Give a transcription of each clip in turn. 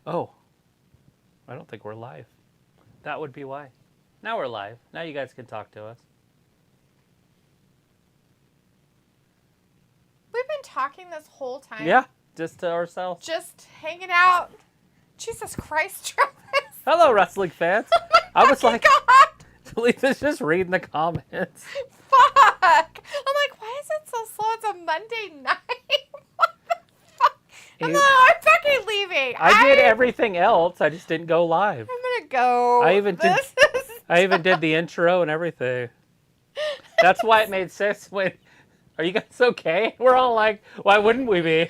Oh, I don't think we're live. That would be why. Now we're live. Now you guys can talk to us. We've been talking this whole time. Yeah, just to ourselves. Just hanging out. Jesus Christ, Travis. Hello, wrestling fans. I was like, God. Let's just reading the comments. Fuck. I'm like, why is it so slow? It's a Monday night. What the fuck? I'm fucking leaving. I did everything else. I just didn't go live. I'm gonna go. I even did the intro and everything. That's why it made sense when. Are you guys okay? We're all like, why wouldn't we be?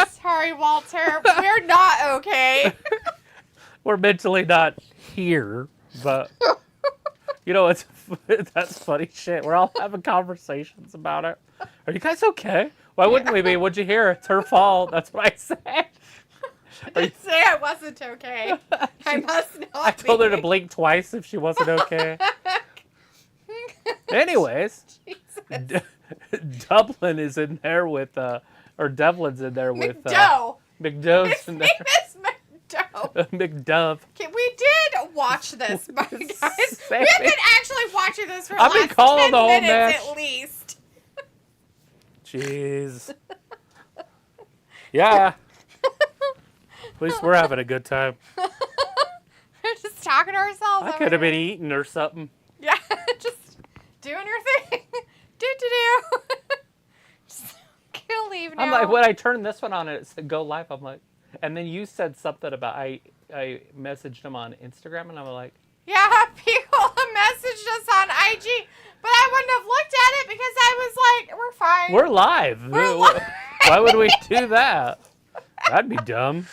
Sorry, Walter. We're not okay. We're mentally not here, but you know, that's funny shit. We're all having conversations about it. Are you guys okay? Why wouldn't we be? What'd you hear? It's her fault. That's what I said. I didn't say I wasn't okay. I must not I told her to blink twice if she wasn't okay. Anyways, Dublin is in there with, or Devlin's in there with McDowell's His in name there. is McDowell. McDove. Okay, we did watch this, my guys. Same. We have been actually watching this for the I've been last calling 10 the whole minutes match. at least. Jeez. Yeah. At least we're having a good time. We're just talking to ourselves. I could have been eating or something. Yeah, just doing your thing. Do. Just gonna leave now. I'm like, when I turned this one on and it said go live, I'm like, and then you said something about, I messaged him on Instagram and I'm like. Yeah, people messaged us on IG, but I wouldn't have looked at it because I was like, we're fine. We're live. We're live. Why would we do that? That'd be dumb.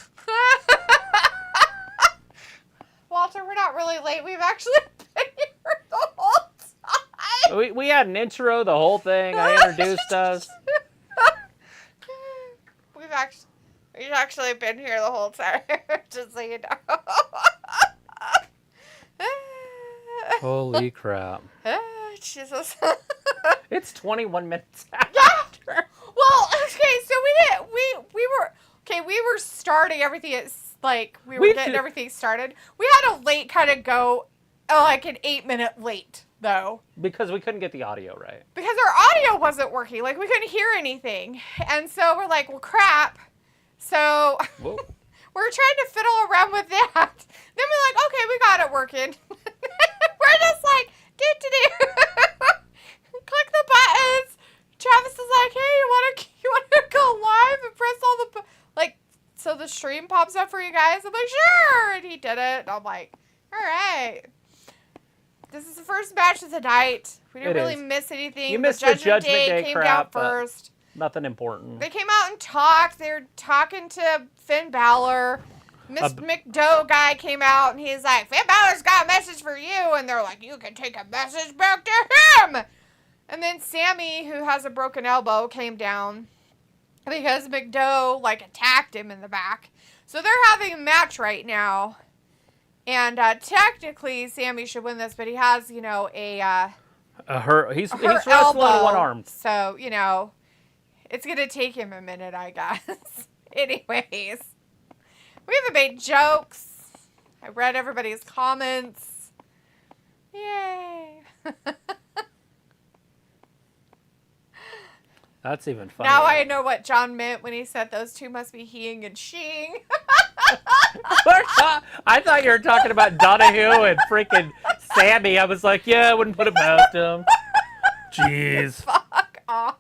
Walter, we're not really late. We've actually been here the whole time. We had an intro, the whole thing. I introduced us. We've actually been here the whole time, just so you know. Holy crap. Jesus. It's 21 minutes after. Yeah. Well, okay, so we were starting everything at, like, we were getting everything started. We had a late kind of go, like an 8-minute late, though. Because we couldn't get the audio right. Because our audio wasn't working. Like, we couldn't hear anything. And so we're like, well, crap. So Whoa. we're trying to fiddle around with that. Then we're like, okay, we got it working. We're just like, do. Click the buttons. Travis is like, hey, you want to go live and press all the, so the stream pops up for you guys? I'm like, sure. And he did it. And I'm like, all right. This is the first match of the night. We didn't really miss anything. You missed the Judgment Day came crap, down first. Nothing important. They came out and talked. They were talking to Finn Balor. McDowell guy came out and he's like, Finn Balor's got a message for you. And they're like, you can take a message back to him. And then Sammy, who has a broken elbow, came down because McDowell, attacked him in the back. So they're having a match right now. And technically, Sammy should win this, but he has, he's wrestling one-armed. So, it's going to take him a minute, I guess. Anyways, we haven't made jokes. I read everybody's comments. Yay. That's even funny. Now I know what John meant when he said those two must be heing and sheing. I thought you were talking about Donahue and freaking Sammy. I was like, yeah, I wouldn't put it past him. Jeez. Fuck off.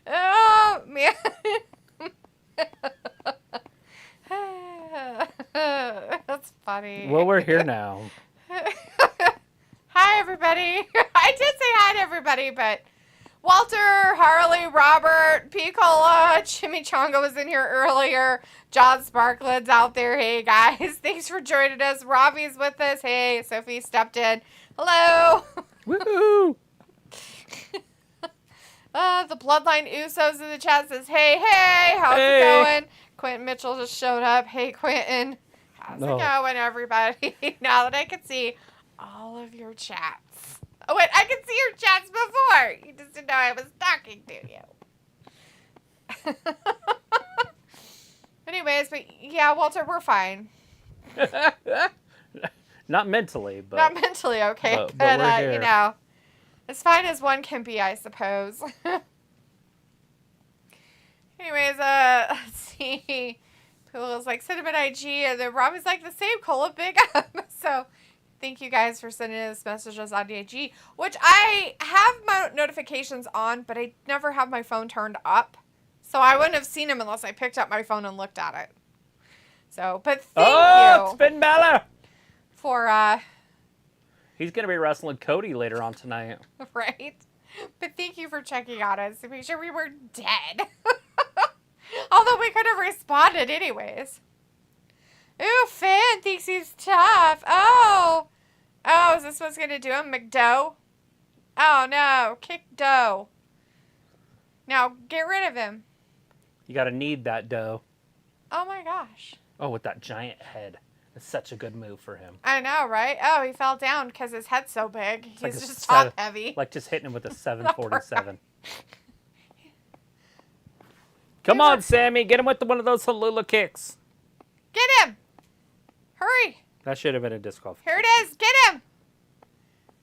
Oh, man. That's funny. Well, we're here now. Hi, everybody. I did say hi to everybody, but Walter, Harley, Robert, Piccola, Chimichanga was in here earlier. John Sparklin's out there. Hey, guys. Thanks for joining us. Robbie's with us. Hey, Sophie stepped in. Hello. Woohoo. The Bloodline Usos in the chat says, hey, how's it going? Quentin Mitchell just showed up. Hey, Quentin. How's it going, everybody? Now that I can see all of your chats. Oh, wait, I could see your chats before. You just didn't know I was talking to you. Anyways, but yeah, Walter, we're fine. Not mentally, but Not mentally, okay. but we're here. You know, as fine as one can be, I suppose. Anyways, let's see. Pool's like, send him an IG, and then Robbie's like, the same, Cola, big up. So, thank you guys for sending us messages on the IG, which I have my notifications on, but I never have my phone turned up. So, I wouldn't have seen him unless I picked up my phone and looked at it. So, but thank you. It's Finn Balor! For, He's going to be wrestling Cody later on tonight. right? But thank you for checking on us to make sure we were dead. Although we could have responded anyways. Ooh, Finn thinks he's tough. Oh, is this what's going to do him? McDough? Oh, no. Kick dough. Now, get rid of him. You got to need that dough. Oh, my gosh. Oh, with that giant head. It's such a good move for him. I know, right? Oh, he fell down because his head's so big. He's like just top heavy. Like just hitting him with a 747. Come on, Sammy. Get him with one of those Halula kicks. Get him. Hurry. That should have been a disqualification. Here it is. Get him.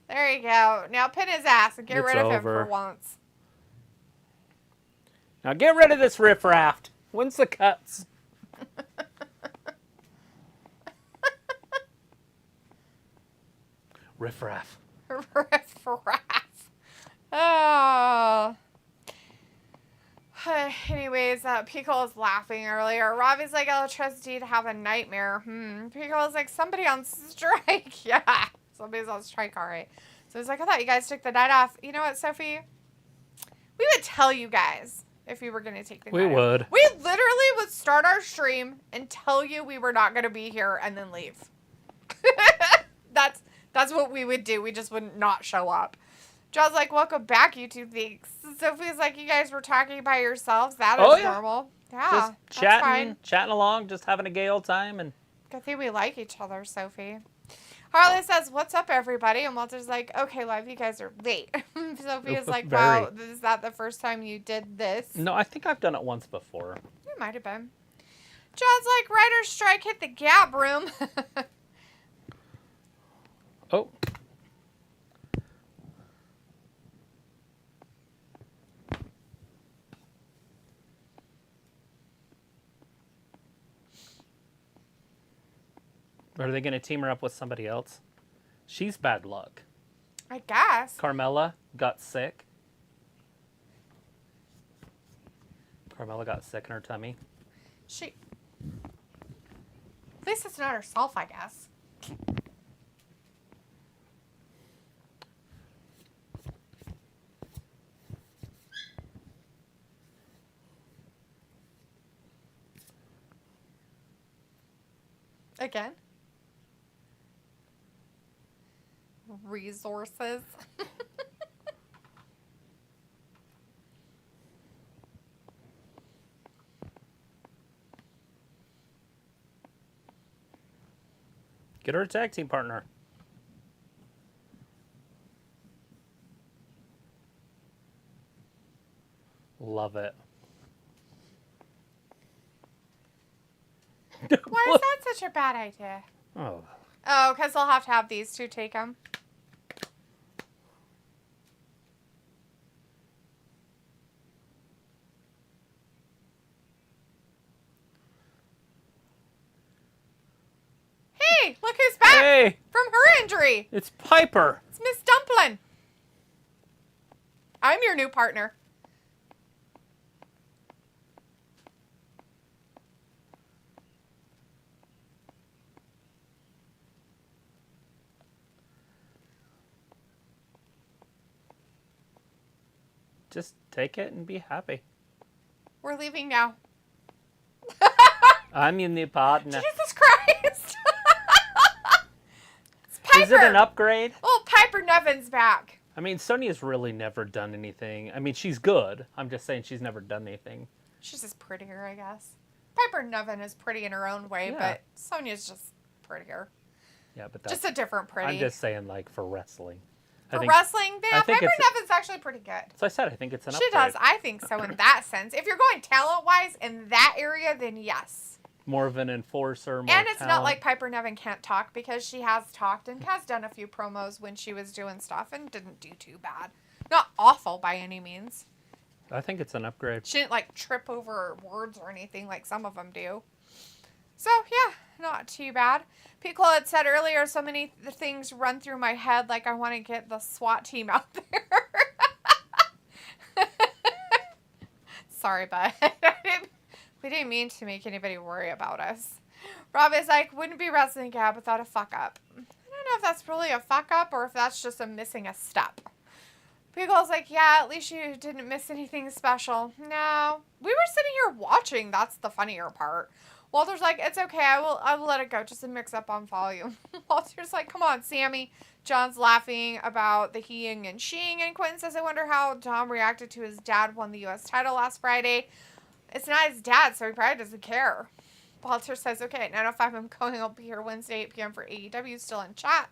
There you go. Now pin his ass and get rid of him for once. Now get rid of this riffraff. When's the cuts? Riffraff. Riffraff. Oh. Anyways, Pico was laughing earlier. Robbie's like, I'll trust you to have a nightmare. Pico was like, somebody on strike. Yeah. Somebody's on strike, all right. So he's like, I thought you guys took the night off. You know what, Sophie? We would tell you guys if we were going to take the night off. We would. We literally would start our stream and tell you we were not going to be here and then leave. That's what we would do. We just would not show up. John's like, welcome back, YouTube Thanks. Sophie's like, you guys were talking by yourselves. That is normal. Yeah, just that's fine. chatting along, just having a gay old time. And Good thing we like each other, Sophie. Harley says, what's up, everybody? And Walter's like, okay, love, you guys are late. Sophie is like, wow, is that the first time you did this? No, I think I've done it once before. It might have been. John's like, writer's strike hit the gap room. Oh. Are they going to team her up with somebody else? She's bad luck. I guess. Carmella got sick. Carmella got sick in her tummy. At least it's not herself, I guess. Again? Resources. Get her a tag team partner. Love it. Why is that such a bad idea? Oh. Oh, because they'll have to have these two take them. Hey, look who's back Hey, from her injury. it's Piper. It's Miss Dumplin. I'm your new partner. Just take it and be happy. We're leaving now. I'm in the partner. Jesus Christ. It's Piper. Is it an upgrade? Oh, Piper Nevin's back. I mean, Sonya's really never done anything. I mean, she's good. I'm just saying she's never done anything. She's just prettier, I guess. Piper Nevin is pretty in her own way, but Sonya's just prettier. Yeah, but that's... Just a different pretty. I'm just saying, like, for wrestling. For wrestling, yeah, think Piper Nevin's actually pretty good. So I said I think it's an She upgrade. does. I think so in that sense. If you're going talent-wise in that area, then yes. More of an enforcer, more And it's talent. not like Piper Niven can't talk, because she has talked and has done a few promos when she was doing stuff and didn't do too bad. Not awful by any means. I think it's an upgrade. She didn't like trip over words or anything like some of them do. So yeah, not too bad. Piccolo had said earlier, so many things run through my head, like I want to get the SWAT team out there. Sorry, bud. We didn't mean to make anybody worry about us. Rob is like, wouldn't be wrestling again without a fuck up. I don't know if that's really a fuck up or if that's just a missing a step. Piccolo's like, yeah, at least you didn't miss anything special. No. We were sitting here watching. That's the funnier part. Walter's like, it's okay. I will let it go. Just a mix up on volume. Walter's like, come on, Sammy. John's laughing about the heing and sheing. And Quentin says, I wonder how Dom reacted to his dad won the U.S. title last Friday. It's not his dad, so he probably doesn't care. Walter says, okay, at 9:05 I'm going. I'll be here Wednesday, 8 p.m. for AEW, still in chat.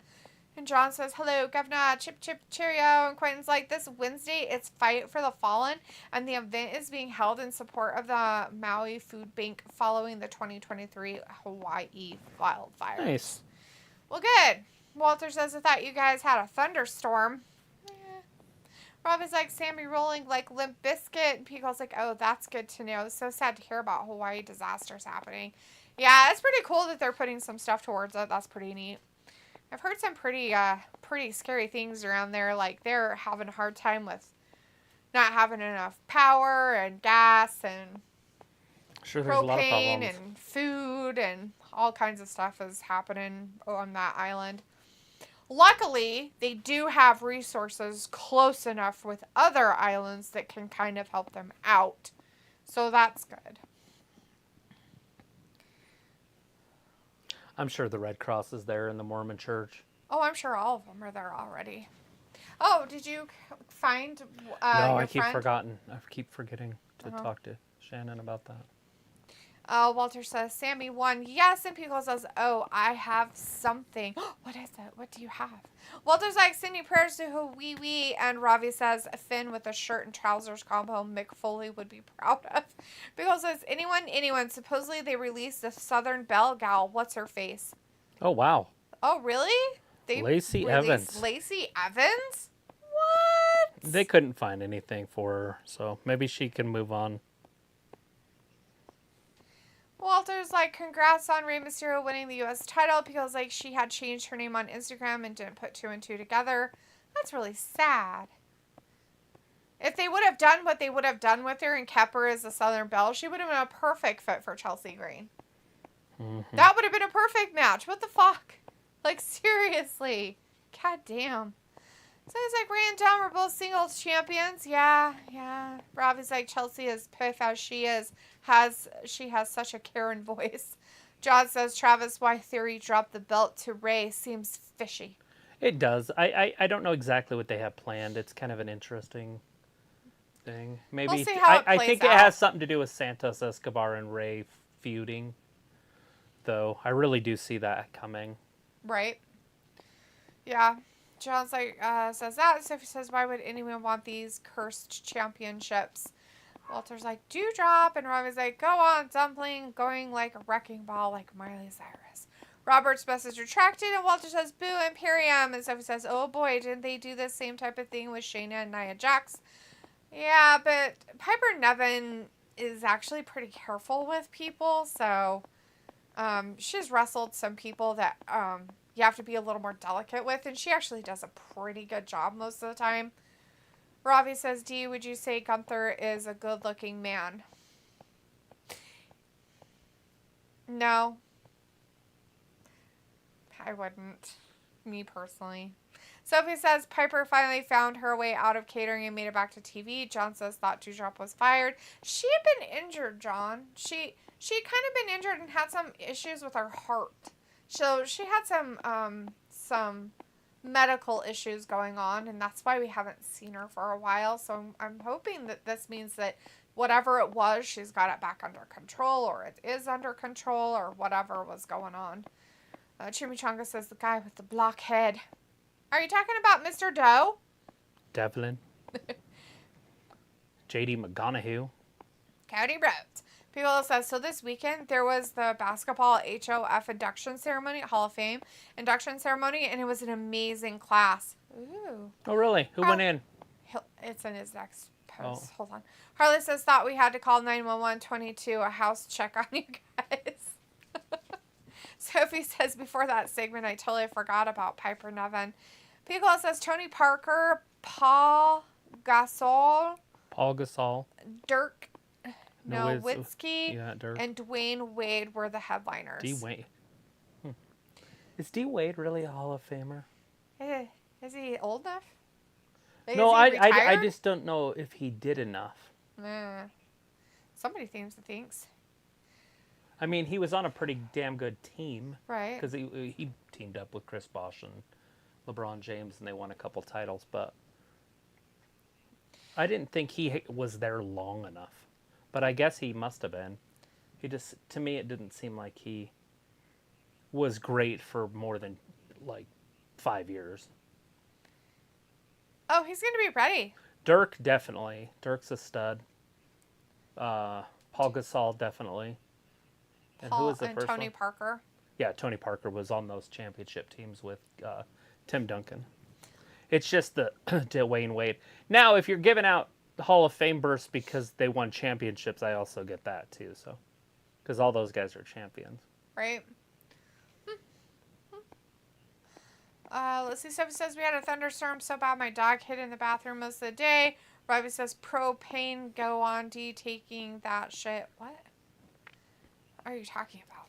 And John says, hello, Governor, chip, chip, cheerio. And Quentin's like, this Wednesday, it's Fight for the Fallen. And the event is being held in support of the Maui Food Bank following the 2023 Hawaii wildfires. Nice. Well, good. Walter says, I thought you guys had a thunderstorm. Rob is like, Sammy rolling like Limp Bizkit. And Pico's like, oh, that's good to know. So sad to hear about Hawaii disasters happening. Yeah, it's pretty cool that they're putting some stuff towards it. That's pretty neat. I've heard some pretty scary things around there. Like, they're having a hard time with not having enough power and gas and Sure, there's a lot of propane problems. and food and all kinds of stuff is happening on that island. Luckily, they do have resources close enough with other islands that can kind of help them out. So that's good. I'm sure the Red Cross is there in the Mormon church. Oh, I'm sure all of them are there already. Oh, did you find No, your I keep friend? I keep forgetting to talk to Shannon about that. Walter says, Sammy won. Yes, and Pico says, oh, I have something. What is it? What do you have? Walter's like, sending prayers to Wee, and Ravi says, Finn with a shirt and trousers combo Mick Foley would be proud of. Pico says, anyone. Supposedly they released the Southern Belle gal. What's her face? Oh, wow. Oh, really? They Lacey released Evans. Lacey Evans? What? They couldn't find anything for her, so maybe she can move on. Walter's like, congrats on Rey Mysterio winning the U.S. title, because like she had changed her name on Instagram and didn't put 2 and 2 together. That's really sad. If they would have done what they would have done with her and kept her as a Southern Belle, she would have been a perfect fit for Chelsea Green. Mm-hmm. That would have been a perfect match. What the fuck? Like, seriously. God damn. So he's like, Ray and Dom are both singles champions. Yeah. Robbie's like, Chelsea is piff as she is. She has such a Karen voice. John says, Travis, why Theory dropped the belt to Ray seems fishy. It does. I don't know exactly what they have planned. It's kind of an interesting thing. Maybe We'll see how it I plays think out. it has something to do with Santos Escobar and Ray feuding. Though I really do see that coming. Right. Yeah. John's like, says that. Sophie says, why would anyone want these cursed championships? Walter's like, dewdrop. And Robbie's like, go on, dumpling, going like a wrecking ball like Miley Cyrus. Robert's message retracted, and Walter says, boo, Imperium. And Sophie says, oh boy, didn't they do the same type of thing with Shayna and Nia Jax? Yeah, but Piper Niven is actually pretty careful with people, so she's wrestled some people that you have to be a little more delicate with, and she actually does a pretty good job most of the time. Ravi says, Dee, would you say Gunther is a good-looking man? No. I wouldn't. Me personally. Sophie says, Piper finally found her way out of catering and made it back to TV. John says, thought Dewdrop was fired. She had been injured, John. She had kind of been injured and had some issues with her heart. So she had some medical issues going on, and that's why we haven't seen her for a while. So I'm hoping that this means that whatever it was, she's got it back under control, or it is under control, or whatever was going on. Chimichanga says, the guy with the block head. Are you talking about Mr. Doe? Devlin. J.D. McGonaghy. Cody Rhodes. Piccolo says, so this weekend there was the basketball HOF induction ceremony, Hall of Fame induction ceremony, and it was an amazing class. Ooh. Oh, really? Who went in? It's in his next post. Oh. Hold on. Harley says, thought we had to call 911 22 a house check on you guys. Sophie says, before that segment, I totally forgot about Piper Niven. Piccolo says, Tony Parker, Paul Gasol, Dirk Nowitzki, and Dwayne Wade were the headliners. D. Wade. Is D. Wade really a Hall of Famer? Is he old enough? No, I just don't know if he did enough. Somebody thinks. I mean, he was on a pretty damn good team. Right. Because he teamed up with Chris Bosh and LeBron James, and they won a couple titles, but I didn't think he was there long enough. But I guess he must have been. To me, it didn't seem like he was great for more than, 5 years. Oh, he's going to be ready. Dirk, definitely. Dirk's a stud. Paul Gasol, definitely. And who was the first Tony one? Parker. Yeah, Tony Parker was on those championship teams with Tim Duncan. It's just the Dwayne Wade. Now, if you're giving out the Hall of Fame bursts because they won championships, I also get that too. So, because all those guys are champions. Right. Let's see. Sophie says we had a thunderstorm so bad my dog hid in the bathroom most of the day. Robbie says propane go on D taking that shit. What are you talking about?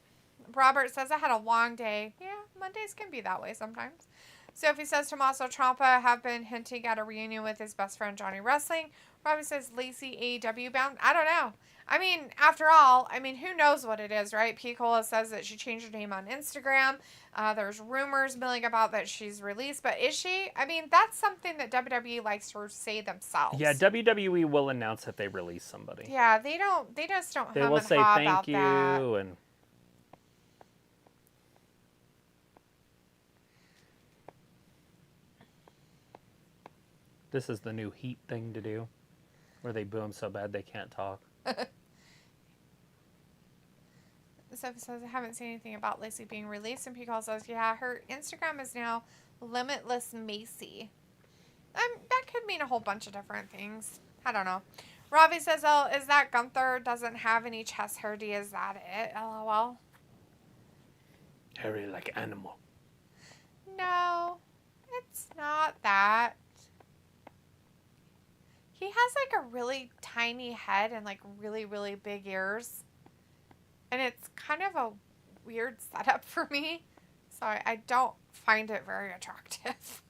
Robert says I had a long day. Yeah, Mondays can be that way sometimes. Sophie says Tommaso Ciampa have been hinting at a reunion with his best friend Johnny Wrestling. Robbie says Lacey AEW bound. I don't know. I mean, after all, who knows what it is, right? Piccolo says that she changed her name on Instagram. There's rumors milling about that she's released, but is she? That's something that WWE likes to say themselves. Yeah, WWE will announce if they release somebody. Yeah, they don't. They just don't. They will say thank you and. This is the new Heat thing to do, where they boo them so bad they can't talk. Sophie says, I haven't seen anything about Lacey being released. And Piccolo says, yeah, her Instagram is now Limitless Macy. That could mean a whole bunch of different things. I don't know. Robbie says, oh, is that Gunther doesn't have any chest hair? Is that it? LOL. Hairy like animal. No, it's not that. He has a really tiny head and really, really big ears. And it's kind of a weird setup for me. So I don't find it very attractive.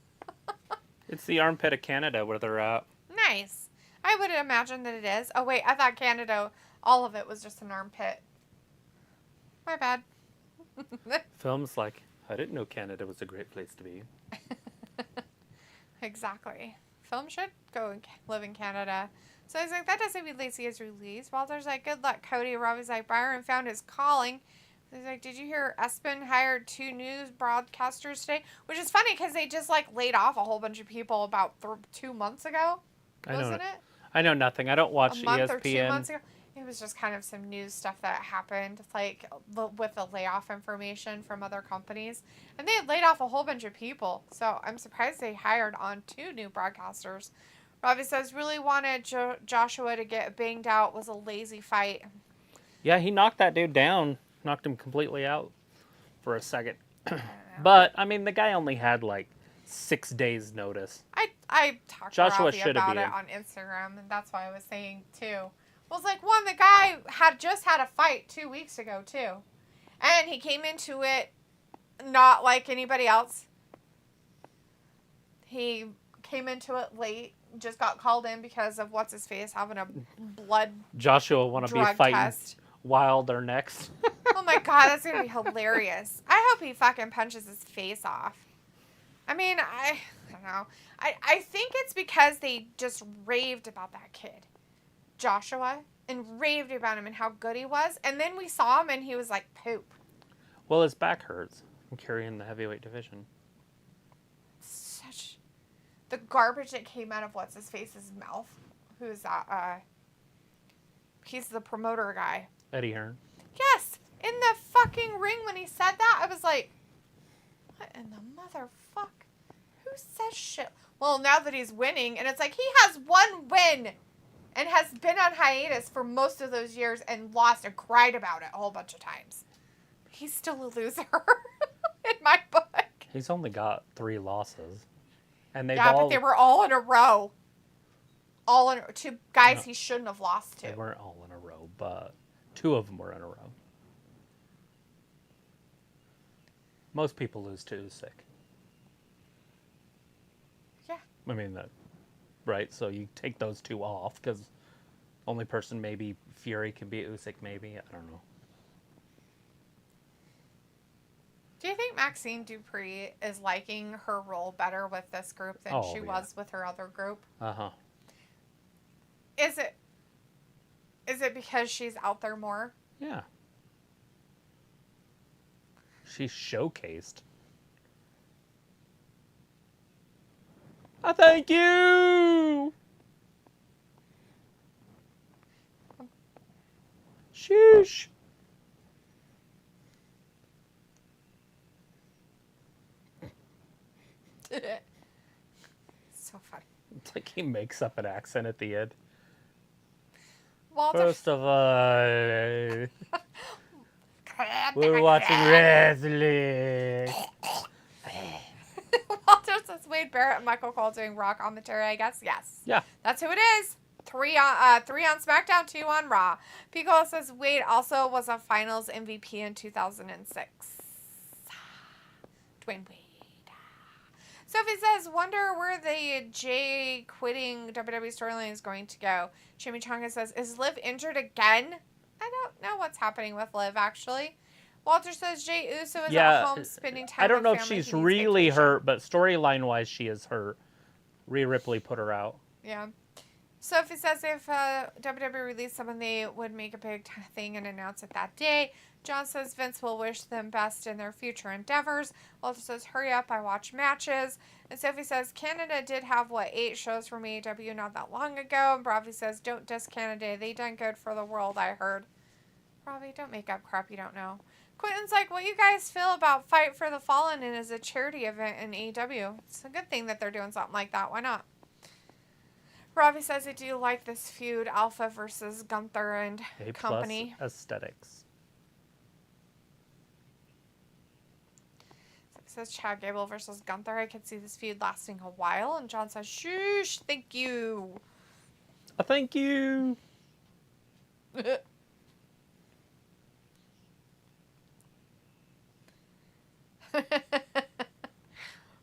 It's the armpit of Canada where they're at. Nice. I would imagine that it is. Oh, wait. I thought Canada, all of it was just an armpit. My bad. Films like, I didn't know Canada was a great place to be. Exactly. Film should go and live in Canada. So he's like, that doesn't mean Lacey is released. Walter's like, good luck, Cody. Robbie's like, Byron found his calling. He's like, did you hear Espen hired 2 news broadcasters today? Which is funny because they just laid off a whole bunch of people about 2 months ago. Wasn't it? I know nothing. I don't watch a month ESPN. Or 2 months ago. It was just kind of some news stuff that happened, with the layoff information from other companies. And they had laid off a whole bunch of people. So I'm surprised they hired on 2 new broadcasters. Robbie says, really wanted Joshua to get banged out. Was a lazy fight. Yeah, he knocked that dude down. Knocked him completely out for a second. But, the guy only had 6 days notice. I talked to Robbie about it on Instagram, and that's why I was saying, too. Well, it's the guy had just had a fight 2 weeks ago, too. And he came into it not like anybody else. He came into it late. Just got called in because of what's-his-face having a blood Joshua want to be fighting test. Wilder next. Oh my god, that's going to be hilarious. I hope he fucking punches his face off. I don't know. I think it's because they just raved about that kid, Joshua, and raved about him and how good he was. And then we saw him and he was like poop. Well, his back hurts from carrying the heavyweight division. The garbage that came out of what's-his-face's mouth. Who's that? He's the promoter guy. Eddie Hearn. Yes, in the fucking ring when he said that, I was like, what in the motherfuck? Who says shit? Well, now that he's winning, and it's like he has one win and has been on hiatus for most of those years and lost and cried about it a whole bunch of times. He's still a loser in my book. He's only got 3 losses. And they've but they were all in a row. All in to guys No. he shouldn't have lost to. They weren't all in a row, but 2 of them were in a row. Most people lose to Usyk. Yeah. I mean, right? So you take those 2 off because only person maybe Fury can beat Usyk. Maybe I don't know. Do you think Maxine Dupree is liking her role better with this group than she was with her other group? Uh-huh. Is it because she's out there more? Yeah. She's showcased. Thank you! Sheesh. So funny. It's like he makes up an accent at the end. Walter, First of all, we're watching wrestling. Walter says Wade Barrett and Michael Cole doing Raw commentary, I guess. Yes. Yeah. That's who it is. 3 on SmackDown, 2 on Raw. Pico says Wade also was a Finals MVP in 2006. Dwayne Wade. Sophie says, wonder where the Jay quitting WWE storyline is going to go. Chimichanga says, is Liv injured again? I don't know what's happening with Liv, actually. Walter says, Jay Uso is at home spending time I don't with know if family. she's He needs really vacation. hurt, but storyline-wise, she is hurt. Rhea Ripley put her out. Yeah. Sophie says if WWE released someone, they would make a big thing and announce it that day. John says Vince will wish them best in their future endeavors. Walter says, hurry up, I watch matches. And Sophie says, Canada did have, 8 shows from AEW not that long ago. And Bravi says, don't diss Canada. They done good for the world, I heard. Bravi, don't make up crap you don't know. Quentin's like, what you guys feel about Fight for the Fallen and as a charity event in AEW? It's a good thing that they're doing something like that. Why not? Robbie says, I do like this feud, Alpha versus Gunther and A company. plus aesthetics. It says Chad Gable versus Gunther. I could see this feud lasting a while. And John says, shoosh, thank you. Thank you.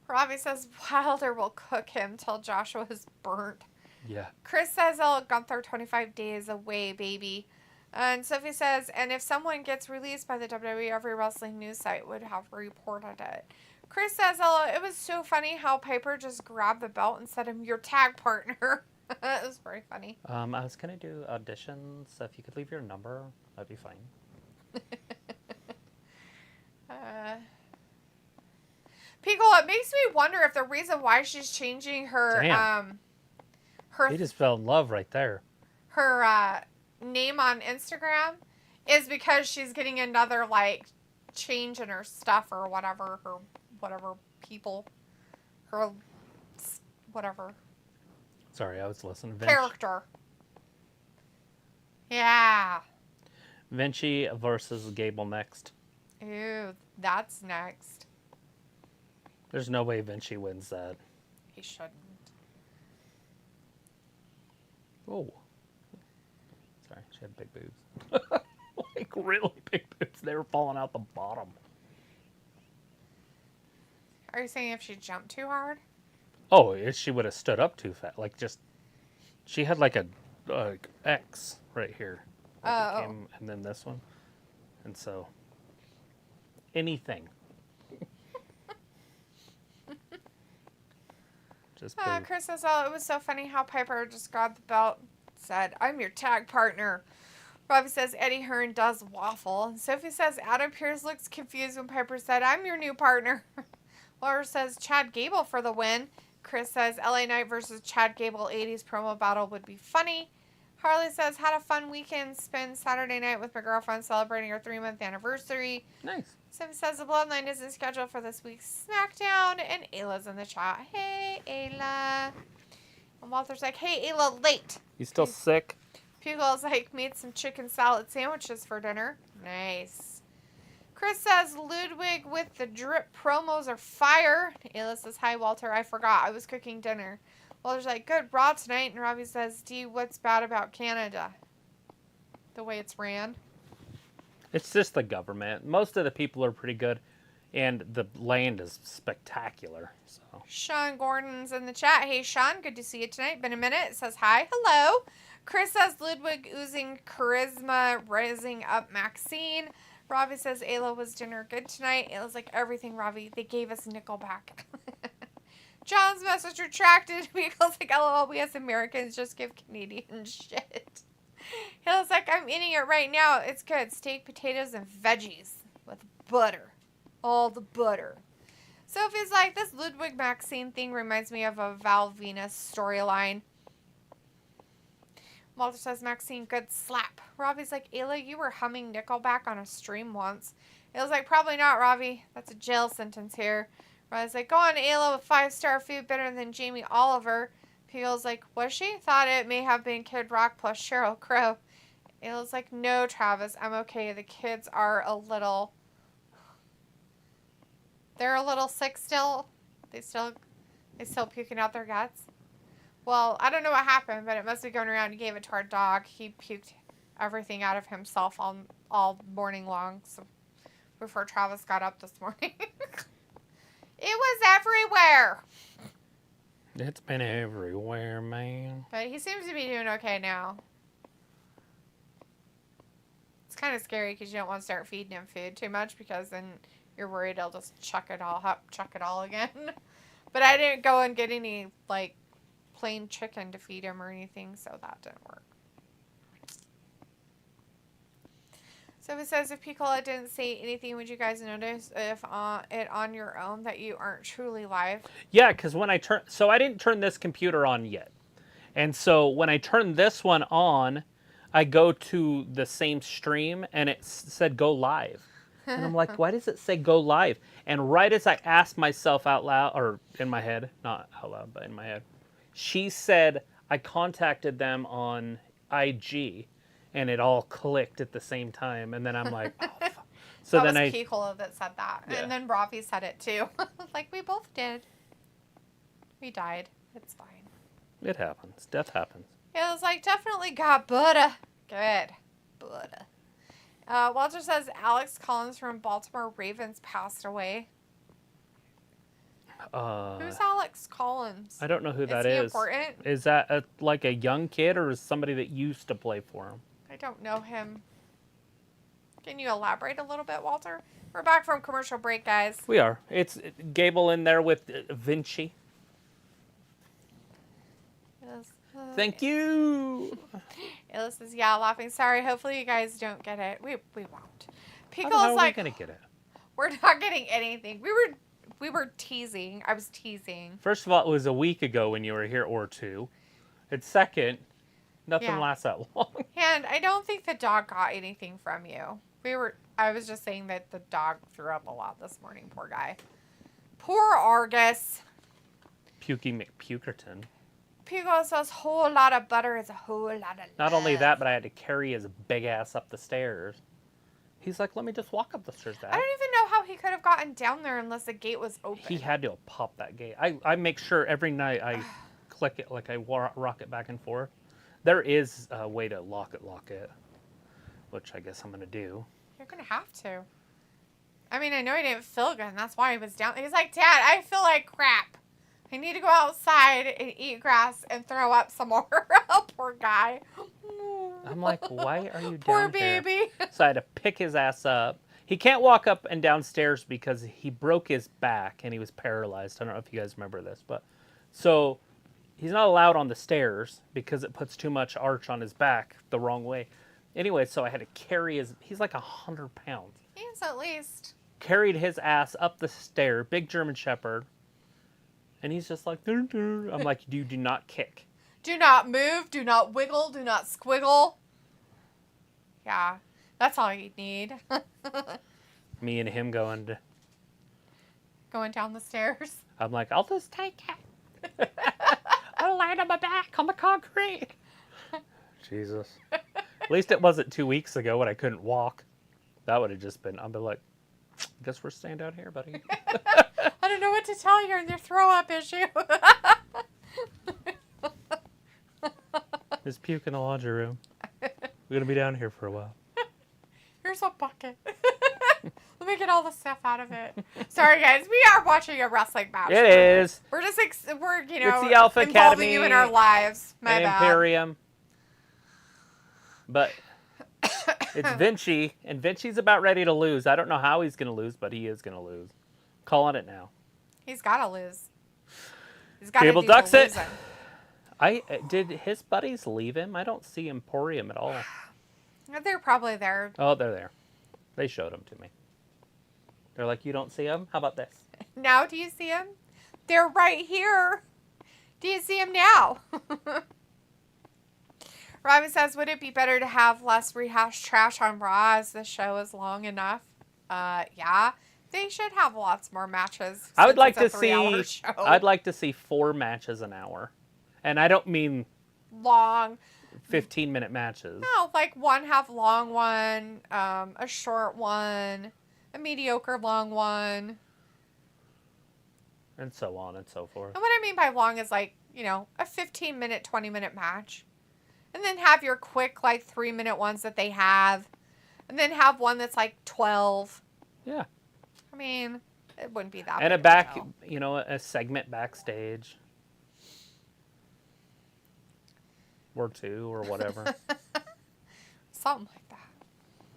Robbie says Wilder will cook him till Joshua is burnt. Yeah. Chris says, oh, Gunther 25 days away, baby. And Sophie says, and if someone gets released by the WWE, every wrestling news site would have reported it. Chris says, oh, it was so funny how Piper just grabbed the belt and said, I'm your tag partner. It was very funny. I was going to do auditions. So if you could leave your number, that'd be fine. Pickle, it makes me wonder if the reason why she's changing her He just fell in love right there. her name on Instagram is because she's getting another change in her stuff or whatever, her whatever Sorry, I was listening. character. Yeah. Vinci versus Gable next. Ew, that's next. There's no way Vinci wins that. He shouldn't. Oh. Sorry, she had big boobs. Like really big boobs. They were falling out the bottom. Are you saying if she jumped too hard? Oh, she would have stood up too fast. She had a X right here. And then this one. And so, anything. Just Chris says, oh, it was so funny how Piper just grabbed the belt and said, I'm your tag partner. Robbie says Eddie Hearn does waffle. And Sophie says Adam Pearce looks confused when Piper said, I'm your new partner. Laura says Chad Gable for the win. Chris says LA Knight versus Chad Gable 80s promo battle would be funny. Harley says, had a fun weekend, spent Saturday night with my girlfriend celebrating our 3-month anniversary. Nice. Sim says the Bloodline isn't scheduled for this week's SmackDown, and Ayla's in the chat. Hey, Ayla. And Walter's like, hey, Ayla, late. You still sick? Pugel's like, made some chicken salad sandwiches for dinner. Nice. Chris says, Ludwig with the drip promos are fire. Ayla says, hi, Walter. I forgot. I was cooking dinner. Walter's like, good, Raw tonight. And Robbie says, D, what's bad about Canada? The way it's ran. It's just the government. Most of the people are pretty good, and the land is spectacular. So Sean Gordon's in the chat. Hey, Sean, good to see you tonight. Been a minute. It says hi. Hello. Chris says, Ludwig oozing charisma, raising up Maxine. Robbie says, Ayla was dinner good tonight. Ayla's like, everything, Robbie. They gave us Nickelback. John's message retracted. Miguel's like, LOL, we as Americans just give Canadian shit. Hill's like, I'm eating it right now. It's good. Steak, potatoes, and veggies with butter. All the butter. Sophie's like, this Ludwig Maxine thing reminds me of a Val Venus storyline. Walter says, Maxine, good slap. Robbie's like, Ayla, you were humming Nickelback on a stream once. Ayla's like, probably not, Robbie. That's a jail sentence here. Robbie's like, go on, Ayla, with 5-star food better than Jamie Oliver. Peel's like, was she? Thought it may have been Kid Rock plus Sheryl Crow. Ayla's like, no, Travis, I'm okay. The kids are a little... They're a little sick still. They still puking out their guts. Well, I don't know what happened, but it must be going around. He gave it to our dog. He puked everything out of himself all morning long. So before Travis got up this morning. It was everywhere. it's been everywhere, man. But he seems to be doing okay now. It's kind of scary because you don't want to start feeding him food too much because then you're worried he'll just chuck it all again. But I didn't go and get any, like, plain chicken to feed him or anything, so that didn't work. So it says, if Piccola didn't say anything, would you guys notice if it on your own that you aren't truly live? Yeah, because when I didn't turn this computer on yet. And so when I turn this one on, I go to the same stream and it said go live. And I'm like, why does it say go live? And right as I asked myself out loud, or in my head, not out loud, but in my head, she said, I contacted them on IG. And it all clicked at the same time. And then I'm like, oh, fuck. So that then was Kikola that said that. Yeah. And then Ravi said it too. Like, we both did. We died. It's fine. It happens. Death happens. It was like, definitely got butter. Good. Butter. Walter says Alex Collins from Baltimore Ravens passed away. Who's Alex Collins? I don't know who that is. Is he important? Is that like a young kid or is somebody that used to play for him? I don't know him. Can you elaborate a little bit, Walter? We're back from commercial break, guys. We are. It's Gable in there with Vinci. Yes. Thank you. Ayla says, yeah, laughing. Sorry, hopefully you guys don't get it. We won't. Pickle's How like, are we gonna get it? We're not getting anything. We were teasing. I was teasing. First of all, it was a week ago when you were here or two. And second, nothing lasts that long. And I don't think the dog got anything from you. I was just saying that the dog threw up a lot this morning. Poor guy. Poor Argus. Pukey McPukerton. Pico says, whole lot of butter is a whole lot of love. Not only that, but I had to carry his big ass up the stairs. He's like, let me just walk up the stairs, Dad. I don't even know how he could have gotten down there unless the gate was open. He had to have popped that gate. I make sure every night I click it, like I rock it back and forth. There is a way to lock it, which I guess I'm going to do. You're going to have to. I mean, I know he didn't feel good, and that's why he was down. He's like, Dad, I feel like crap. I need to go outside and eat grass and throw up some more. Oh, poor guy. I'm like, why are you Poor down here? baby. So I had to pick his ass up. He can't walk up and down stairs because he broke his back and he was paralyzed. I don't know if you guys remember this, but so he's not allowed on the stairs because it puts too much arch on his back the wrong way. Anyway, so I had to carry he's like 100 pounds. He is at least. Carried his ass up the stair, big German Shepherd. And he's just like, I'm like, you do not kick. Do not move. Do not wiggle. Do not squiggle. Yeah, that's all you need. Me and him going down the stairs. I'm like, I'll just take it. I'll land on my back on the concrete. Jesus. At least it wasn't 2 weeks ago when I couldn't walk. That would have just been, I'd be like, guess we're staying down here, buddy. I don't know what to tell you. You're in your throw-up issue. There's puke in the laundry room. We're going to be down here for a while. Here's a bucket. Let me get all the stuff out of it. Sorry, guys. We are watching a wrestling match. It is. We're just, we're, It's the Alpha involving Academy you in our lives. My and bad. Imperium. But it's Vinci, and Vinci's about ready to lose. I don't know how he's going to lose, but he is going to lose. Calling it now. He's got to lose. He's got to Cable do ducks the it. losing. Did his buddies leave him? I don't see Emporium at all. They're probably there. Oh, they're there. They showed them to me. They're like, you don't see them? How about this? Now do you see him? They're right here. Do you see him now? Robin says, would it be better to have less rehashed trash on Raw as the show is long enough? Yeah. They should have lots more matches. I would like it's to a see 3-hour show. I'd like to see 4 matches an hour. And I don't mean long 15-minute matches. No, like one half long one, a short one, a mediocre long one. And so on and so forth. And what I mean by long is like, a 15-minute, 20-minute match. And then have your quick, like, 3-minute ones that they have. And then have one that's like 12. Yeah. I mean, it wouldn't be that And big a of deal. a segment backstage. Or 2 or whatever. Something like that.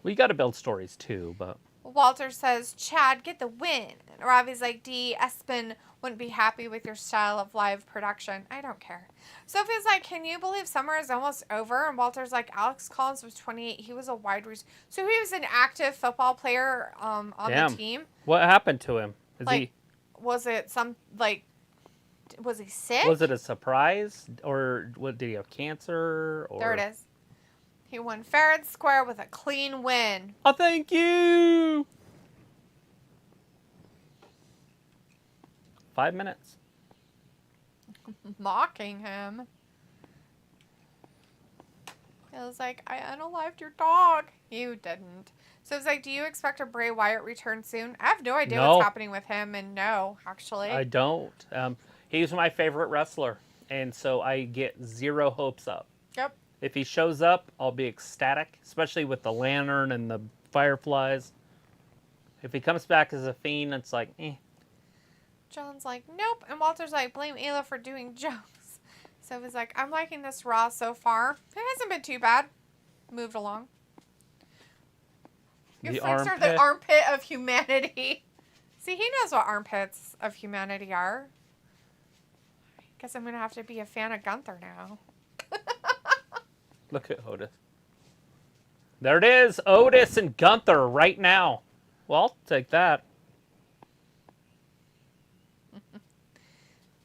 We got to build stories too, but Walter says, Chad, get the win. And Ravi's like, D, Espen wouldn't be happy with your style of live production. I don't care. Sophie's like, can you believe summer is almost over? And Walter's like, Alex Collins was 28. He was a wide receiver. So he was an active football player on the team. What happened to him? Was it was he sick? Was it a surprise? Or did he have cancer? Or... There it is. He won fair and square with a clean win. Oh, thank you! 5 minutes. Mocking him. It was like, I unalived your dog. You didn't. So it's like, do you expect a Bray Wyatt return soon? I have no idea what's happening with him, and no, actually. I don't. He's my favorite wrestler, and so I get 0 hopes up. Yep. If he shows up, I'll be ecstatic, especially with the lantern and the fireflies. If he comes back as a Fiend, it's like, eh. John's like, nope. And Walter's like, blame Ayla for doing jokes. So he's like, I'm liking this Raw so far. It hasn't been too bad. Moved along. Your flicks are the armpit of humanity. See, he knows what armpits of humanity are. Guess I'm going to have to be a fan of Gunther now. Look at Otis. There it is. Otis and Gunther right now. Well, I'll take that.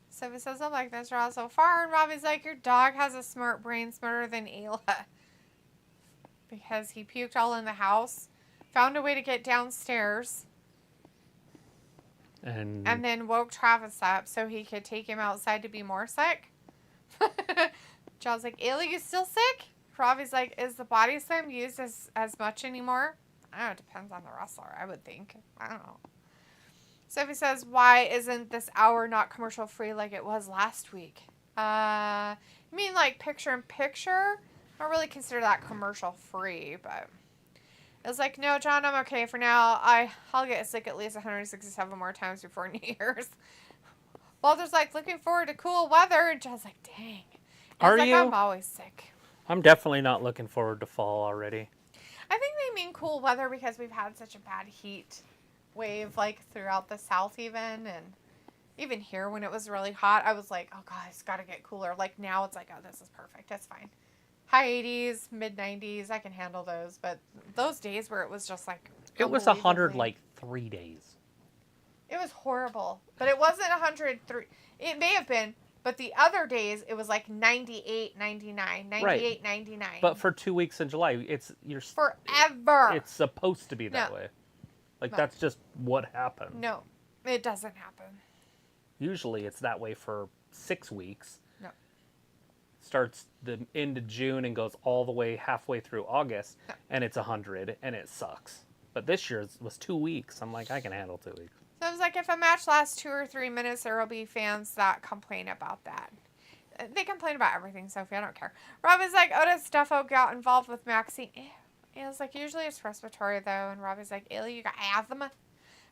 So he says, I'm like this Raw so far. And Robbie's like, your dog has a smart brain, smarter than Ayla. Because he puked all in the house. Found a way to get downstairs. And then woke Travis up so he could take him outside to be more sick. John's like, Ayla, you still sick? Robbie's like, is the body slam used as much anymore? I don't know, it depends on the wrestler, I would think. I don't know. Sophie says, why isn't this hour not commercial free like it was last week? You mean like picture in picture? I don't really consider that commercial free, but it was like, no, John, I'm okay for now. I'll get sick at least 167 more times before New Year's. Walter's like, looking forward to cool weather. And John's like, dang. Are you? I'm always sick. I'm definitely not looking forward to fall already. I think they mean cool weather because we've had such a bad heat wave, like, throughout the South even. And even here when it was really hot, I was like, oh, God, it's got to get cooler. Like, now it's like, oh, this is perfect. That's fine. High 80s, mid 90s, I can handle those. But those days where it was just like... It was 100 like 3 days. It was horrible. But it wasn't 103. It may have been, But the other days, it was like 98, 99, 98, 99. But for 2 weeks in July, forever. It's supposed to be that way. Like, No. that's just what happened. No, it doesn't happen. Usually it's that way for 6 weeks. No. Starts the end of June and goes all the way halfway through August, and it's 100, and it sucks. But this year was 2 weeks. I'm like, I can handle 2 weeks. So it's like if a match lasts 2 or 3 minutes, there will be fans that complain about that. They complain about everything, Sophie. I don't care. Robbie's like, Otis Duffo got involved with Maxine. It was like, usually it's respiratory, though. And Robbie's like, ew, you got asthma?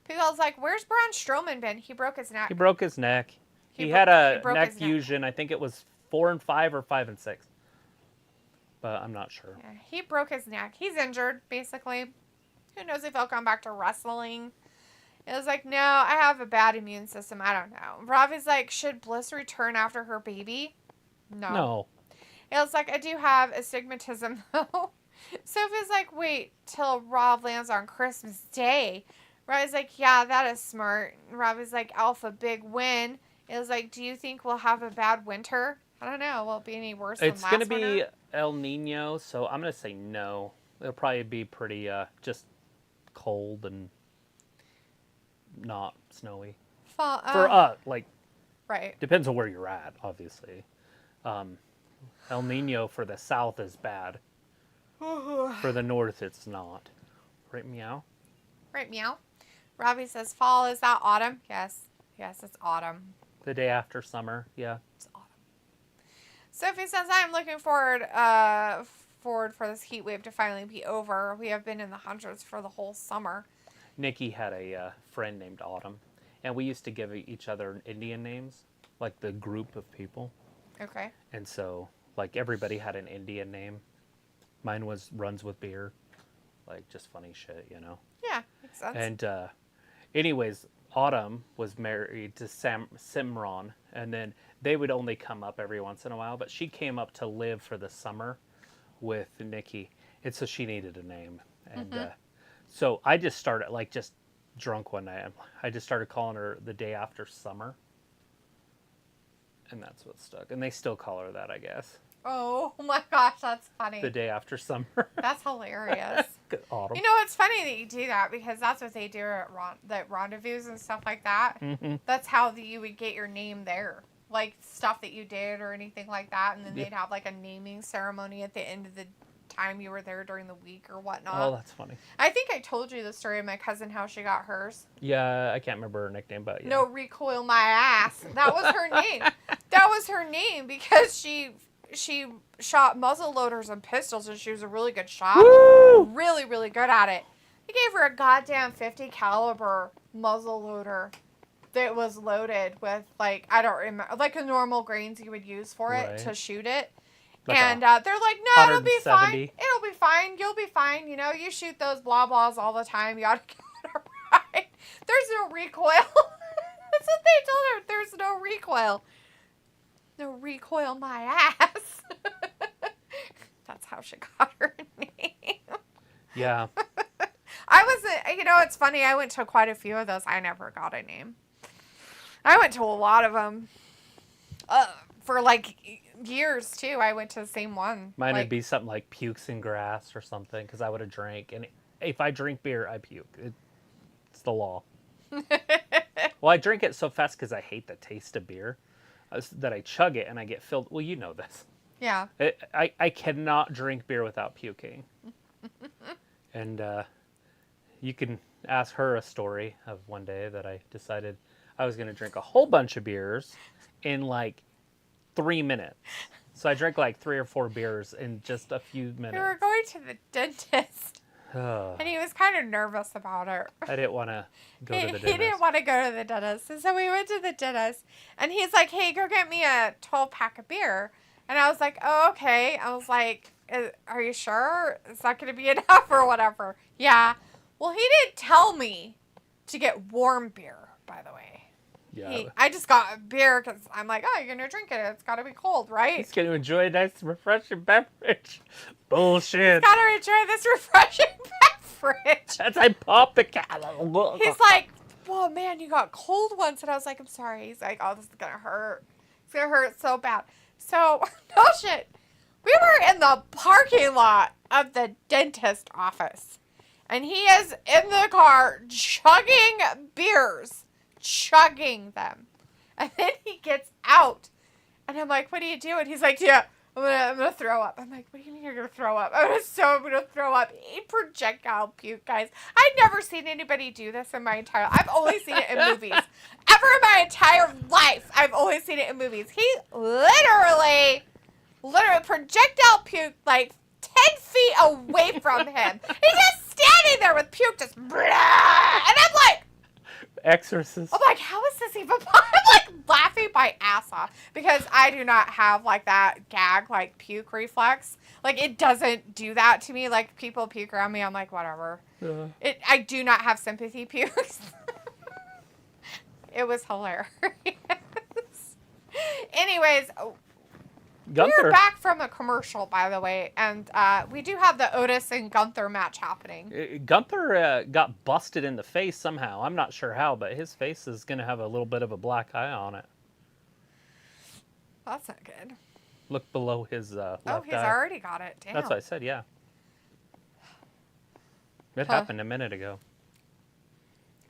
People's like, where's Braun Strowman been? He broke his neck. He broke his neck. He had a neck fusion. I think it was 4 and 5 or 5 and 6. But I'm not sure. Yeah, he broke his neck. He's injured, basically. Who knows if he'll come back to wrestling? It was like, no, I have a bad immune system. I don't know. Robbie's like, should Bliss return after her baby? No. It was like, I do have astigmatism, though. Sophie's like, wait till Rob lands on Christmas Day. Robbie's like, yeah, that is smart. Robbie's like, Alpha, big win. It was like, do you think we'll have a bad winter? I don't know. Will it be any worse than last winter? It's going to be El Nino, so I'm going to say no. It'll probably be pretty just cold and not snowy. For us, like, right. Depends on where you're at, obviously. El Nino for the south is bad. For the north, it's not. Right, meow? Right, meow. Robbie says, fall, is that autumn? Yes. Yes, it's autumn. The day after summer, yeah. It's autumn. Sophie says, I'm looking forward for this heat wave to finally be over. We have been in the hundreds for the whole summer. Nikki had a friend named Autumn, and we used to give each other Indian names, like the group of people. Okay. And so, like, everybody had an Indian name. Mine was Runs with Beer. Like, just funny shit, you know? Yeah, makes sense. And, anyways, Autumn was married to Simran, and then they would only come up every once in a while, but she came up to live for the summer with Nikki, and so she needed a name. And so I just started, like, just drunk one night. I just started calling her the day after summer, and that's what stuck. And they still call her that, I guess. Oh my gosh, that's funny. The day after summer. That's hilarious. Autumn. You know, it's funny that you do that because that's what they do at rendezvous and stuff like that. Mm-hmm. That's how you would get your name there. Like stuff that you did or anything like that. And then they'd have like a naming ceremony at the end of the time you were there during the week or whatnot. Oh, that's funny. I think I told you the story of my cousin, how she got hers. Yeah, I can't remember her nickname, but yeah. No, recoil my ass. That was her name. That was her name because she shot muzzle loaders and pistols, and she was a really good shot. Woo! Really, really good at it. I gave her a goddamn 50 caliber muzzle loader that was loaded with, like, I don't remember, like a normal grains you would use for it to shoot it. Like and they're like, no, it'll be fine. It'll be fine. You'll be fine. You know, you shoot those blah blahs all the time. You ought to get it right. There's no recoil. That's what they told her. There's no recoil. No recoil my ass. That's how she got her name. Yeah. I wasn't, you know, it's funny. I went to quite a few of those. I never got a name. I went to a lot of them. For like years too. I went to the same one. Mine would be something like pukes in grass or something because I would have drank. And if I drink beer, I puke. It's the law. Well, I drink it so fast because I hate the taste of beer that I chug it and I get filled. Well, you know this. Yeah. I cannot drink beer without puking. And you can ask her a story of one day that I decided I was going to drink a whole bunch of beers in like 3 minutes. So I drank like 3 or 4 beers in just a few minutes. We were going to the dentist. And he was kind of nervous about it. I didn't want to go to the dentist. He didn't want to go to the dentist. And so we went to the dentist. And he's like, hey, go get me a 12-pack of beer. And I was like, oh, okay. I was like, are you sure? It's not going to be enough or whatever. Yeah. Well, he didn't tell me to get warm beer, by the way. Yeah. I just got a beer because I'm like, oh, you're going to drink it. It's got to be cold, right? He's going to enjoy a nice, refreshing beverage. Bullshit. He's got to enjoy this refreshing beverage. As I pop the can. He's like, whoa, man, you got cold ones. And I was like, I'm sorry. He's like, oh, this is going to hurt. It's going to hurt so bad. So, no shit. We were in the parking lot of the dentist office. And he is in the car chugging beers. Chugging them. And then he gets out. And I'm like, what are you doing? He's like, yeah, I'm gonna throw up. I'm like, what do you mean you're gonna throw up? I'm gonna throw up. He projectile puke, guys. I've never seen anybody do this in my entire life. I've only seen it in movies. Ever in my entire life, I've only seen it in movies. He literally projectile puke like 10 feet away from him. He's just standing there with puke just, and I'm like, Exorcist. I'm like, how is this even possible? I'm like laughing my ass off because I do not have like that gag, like puke reflex. Like it doesn't do that to me. Like people puke around me, I'm like, whatever. I do not have sympathy pukes. It was hilarious. Anyways, Gunther. we're back from a commercial, by the way, and we do have the Otis and Gunther match happening. Gunther got busted in the face somehow. I'm not sure how, but his face is going to have a little bit of a black eye on it. That's not good. Look below his left eye. Oh, he's already got it. Damn. That's what I said, yeah. It happened a minute ago.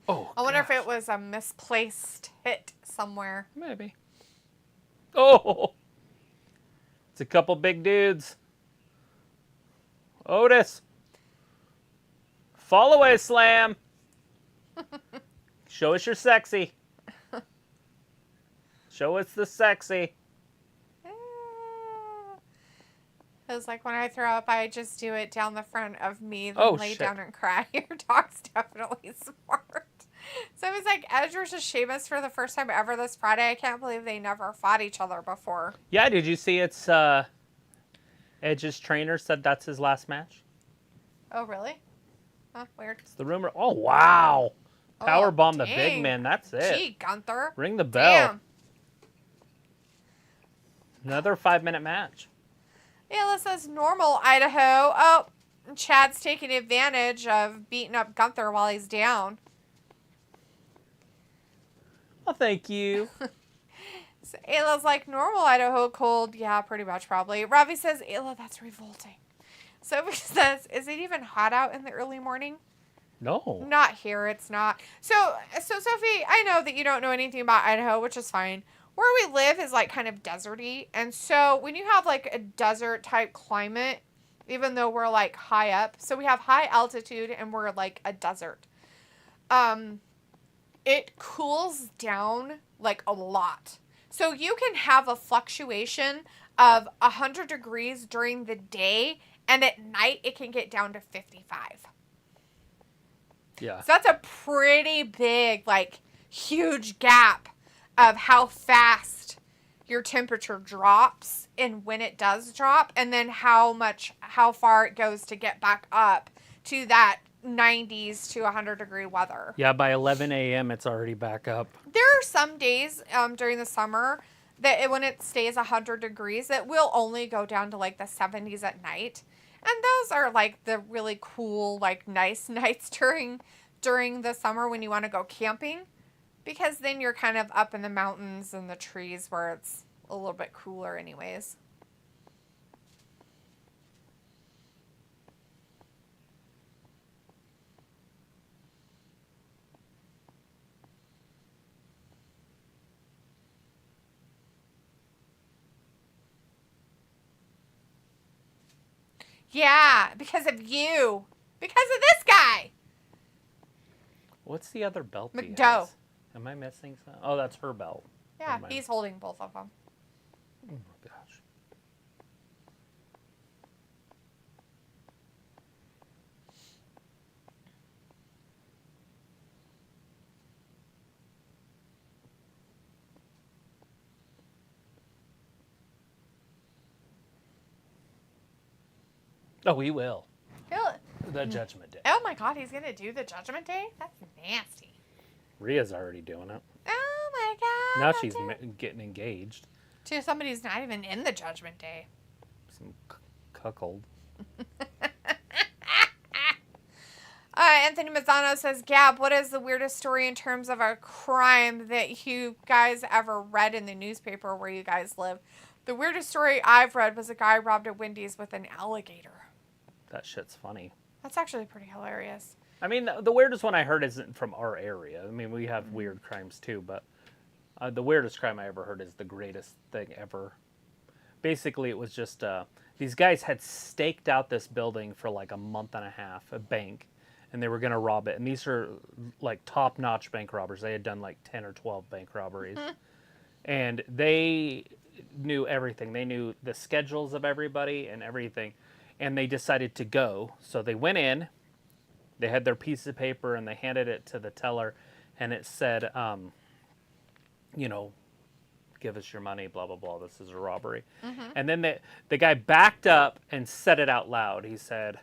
Oh, I wonder if it was a misplaced hit somewhere. Maybe. Oh! It's a couple big dudes. Otis. Fall away, slam. Show us your sexy. Show us the sexy. It was like when I throw up, I just do it down the front of me, then lay shit. down and cry. Your dog's definitely smart. So it was like Edge versus Sheamus for the first time ever this Friday. I can't believe they never fought each other before. Yeah, did you see it's Edge's trainer said that's his last match? Oh, really? Huh, weird. It's the rumor. Oh, wow. Powerbomb the dang. big man. That's it. Gee, Gunther. Ring the bell. Damn. Another 5-minute match. Ayla says normal Idaho. Oh, Chad's taking advantage of beating up Gunther while he's down. Well, thank you. So Ayla's like, normal Idaho cold. Yeah, pretty much probably. Ravi says, Ayla, that's revolting. Sophie says, is it even hot out in the early morning? No. Not here, it's not. So Sophie, I know that you don't know anything about Idaho, which is fine. Where we live is like kind of deserty. And so when you have like a desert type climate, even though we're like high up, so we have high altitude and we're like a desert. It cools down like a lot. So you can have a fluctuation of 100 degrees during the day, and at night it can get down to 55. Yeah. So that's a pretty big, like, huge gap of how fast your temperature drops and when it does drop, and then how far it goes to get back up to that 90s to 100 degree weather. Yeah, by 11 a.m. it's already back up. There are some days during the summer that when it stays 100 degrees, it will only go down to like the 70s at night. And those are like the really cool, like nice nights during the summer when you want to go camping. Because then you're kind of up in the mountains and the trees where it's a little bit cooler anyways. Yeah, because of you. Because of this guy. What's the other belt he McDowell. has? Am I missing something? Oh, that's her belt. Yeah, Never mind. he's holding both of them. Oh my gosh. Oh, he will. The Judgment Day. Oh my god, he's going to do the Judgment Day? That's nasty. Rhea's already doing it. Oh my god. Now she's getting engaged. To somebody who's not even in the Judgment Day. Some cuckold. Anthony Mazzano says, Gab, what is the weirdest story in terms of a crime that you guys ever read in the newspaper where you guys live? The weirdest story I've read was a guy robbed a Wendy's with an alligator. That shit's funny. That's actually pretty hilarious. I mean, the weirdest one I heard isn't from our area. I mean, we have weird crimes too, but the weirdest crime I ever heard is the greatest thing ever. Basically, it was just these guys had staked out this building for like a month and a half, a bank, and they were going to rob it. And these are like top-notch bank robbers. They had done like 10 or 12 bank robberies. And they knew everything. They knew the schedules of everybody and everything. And they decided to go. So they went in. They had their piece of paper, and they handed it to the teller. And it said, you know, give us your money, blah, blah, blah. This is a robbery. And then the guy backed up and said it out loud. He said,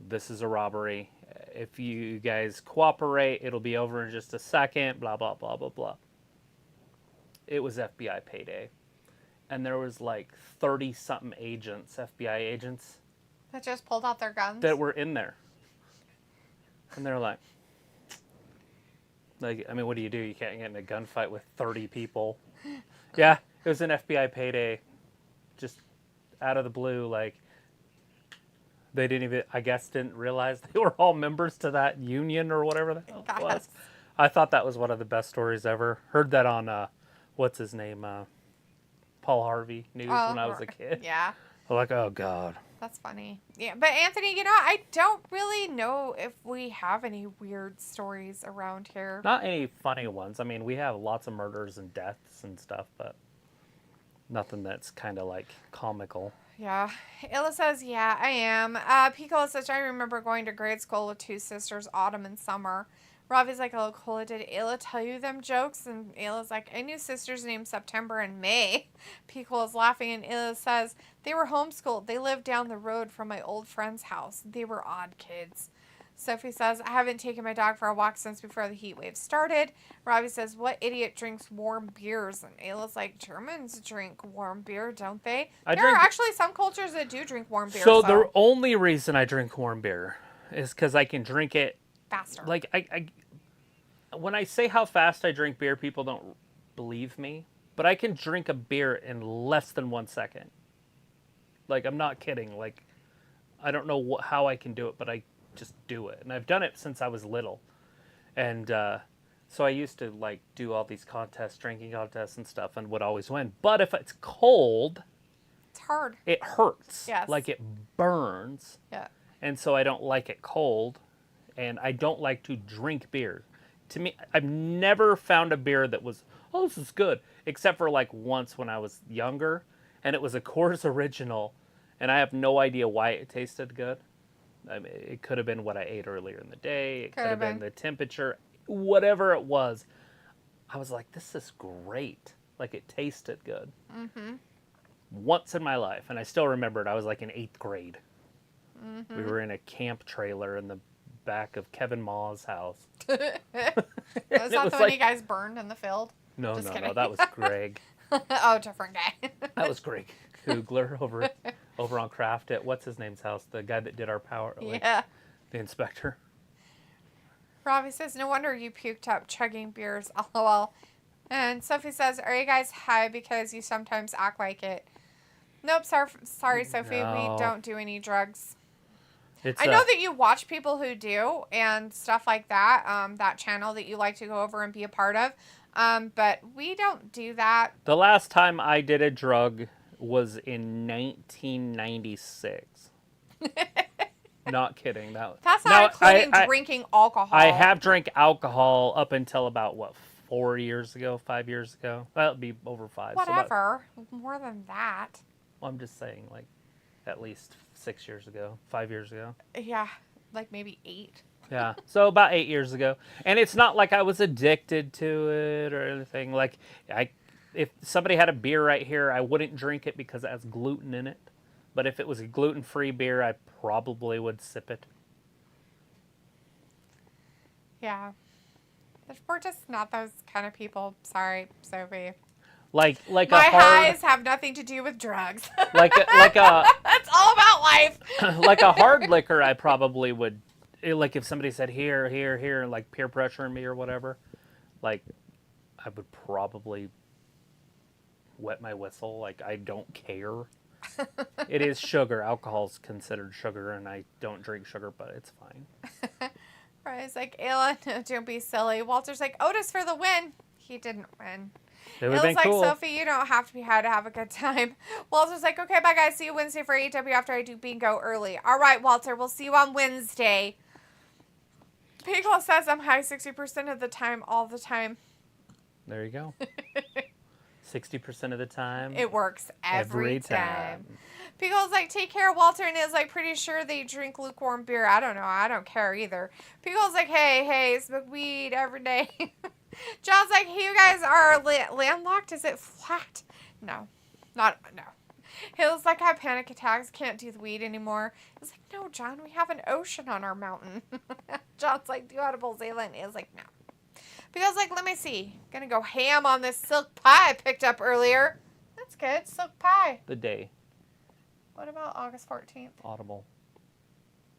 this is a robbery. If you guys cooperate, it'll be over in just a second, blah, blah, blah, blah, blah. It was FBI payday. And there was like 30-something agents, FBI agents. That just pulled out their guns? That were in there. And they're like, I mean, what do? You can't get in a gunfight with 30 people. Yeah, it was an FBI payday. Just out of the blue, like, they didn't realize they were all members to that union or whatever the hell it was. I thought that was one of the best stories ever. Heard that on, what's his name? Paul Harvey News when I was a kid. Yeah. I'm like, oh, God. That's funny. Yeah, but Anthony, I don't really know if we have any weird stories around here. Not any funny ones. I mean, we have lots of murders and deaths and stuff, but nothing that's kind of like comical. Yeah. Illa says, yeah, I am. Pico says, I remember going to grade school with two sisters, Autumn and Summer. Ravi's like, oh, cool. Did Ayla tell you them jokes? And Ayla's like, I knew sisters named September and May. Pico is laughing, and Ayla says, they were homeschooled. They lived down the road from my old friend's house. They were odd kids. Sophie says, I haven't taken my dog for a walk since before the heat wave started. Ravi says, what idiot drinks warm beers? And Ayla's like, Germans drink warm beer, don't they? There are actually some cultures that do drink warm beer. So the only reason I drink warm beer is because I can drink it faster. Like, when I say how fast I drink beer, people don't believe me. But I can drink a beer in less than 1 second. Like, I'm not kidding. Like, I don't know how I can do it, but I just do it. And I've done it since I was little. And so I used to, like, do all these contests, drinking contests and stuff, and would always win. But if it's cold... It's hard. It hurts. Yes. Like, it burns. Yeah. And so I don't like it cold. And I don't like to drink beer. To me, I've never found a beer that was, oh, this is good. Except for like once when I was younger. And it was a Coors Original. And I have no idea why it tasted good. I mean, it could have been what I ate earlier in the day. It could have been the temperature. Whatever it was. I was like, this is great. Like, it tasted good. Mm-hmm. Once in my life. And I still remember it. I was like in 8th grade. Mm-hmm. We were in a camp trailer in the back of Kevin Ma's house. Was that the one you guys burned in the field? No, no, that was Greg. Oh, different guy. That was Greg Kugler over on Craft at what's his name's house, the guy that did our power. Yeah. The inspector. Robbie says, no wonder you puked up chugging beers, lol. And Sophie says, are you guys high because you sometimes act like it? Nope, sorry Sophie, No. We don't do any drugs. It's I know that you watch people who do and stuff like that, that channel that you like to go over and be a part of, but we don't do that. The last time I did a drug was in 1996. Not kidding. That's not including drinking alcohol. I have drank alcohol up until about, 4 years ago, 5 years ago? That would be over 5. Whatever. More than that. Well, I'm just saying, like, at least 6 years ago, 5 years ago. Yeah, like maybe 8. Yeah, so about 8 years ago. And it's not like I was addicted to it or anything. Like, if somebody had a beer right here, I wouldn't drink it because it has gluten in it. But if it was a gluten-free beer, I probably would sip it. Yeah. We're just not those kind of people. Sorry, Sophie. Like my a hard, highs have nothing to do with drugs. like a That's all about life. like a hard liquor, I probably would like if somebody said here, here, here, like peer pressuring me or whatever, like I would probably wet my whistle. Like I don't care. It is sugar. Alcohol's considered sugar, and I don't drink sugar, but it's fine. Ryan's like, Ayla, no, don't be silly. Walter's like, Otis for the win. He didn't win. It would have Ayla's been like, cool. Sophie, you don't have to be high to have a good time. Walter's like, okay, bye guys. See you Wednesday for AEW after I do bingo early. All right, Walter, we'll see you on Wednesday. Pickle says I'm high 60% of the time, all the time. There you go. 60% of the time. It works every time. time. Pickle's like, take care, Walter, and is like, pretty sure they drink lukewarm beer. I don't know. I don't care either. Pickle's like, hey, smoke weed every day. John's like, hey, you guys are landlocked? Is it flat? No. No. Hill's like, I have panic attacks. Can't do the weed anymore. He's like, no, John, we have an ocean on our mountain. John's like, do edibles, Ayla? And Ayla's like, no. Pickle's like, let me see. Gonna go ham on this silk pie I picked up earlier. That's good. Silk pie. The day. What about August 14th? Audible.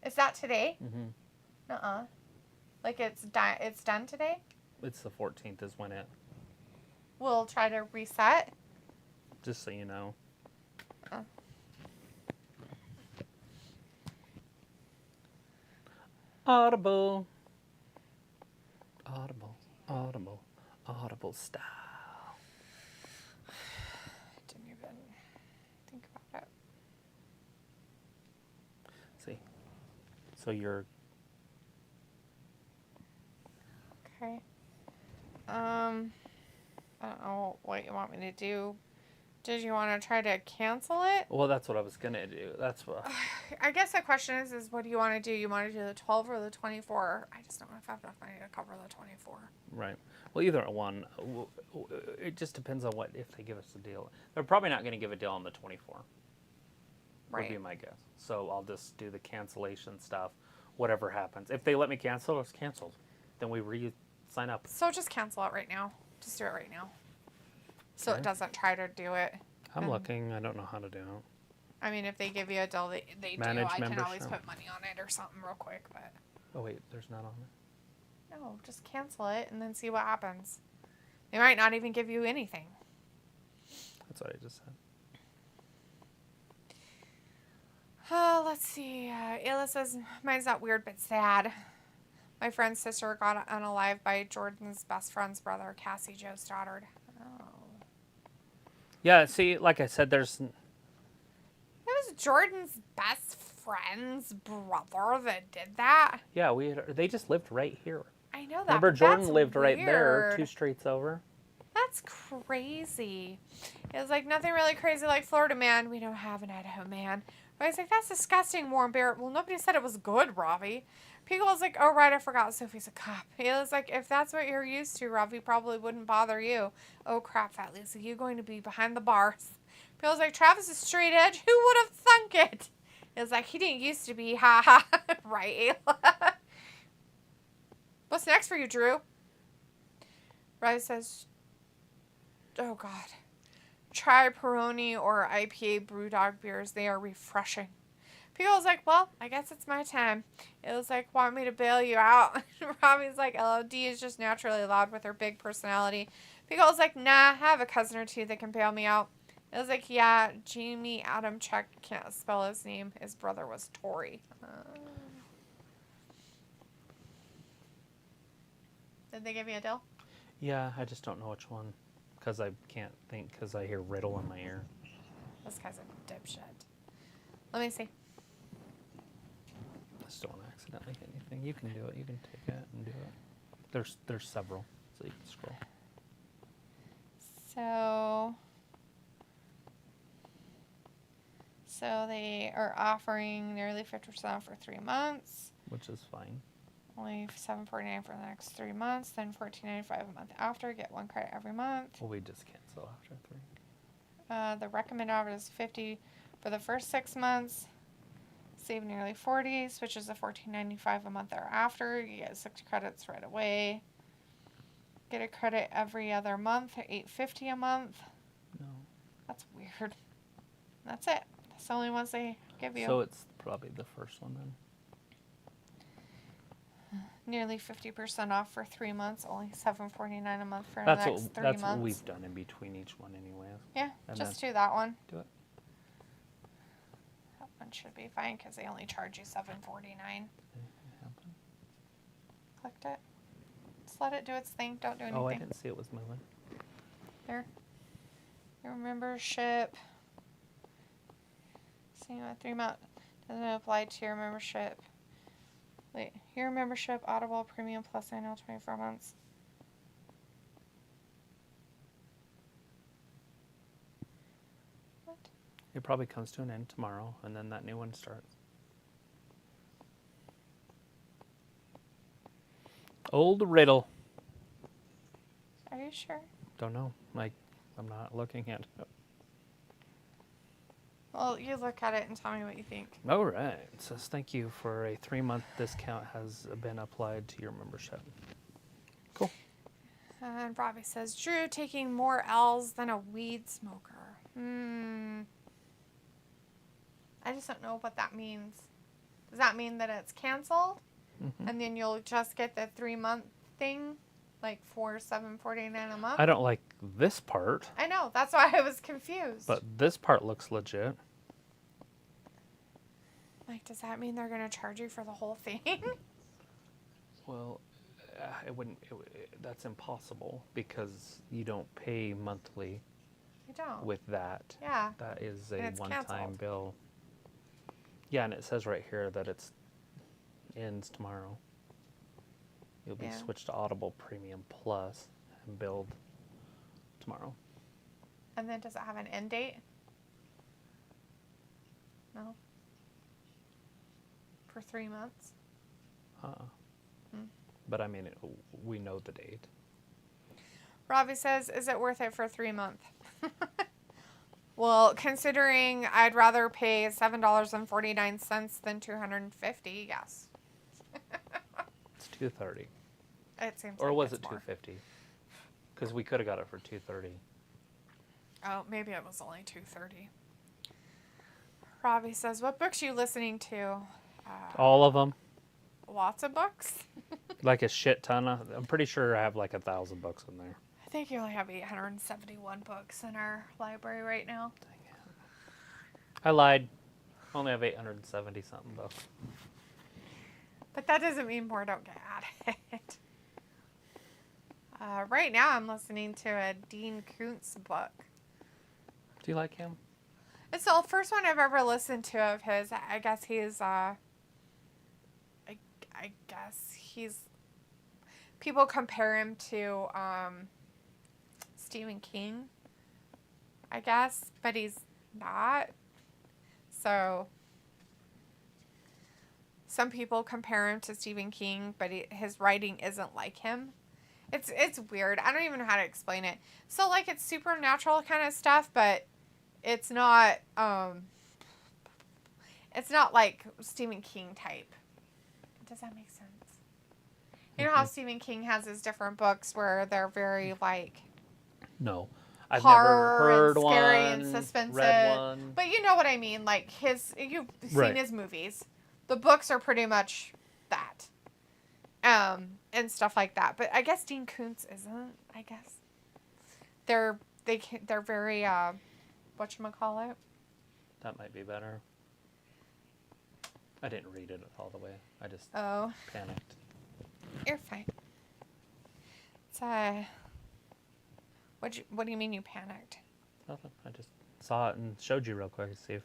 Is that today? Mm-hmm. Uh-uh. Like it's done today? It's the 14th is when it. We'll try to reset. Just so you know. Oh. Audible style. Didn't even think about it. See. So you're. Okay. I don't know what you want me to do. Did you want to try to cancel it? Well, that's what I was gonna do. That's what. I guess the question is what do you want to do? You want to do the 12 or the 24? I just don't know if I have enough money to cover the 24. Right. Well, either one. It just depends on if they give us a deal. They're probably not going to give a deal on the 24. Right. Would be my guess. So I'll just do the cancellation stuff. Whatever happens. If they let me cancel, it's canceled. Then we sign up. So just cancel it right now. Just do it right now. So Okay. it doesn't try to do it. I'm looking. I don't know how to do it. I mean, if they give you a deal, they Manage do. I can always membership. put money on it or something real quick, but Oh, wait. There's not on it. no, just cancel it and then see what happens. They might not even give you anything. That's what I just said. Let's see. Ayla says, mine's not weird, but sad. My friend's sister got unalived by Jordan's best friend's brother, Cassie Jo Stoddard. Oh. Yeah, see, like I said, there's. It was Jordan's best friend's brother that did that. Yeah, they just lived right here. I know that. Remember, but Jordan that's lived right there, weird. 2 streets over. That's crazy. It was like nothing really crazy like Florida man. We don't have an Idaho man. But I was like, that's disgusting, Warren Barrett. Well, nobody said it was good, Ravi. People was like, oh, right, I forgot Sophie's a cop. He was like, if that's what you're used to, Ravi probably wouldn't bother you. Oh, crap, Fat Lisa, you going to be behind the bars. People was like, Travis is straight edge. Who would have thunk it? It was like, he didn't used to be. Ha ha. Right, Ayla. What's next for you, Drew? Riley says, oh, God. Try Peroni or IPA Brewdog beers. They are refreshing. People was like, well, I guess it's my time. It was like, want me to bail you out? Robbie's like, LOD is just naturally loud with her big personality. People was like, nah, I have a cousin or two that can bail me out. It was like, yeah, Jamie Adamchuk can't spell his name. His brother was Tori. Did they give you a deal? Yeah, I just don't know which one. Because I can't think because I hear Riddle in my ear. This guy's a dipshit. Let me see. I just don't want to accidentally hit anything. You can do it. You can take it and do it. There's several, so you can scroll. So they are offering nearly 50% off for 3 months. Which is fine. Only $7.49 for the next 3 months, then $14.95 a month after. Get 1 credit every month. Well, we just cancel after 3. The recommended offer is $50 for the first 6 months. Save nearly $40. Switches to $14.95 a month thereafter. You get 6 credits right away. Get a credit every other month at $8.50 a month. No. That's weird. That's it. That's the only ones they give you. So it's probably the first one then. nearly 50% off for 3 months, only $7.49 a month for the That's next 3 that's months. what we've done in between each one, anyways. Yeah, And just do that one. do it. That one should be fine because they only charge you $7.49. Clicked it. Just let it do its thing. Don't do anything. Oh, I didn't see it was moving. There. Your membership. See what 3 month doesn't apply to your membership. Wait, your membership, Audible, Premium Plus, annual 24 months. What? It probably comes to an end tomorrow, and then that new one starts. Old Riddle. Are you sure? Don't know. I'm not looking at it. Well, you look at it and tell me what you think. All right. It says, thank you for a 3-month discount has been applied to your membership. Cool. And Robbie says, Drew taking more L's than a weed smoker. I just don't know what that means. Does that mean that it's canceled? Mm-hmm. And then you'll just get the 3-month thing? Like for $7.49 a month? I don't like this part. I know. That's why I was confused. But this part looks legit. Like, does that mean they're going to charge you for the whole thing? Well, that's impossible because you don't pay monthly You don't. with that. Yeah. That is And a it's one-time canceled. bill. Yeah, and it says right here that it ends tomorrow. You'll be Yeah. switched to Audible Premium Plus and billed tomorrow. And then does it have an end date? No. For 3 months? But I mean, we know the date. Robbie says, is it worth it for 3 months? Well, considering I'd rather pay $7.49 than $250, yes. It's $230. It seems Or like was it's it more. $250? Because we could have got it for $230. Oh, maybe it was only $230. Robbie says, what books are you listening to? All of them. Lots of books? Like a shit ton of. I'm pretty sure I have like 1,000 books in there. I think you only have 871 books in our library right now. I lied. I only have 870 something books. But that doesn't mean more don't get added. Right now I'm listening to a Dean Koontz book. Do you like him? It's the first one I've ever listened to of his. I guess he's, people compare him to, Stephen King, I guess, but he's not. So, some people compare him to Stephen King, but his writing isn't like him. It's weird. I don't even know how to explain it. So, like, it's supernatural kind of stuff, but it's not like Stephen King type. Does that make sense? You know how Stephen King has his different books where they're very, like, No. I've horror never heard and scary one, and suspense. read one. But you know what I mean. Like, you've seen Right. his movies. The books are pretty much that. And stuff like that. But I guess Dean Koontz isn't, I guess. They're very, whatchamacallit? That might be better. I didn't read it all the way. I just Oh, panicked. you're fine. It's, what do you mean you panicked? Nothing. I just saw it and showed you real quick to see if.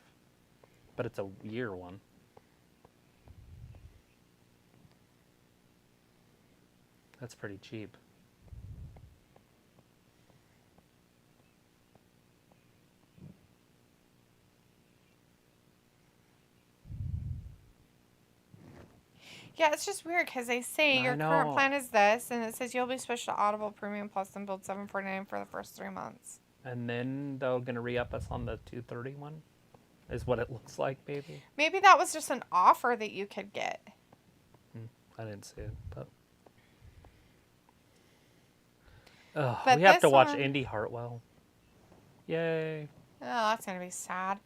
But it's a year one. That's pretty cheap. Yeah, it's just weird because they say I your know. current plan is this, and it says you'll be switched to Audible Premium Plus and build $7.49 for the first 3 months. And then they're gonna re-up us on the 230 one, is what it looks like, maybe. Maybe that was just an offer that you could get. I didn't see it, but. But we have this to watch one- Indy Hartwell. Yay! Oh, that's gonna be sad.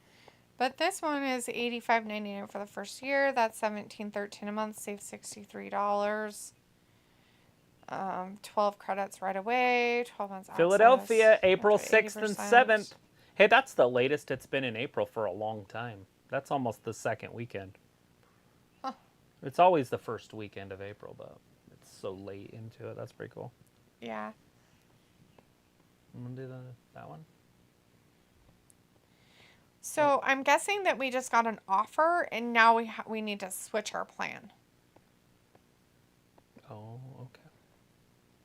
But this one is $85.99 for the first year. That's $17.13 a month. Save $63. 12 credits right away. 12 months access. Philadelphia, April up to 6th and 80%. 7th. Hey, that's the latest it's been in April for a long time. That's almost the second weekend. Huh. It's always the first weekend of April, but it's so late into it. That's pretty cool. Yeah. I'm going to do that one. So I'm guessing that we just got an offer, and now we need to switch our plan. Oh, okay.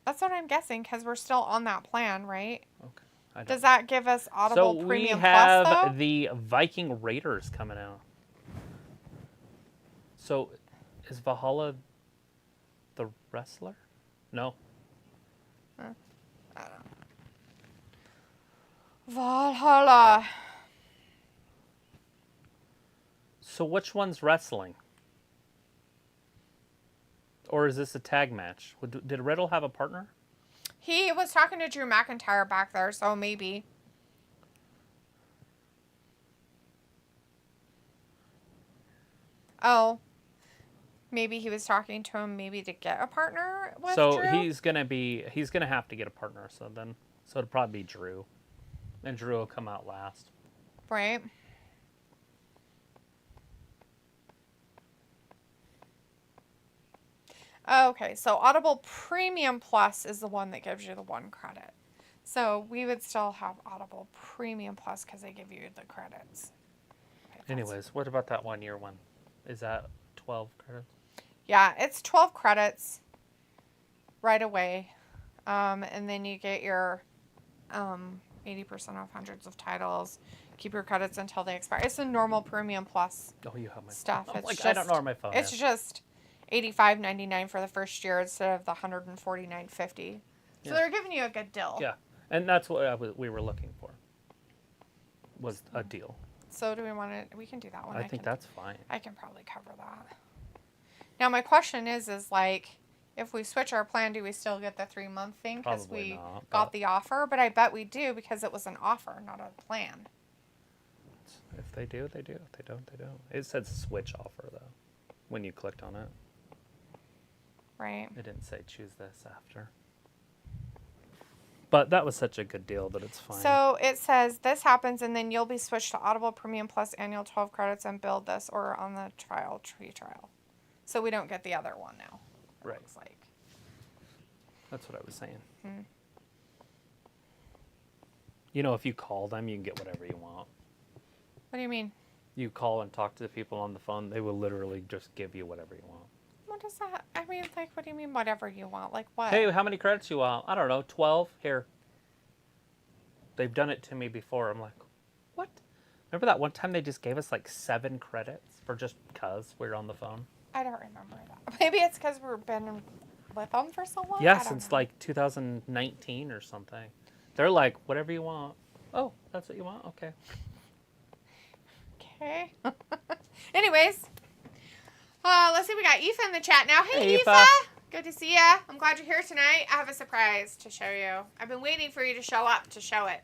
That's what I'm guessing, because we're still on that plan, right? Okay. Does that give us Audible So Premium we have Plus, though? the Viking Raiders coming out. So is Valhalla the wrestler? No. I don't know. Valhalla. So which one's wrestling? Or is this a tag match? Did Riddle have a partner? He was talking to Drew McIntyre back there, so maybe. Oh. Maybe he was talking to him maybe to get a partner with So Drew? he's gonna have to get a partner, so it'll probably be Drew. And Drew will come out last. Right. Okay, so Audible Premium Plus is the one that gives you the 1 credit. So we would still have Audible Premium Plus because they give you the credits. Okay, Anyways, what about that 1 year one? Is that 12 credits? Yeah, it's 12 credits right away. And then you get your 80% off hundreds of titles. Keep your credits until they expire. It's a normal Premium Plus Oh, you have my stuff. phone. It's Like, just, I don't know where my phone it's is. just $85.99 for the first year instead of the $149.50. So they're giving you a good deal. Yeah, and that's what we were looking for. Was a deal. So do we want to? We can do that one. I think that's fine. I can probably cover that. Now my question is like, if we switch our plan, do we still get the 3-month thing because Probably we not, got but- the offer? But I bet we do because it was an offer, not a plan. If they do, they do. If they don't, they don't. It said switch offer though, when you clicked on it. Right. It didn't say choose this after. But that was such a good deal that it's fine. So it says this happens and then you'll be switched to Audible Premium Plus annual 12 credits and build this or on the free trial. So we don't get the other one now. It Right. looks like. That's what I was saying. Hmm. You know, if you call them, you can get whatever you want. What do you mean? You call and talk to the people on the phone, they will literally just give you whatever you want. What is that? I mean, like, what do you mean whatever you want? Like what? Hey, how many credits you want? I don't know, 12? Here. They've done it to me before. I'm like, what? Remember that one time they just gave us like 7 credits for just because we were on the phone? I don't remember that. Maybe it's because we've been with them for so long. Yeah, I don't since know. like 2019 or something. They're like, whatever you want. Oh, that's what you want? Okay. Okay. Anyways, let's see. We got Aoife in the chat now. Hey, Hey, Aoife. Aoife. Good to see ya. I'm glad you're here tonight. I have a surprise to show you. I've been waiting for you to show up to show it.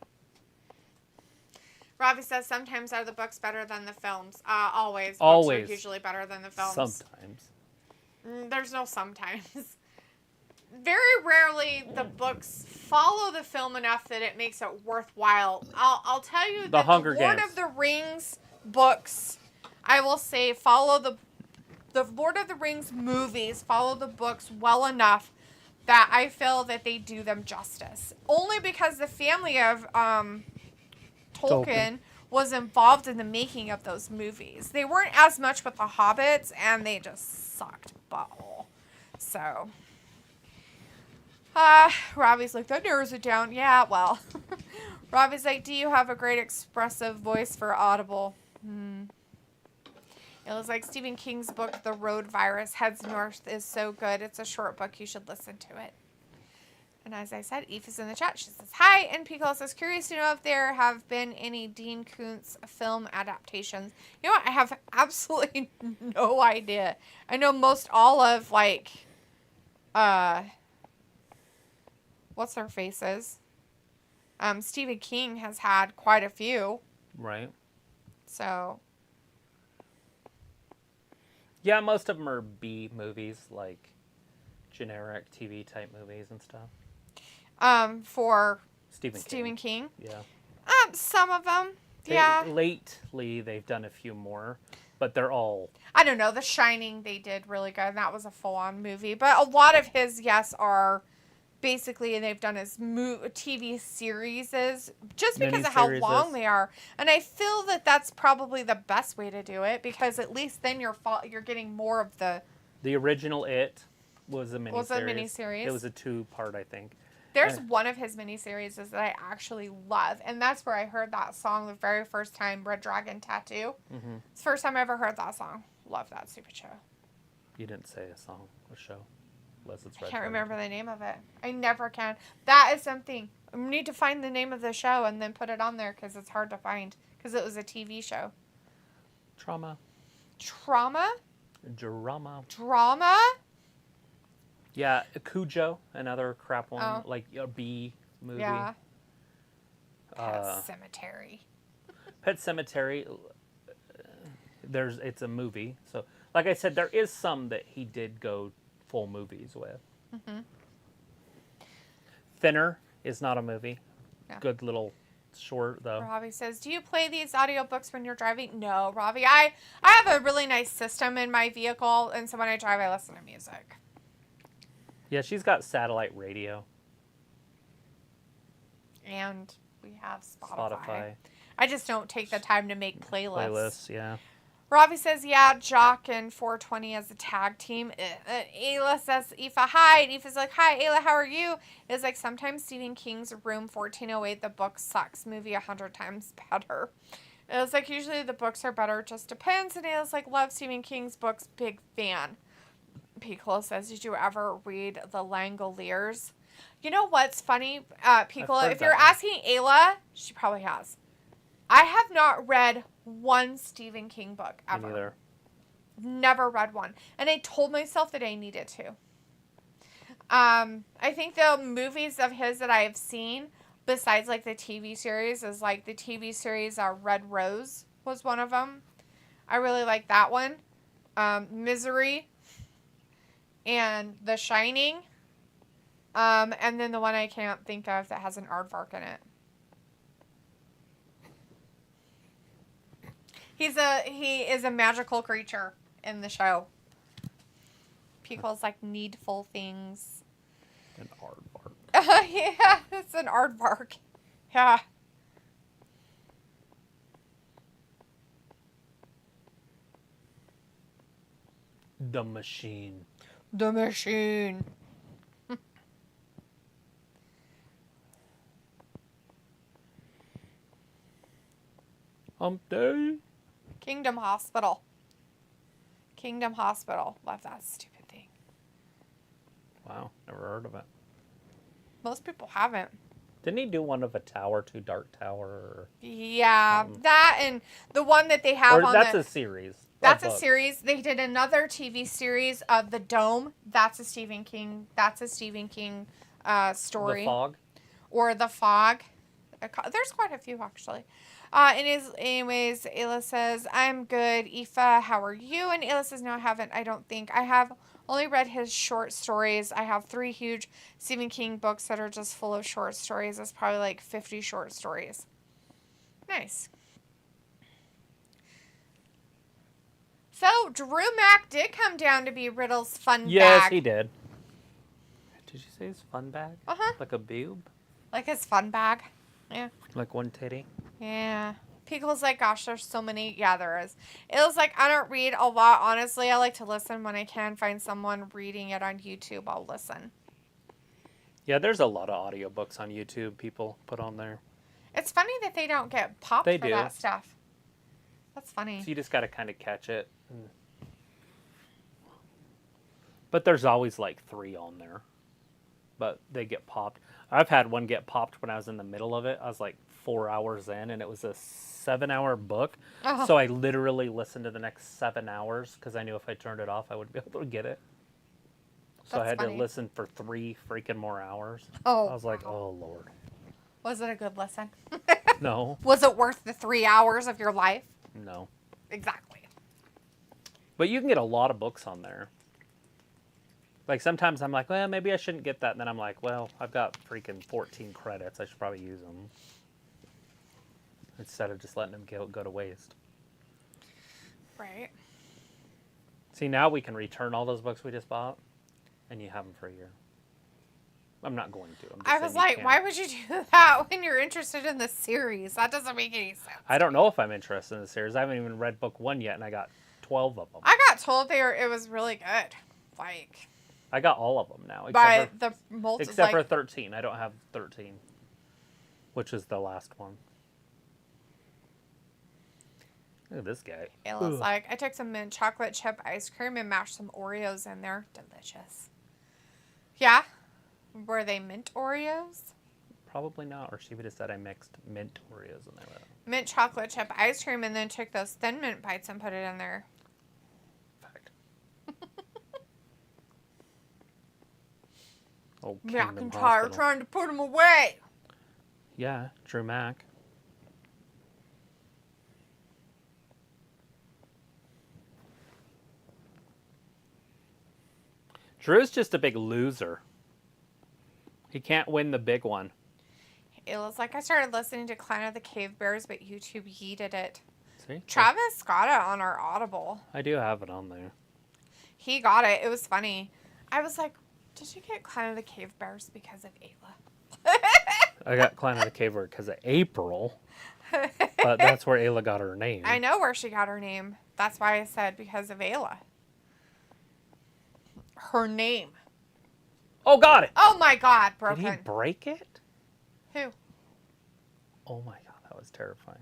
Robbie says sometimes are the books better than the films. Always. Always. Books are usually better than the films. Sometimes. There's no sometimes. Very rarely the books follow the film enough that it makes it worthwhile. I'll tell you that Hunger the Lord Games. of the Rings books, I will say, follow the Lord of the Rings movies, follow the books well enough that I feel that they do them justice. Only because the family of Tolkien was involved in the making of those movies. They weren't as much with the Hobbits, and they just sucked butthole. So, Robbie's like, that narrows it down. Yeah, well. Robbie's like, do you have a great expressive voice for Audible? It looks like Stephen King's book, The Road Virus Heads North, is so good. It's a short book. You should listen to it. And as I said, Eve is in the chat. She says, hi. And Pickle says, curious to know if there have been any Dean Koontz film adaptations. You know what? I have absolutely no idea. I know most all of, like, what's their faces? Stephen King has had quite a few. Right. So, Yeah, most of them are B movies, like generic TV type movies and stuff. For Stephen King. Yeah. Some of them. Yeah. Lately, they've done a few more, but they're all... I don't know. The Shining, they did really good. And that was a full-on movie. But a lot of his, yes, are basically, they've done his TV series just because of how long they are. And I feel that that's probably the best way to do it, because at least then you're getting more of the... The original It was a miniseries. Was a miniseries. It was a 2-part, I think. There's one of his miniseries that I actually love, and that's where I heard that song the very first time, Red Dragon Tattoo. Mm-hmm. It's the first time I ever heard that song. Love that stupid show. You didn't say a song, a show. Unless it's Red I can't Dragon. remember the name of it. I never can. That is something. I need to find the name of the show and then put it on there, because it's hard to find, because it was a TV show. Trauma. Drama? Yeah, Cujo, another crap one, Oh. like a B movie. Yeah. Pet Cemetery. Pet Cemetery. It's a movie, so like I said, there is some that he did go full movies with. Mm-hmm. Thinner is not a movie. Yeah. Good little short though. Robbie says, do you play these audiobooks when you're driving? No, Robbie. I have a really nice system in my vehicle, and so when I drive, I listen to music. Yeah, she's got satellite radio. And we have Spotify. Spotify. I just don't take the time to make playlists. Playlists, yeah. Robbie says, yeah, Jock and 420 as a tag team. Ayla says, Aoife, hi. And Aoife's like, hi, Ayla, how are you? It's like, sometimes Stephen King's Room 1408, the book sucks. Movie 100 times better. It was like, usually the books are better. Just depends. And Ayla's like, love Stephen King's books. Big fan. Piccolo says, did you ever read The Langoliers? You know what's funny, Piccolo? If you're asking Ayla, she probably has. I have not read one Stephen King book ever. Me neither. Never read one. And I told myself that I needed to. I think the movies of his that I have seen, besides like the TV series, is like the TV series Red Rose was one of them. I really like that one. Misery. And The Shining. And then the one I can't think of that has an aardvark in it. He is a magical creature in the show. People's like needful things. An aardvark. Yeah, it's an aardvark. Yeah. The Machine. The Machine. Hump Day. Kingdom Hospital. Love that stupid thing. Wow, never heard of it. Most people haven't. Didn't he do one of a tower, Too Dark Tower? Or Yeah, that and the one that they have on that's a series. That's a series. They did another TV series of The Dome. That's a Stephen King. Story. The Fog. Or The Fog. There's quite a few actually. Anyways, Ayla says, I'm good. Aoife, how are you? And Ayla says, no, I haven't. I don't think. I have only read his short stories. I have 3 huge Stephen King books that are just full of short stories. That's probably like 50 short stories. Nice. So, Drew Mack did come down to be Riddle's fun bag. Yes, he did. Did you say his fun bag? Uh-huh. Like a boob? Like his fun bag. Yeah. Like one titty? Yeah. Pickle's like, gosh, there's so many. Yeah, there is. It was like, I don't read a lot, honestly. I like to listen when I can find someone reading it on YouTube. I'll listen. Yeah, there's a lot of audiobooks on YouTube people put on there. It's funny that they don't get popped for that stuff. That's funny. So you just got to kind of catch it. But there's always like 3 on there. But they get popped. I've had one get popped when I was in the middle of it. I was like 4 hours in, and it was a 7-hour book. Oh. So I literally listened to the next 7 hours because I knew if I turned it off, I wouldn't be able to get it. So I had to listen for 3 freaking more hours. Oh. I was like, oh, Lord. Was it a good listen? No. Was it worth the 3 hours of your life? No. Exactly. But you can get a lot of books on there. Like, sometimes I'm like, well, maybe I shouldn't get that. And then I'm like, well, I've got freaking 14 credits. I should probably use them. Instead of just letting them go to waste. Right. See, now we can return all those books we just bought. And you have them for a year. I'm not going to. I was like, why would you do that when you're interested in the series? That doesn't make any sense. I don't know if I'm interested in the series. I haven't even read book 1 yet, and I got 12 of them. I got told it was really good. Like, I got all of them now. By Except for 13. I don't have 13. Which is the last one. Look at this guy. It looks like I took some mint chocolate chip ice cream and mashed some Oreos in there. Delicious. Yeah? Were they mint Oreos? Probably not. Or she would have said I mixed mint Oreos in there with them. Mint chocolate chip ice cream and then took those Thin Mint bites and put it in there. Fact. Oh, McIntyre trying to put them away. Yeah, Drew Mac. Drew's just a big loser. He can't win the big one. It looks like I started listening to Clan of the Cave Bears, but YouTube yeeted it. See? Travis got it on our Audible. I do have it on there. He got it. It was funny. I was like, did you get Clan of the Cave Bears because of Ayla? I got Clan of the Cave Bear because of April. But that's where Ayla got her name. I know where she got her name. That's why I said because of Ayla. Her name. Oh, got it! Oh my God, broken. Did he break it? Who? Oh my God, that was terrifying.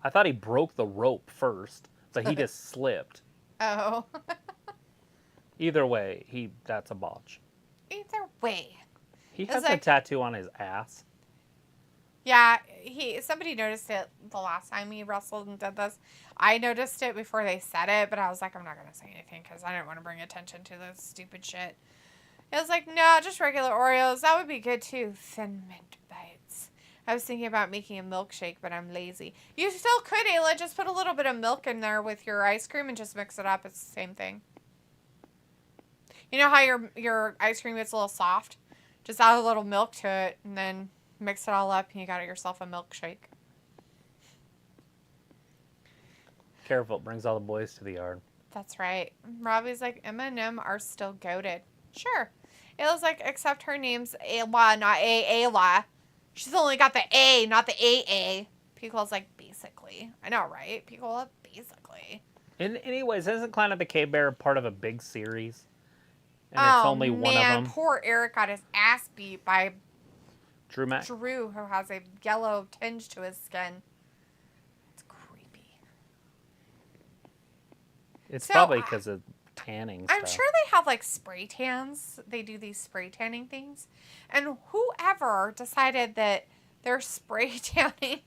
I thought he broke the rope first, so he just slipped. Oh. Either way, that's a botch. Either way. He has a tattoo on his ass. Yeah, somebody noticed it the last time he wrestled and did this. I noticed it before they said it, but I was like, I'm not going to say anything because I didn't want to bring attention to this stupid shit. It was like, no, just regular Oreos. That would be good too. Thin Mint bites. I was thinking about making a milkshake, but I'm lazy. You still could, Ayla. Just put a little bit of milk in there with your ice cream and just mix it up. It's the same thing. You know how your ice cream gets a little soft? Just add a little milk to it and then mix it all up and you got yourself a milkshake. Careful, it brings all the boys to the yard. That's right. Robbie's like, Emma and Em are still goated. Sure. Ayla's like, except her name's Ayla, not Ayla. She's only got the A, not the AA. Picole's like, basically. I know, right? Picola, basically. Anyways, isn't Clan of the Cave Bear part of a big series? And it's only one of them. Poor Eric got his ass beat by Drew Mac. Drew, who has a yellow tinge to his skin. It's creepy. It's probably because of tanning stuff. I'm sure they have like spray tans. They do these spray tanning things. And whoever decided that their spray tannings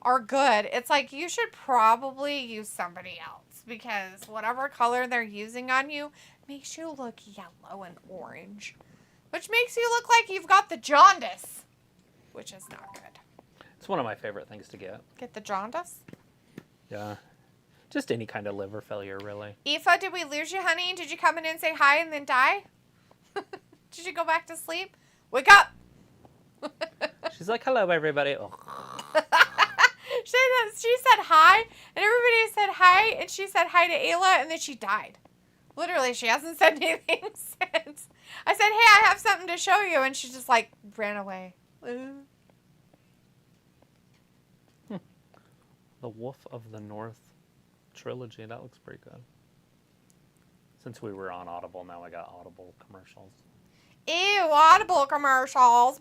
are good, it's like you should probably use somebody else because whatever color they're using on you makes you look yellow and orange, which makes you look like you've got the jaundice, which is not good. It's one of my favorite things to get. Get the jaundice? Yeah. Just any kind of liver failure, really. Aoife, did we lose you, honey? Did you come in and say hi and then die? Did you go back to sleep? Wake up! She's like, hello, everybody. Oh. She said hi, and everybody said hi, and she said hi to Ayla, and then she died. Literally, she hasn't said anything since. I said, hey, I have something to show you, and she just, like, ran away. The Wolf of the North trilogy. That looks pretty good. Since we were on Audible, now I got Audible commercials. Ew, Audible commercials.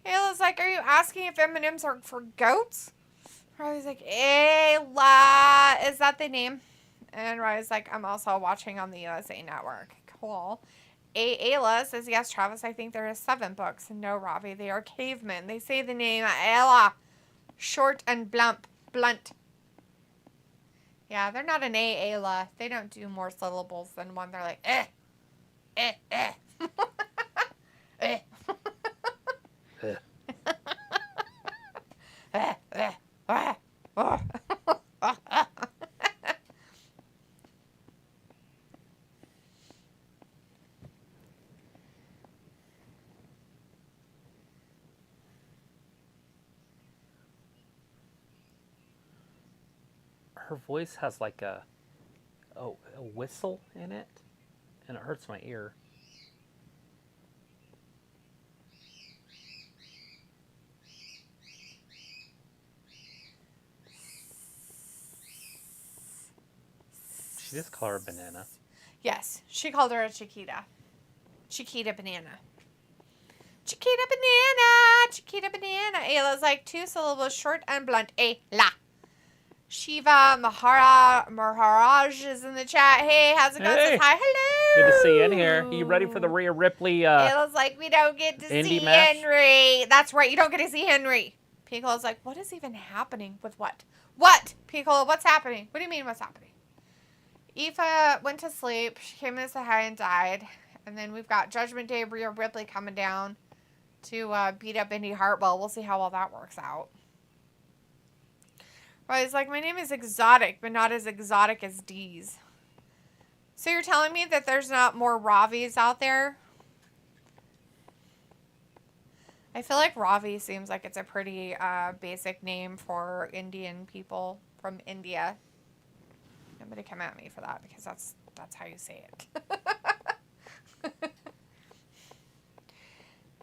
Ayla's like, are you asking if M&Ms are for goats? Riley's like, Ayla, is that the name? And Riley's like, I'm also watching on the USA Network. Cool. Ayla says, yes, Travis, I think there are 7 books. No, Robbie, they are cavemen. They say the name Ayla. Short and blunt. Yeah, they're not an Ayla. They don't do more syllables than one. They're like, eh. her voice has like a whistle in it, and it hurts my ear. She just called her a banana. Yes, she called her a Chiquita. Chiquita banana. Chiquita banana. Chiquita banana. Ayla's like 2 syllables, short and blunt. Ayla. Shiva Maharaj is in the chat. Hey, how's it going? Hey. Says hi. Hello. Good to see you in here. Are you ready for the Rhea Ripley Ayla's like, we don't get to indie see match? Henry. That's right, you don't get to see Henry. Piccolo's like, what is even happening with what? What? Piccolo, what's happening? What do you mean what's happening? Aoife went to sleep. She came in to say hi and died. And then we've got Judgment Day, Rhea Ripley coming down to beat up Indy Hartwell. We'll see how well that works out. Well, he's like, my name is Exotic, but not as exotic as D's. So you're telling me that there's not more Ravis out there? I feel like Ravi seems like it's a pretty basic name for Indian people from India. Nobody come at me for that because that's how you say it.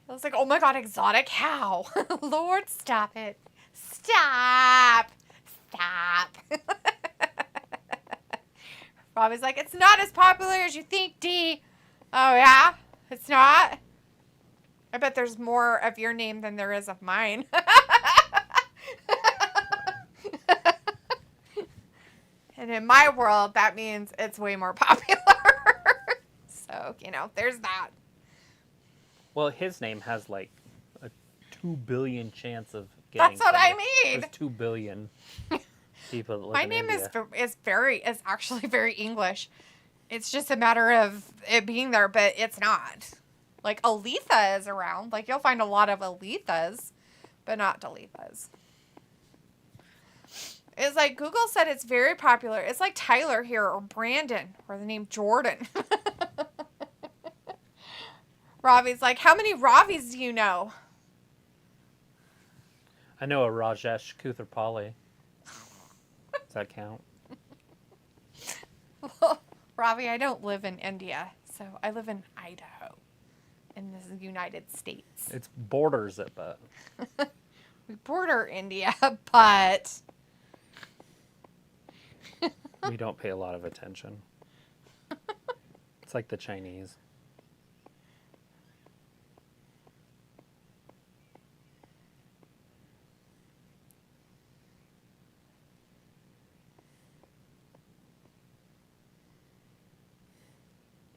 I was like, oh my god, exotic? How? Lord, stop it. Stop. Stop. Robbie's like, it's not as popular as you think, D. Oh, yeah? It's not? I bet there's more of your name than there is of mine. And in my world, that means it's way more popular. So, there's that. Well, his name has like a 2 billion chance of getting. That's what I somebody. mean. There's 2 billion people that live My in name India. is actually very English. It's just a matter of it being there, but it's not. Like Aletha is around. Like you'll find a lot of Alethas, but not Dalethas. It's like Google said it's very popular. It's like Tyler here or Brandon or the name Jordan. Ravi's like, how many Ravis do you know? I know a Rajesh Kuthapali. Does that count? Well, Ravi, I don't live in India, so I live in Idaho in the United States. It's borders it, but We border India, but we don't pay a lot of attention. It's like the Chinese.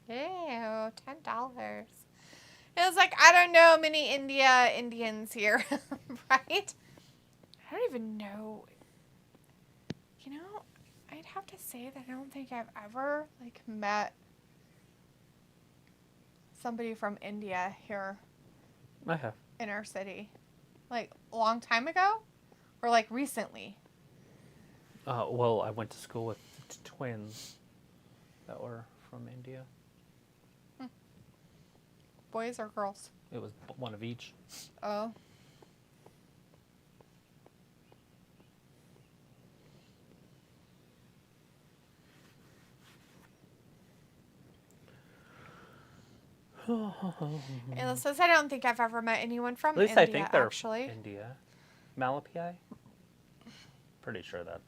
ew, $10. It was like, I don't know many Indians here, right? I don't even know. I'd have to say that I don't think I've ever, met somebody from India here I have. in our city. A long time ago? Or, recently? Well, I went to school with twins that were from India. Boys or girls? It was one of each. Oh. Ayla says, I don't think I've ever met anyone from At least India, I think they're actually. India. Malapai? Pretty sure they're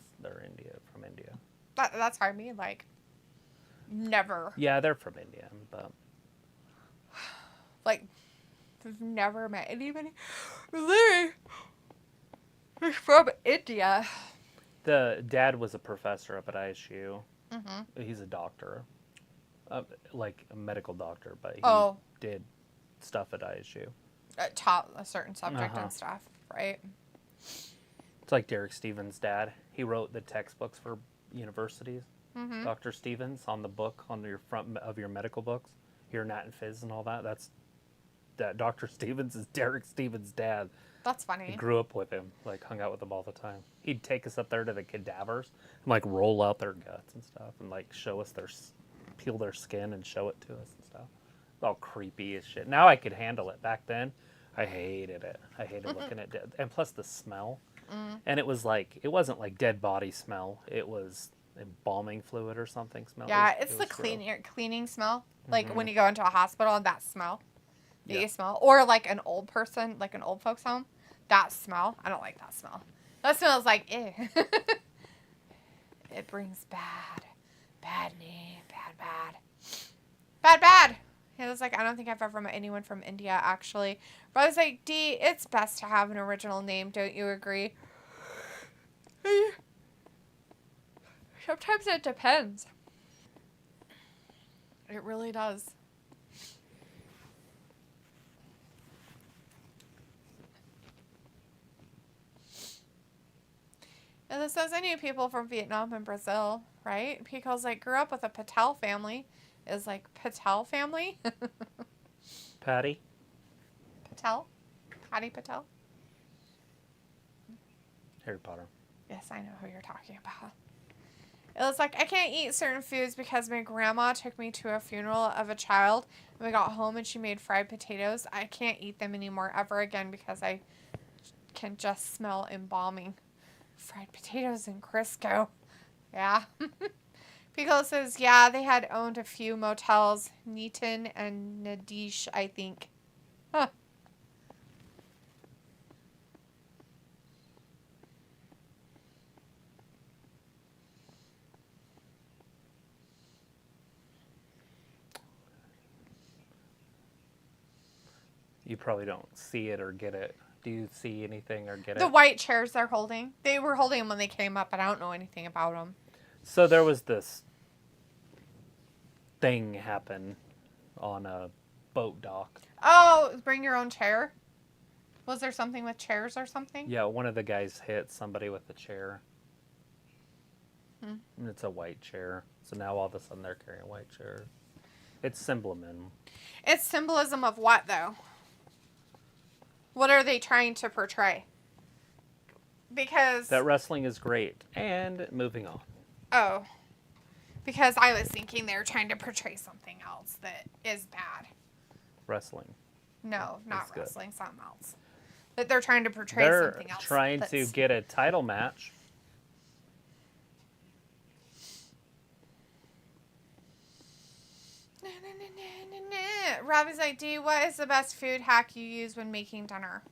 from India. That's what I mean, never. Yeah, they're from India, but I've never met anybody literally from India. the dad was a professor up at ISU. Mm-hmm. He's a doctor, like a medical doctor, but he did stuff at ISU. Taught a certain subject Uh-huh. and stuff, right? It's like Derek Stevens' dad. He wrote the textbooks for universities. Mm-hmm. Dr. Stevens on the book on your front of your medical books, your Nat and Fizz and all that. That Dr. Stevens is Derek Stevens' dad. That's funny. He grew up with him, hung out with him all the time. He'd take us up there to the cadavers and roll out their guts and stuff and show us peel their skin and show it to us and stuff. It's all creepy as shit. Now I could handle it. Back then, I hated it. I hated looking at dead. And plus the smell. And it was like, it wasn't like dead body smell. It was embalming fluid or something smell. Yeah, It it's the was gross. cleaning smell. Like when you go into a hospital and that smell that Yeah. you smell. Or like an old person, like an old folks home. That smell. I don't like that smell. That smells like, ew. It brings bad name. Bad. He was like, I don't think I've ever met anyone from India, actually. But I was like, D, it's best to have an original name. Don't you agree? Sometimes it depends. It really does. And this says I knew people from Vietnam and Brazil, right? Because like grew up with a Patel family. Is like Patel family? Patty? Patel? Patty Patel? Harry Potter. Yes, I know who you're talking about. It was like, I can't eat certain foods because my grandma took me to a funeral of a child. And we got home and she made fried potatoes. I can't eat them anymore ever again because I can just smell embalming. Fried potatoes in Crisco. Yeah. Pico says, yeah, they had owned a few motels. Neaton and Nadish, I think. Huh. You probably don't see it or get it. Do you see anything or get it? The white chairs they're holding. They were holding them when they came up, but I don't know anything about them. So there was this thing happen on a boat dock. Oh, bring your own chair? Was there something with chairs or something? Yeah, one of the guys hit somebody with a chair. Hmm. And it's a white chair. So now all of a sudden they're carrying a white chair. It's symbolism. It's symbolism of what, though? What are they trying to portray? Because... That wrestling is great. And moving on. Oh. Because I was thinking they were trying to portray something else that is bad. Wrestling. No, not That's good. wrestling, something else. That they're trying to portray They're something else. trying to get a title match. Robbie's like, D, what is the best food hack you use when making dinner?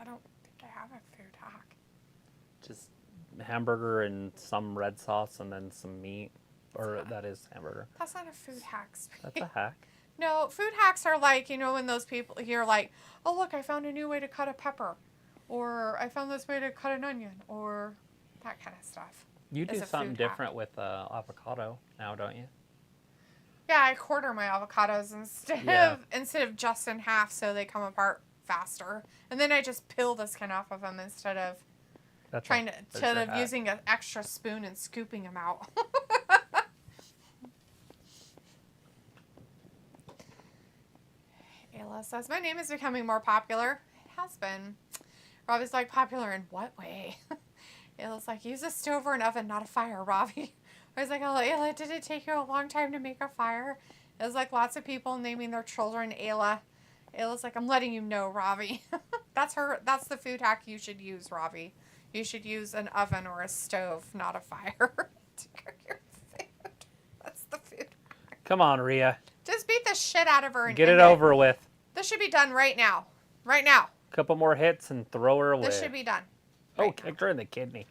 I don't think I have a food hack. Just hamburger and some red sauce and then some meat. Or that is hamburger. That's not a food hack. That's a hack. No, food hacks are like, you know, when those people here like, oh, look, I found a new way to cut a pepper. Or I found this way to cut an onion. Or that kind of stuff. You do Is a something food different with avocado now, don't you? Yeah, I quarter my avocados instead of just in half so they come apart faster. And then I just peel the skin off of them instead of using an extra spoon and scooping them out. Ayla says, my name is becoming more popular. It has been. Robbie's like, popular in what way? Ayla's like, use a stove or an oven, not a fire, Robbie. I was like, oh, Ayla, did it take you a long time to make a fire? It was like lots of people naming their children Ayla. Ayla's like, I'm letting you know, Robbie. That's the food hack you should use, Robbie. You should use an oven or a stove, not a fire, to cook your food. That's the food hack. Come on, Rhea. Just beat the shit out of her and get it over with. This should be done right now. Right now. Couple more hits and throw her away. This should be done. Oh, kicked her in the kidney.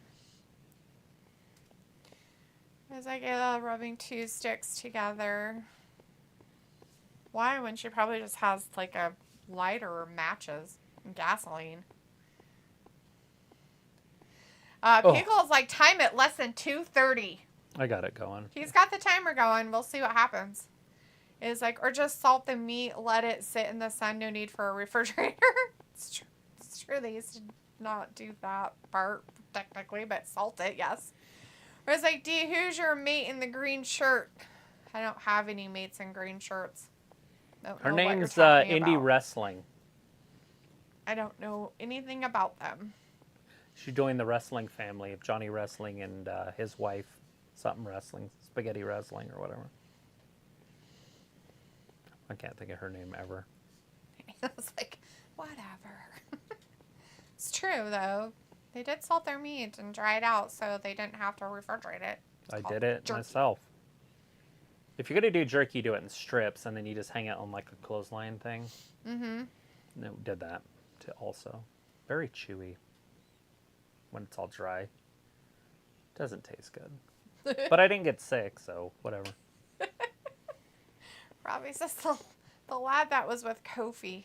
It's like rubbing two sticks together. Why? When she probably just has like a lighter or matches and gasoline. Pickle's like, time it less than 2:30. I got it going. He's got the timer going. We'll see what happens. It's like, or just salt the meat, let it sit in the sun. No need for a refrigerator. It's true. It's true. They used to not do that part technically, but salt it, yes. Or it's like, D, who's your mate in the green shirt? I don't have any mates in green shirts. Her name's Indie Wrestling. I don't know anything about them. She joined the wrestling family of Johnny Wrestling and his wife, something wrestling, Spaghetti Wrestling or whatever. I can't think of her name ever. I was like, whatever. It's true, though. They did salt their meat and dry it out so they didn't have to refrigerate it. I did it jerky. myself. If you're going to do jerky, do it in strips, and then you just hang it on like a clothesline thing. Mm-hmm. No, did that to also. Very chewy when it's all dry. Doesn't taste good. But I didn't get sick, so whatever. Robbie says the lad that was with Kofi.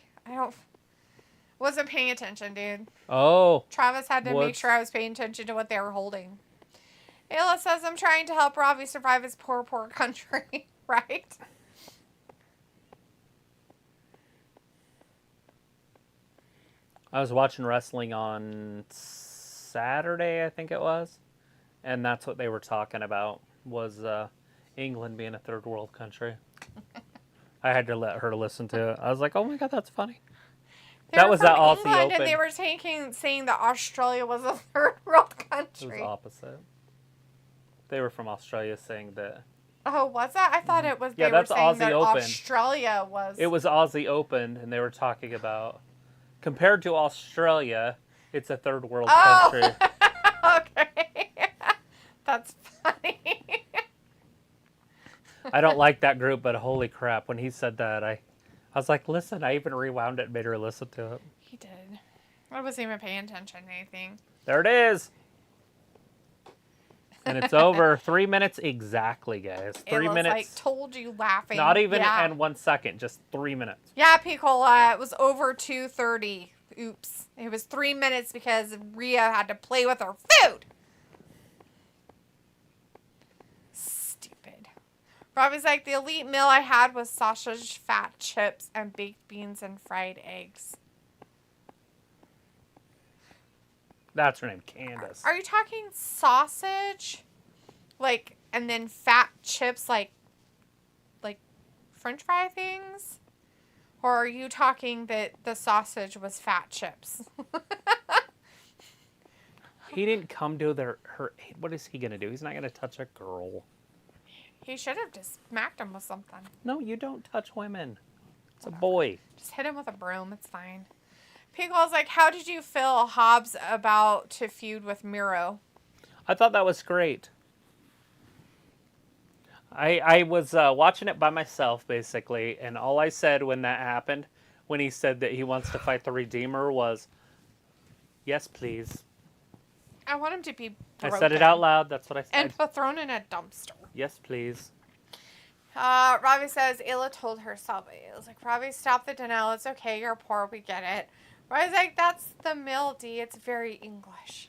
Wasn't paying attention, dude. Oh. Travis had to make sure I was paying attention to what they were holding. Ayla says, I'm trying to help Robbie survive his poor, poor country. Right? I was watching wrestling on Saturday, I think it was. And that's what they were talking about, was England being a third world country. I had to let her listen to it. I was like, oh my God, that's funny. That was that Aussie England, Open. And they were saying that Australia was a third world country. It was opposite. They were from Australia saying that. Oh, was that? I thought it was. Yeah, they that's were saying Aussie that Open. Australia was. It was Aussie Open, and they were talking about, compared to Australia, it's a third world country. Okay. That's funny. I don't like that group, but holy crap, when he said that, I was like, listen, I even rewound it and made her listen to it. He did. I wasn't even paying attention to anything. There it is. And it's over. 3 minutes exactly, guys. 3 minutes. Like, told you laughing. Not even in 1 second, just 3 minutes. Yeah, Piccola, it was over 2:30. Oops. It was 3 minutes because Rhea had to play with her food. Stupid. Robbie's like, the elite meal I had was sausage, fat chips, and baked beans and fried eggs. That's her name, Candace. Are you talking sausage? Like, and then fat chips, like French fry things? Or are you talking that the sausage was fat chips? He didn't come to her. What is he going to do? He's not going to touch a girl. He should have just smacked him with something. No, you don't touch women. It's a boy. Just hit him with a broom. It's fine. Pickle's like, how did you feel Hobbs about to feud with Miro? I thought that was great. I was watching it by myself, basically, and all I said when that happened, when he said that he wants to fight the Redeemer, was, yes, please. I want him to be broken. I said it out loud. That's what I said. And thrown in a dumpster. Yes, please. Robbie says, Ayla told herself. It was like, Robbie, stop the denial. It's okay. You're poor. We get it. Robbie's like, that's the mill, D. It's very English.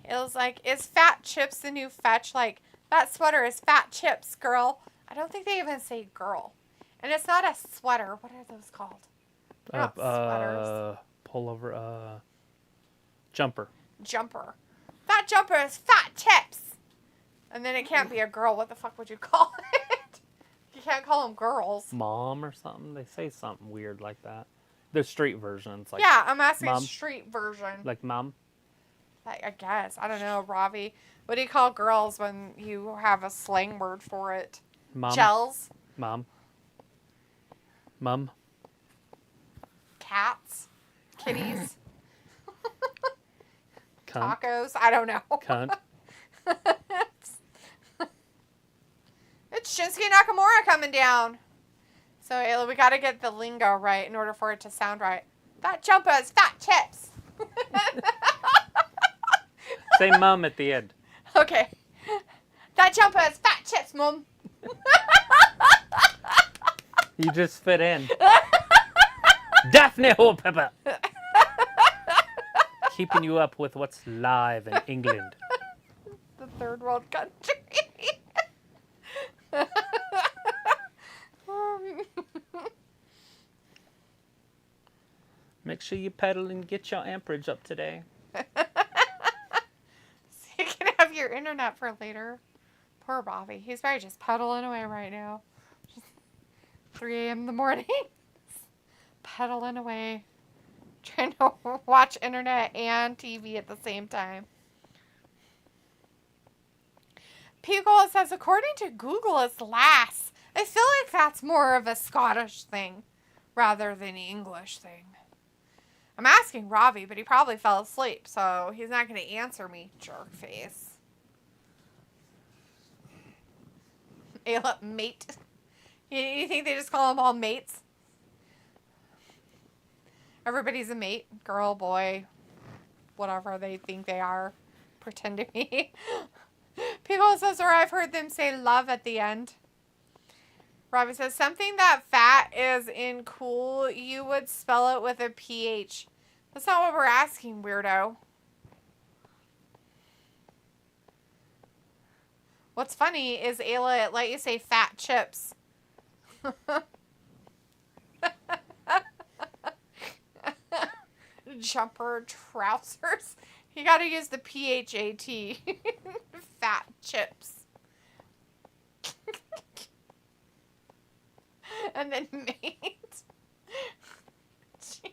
It was like, is fat chips the new fetch? Like, that sweater is fat chips, girl. I don't think they even say girl. And it's not a sweater. What are those called? They're not sweaters. Pullover, jumper. Jumper. Fat jumper is fat chips. And then it can't be a girl. What the fuck would you call it? You can't call them girls. Mom or something. They say something weird like that. The street versions. Like, yeah, I'm asking mom. street version. Like mom. I guess. I don't know, Robbie. What do you call girls when you have a slang word for it? Mom. Gels? Mom. Mum. Cats? Kitties? Cunt. Tacos? I don't know. Cunt. It's Shinsuke Nakamura coming down. So, Ayla, we got to get the lingo right in order for it to sound right. Fat jumper is fat chips. Say mum at the end. Okay. That jumper is fat chips, Mum. You just fit in. Daphne Pepper. Keeping you up with what's live in England. The third world country. Make sure you pedal and get your amperage up today. So you can have your internet for later. Poor Bobby. He's probably just pedaling away right now. Just 3 a.m. in the morning. Pedaling away. Trying to watch internet and TV at the same time. Pugol says, according to Google, it's lass. I feel like that's more of a Scottish thing. rather than English thing. I'm asking Ravi, but he probably fell asleep, so he's not going to answer me, jerk face. Ayla, mate. You think they just call them all mates? Everybody's a mate. Girl, boy, whatever they think they are. Pretend to be. People says, or I've heard them say love at the end. Robbie says, something that fat is in cool, you would spell it with a PH. That's not what we're asking, weirdo. What's funny is Ayla, it let you say fat chips. Jumper trousers. You gotta use the PHAT. Fat chips. And then mate. Jeez.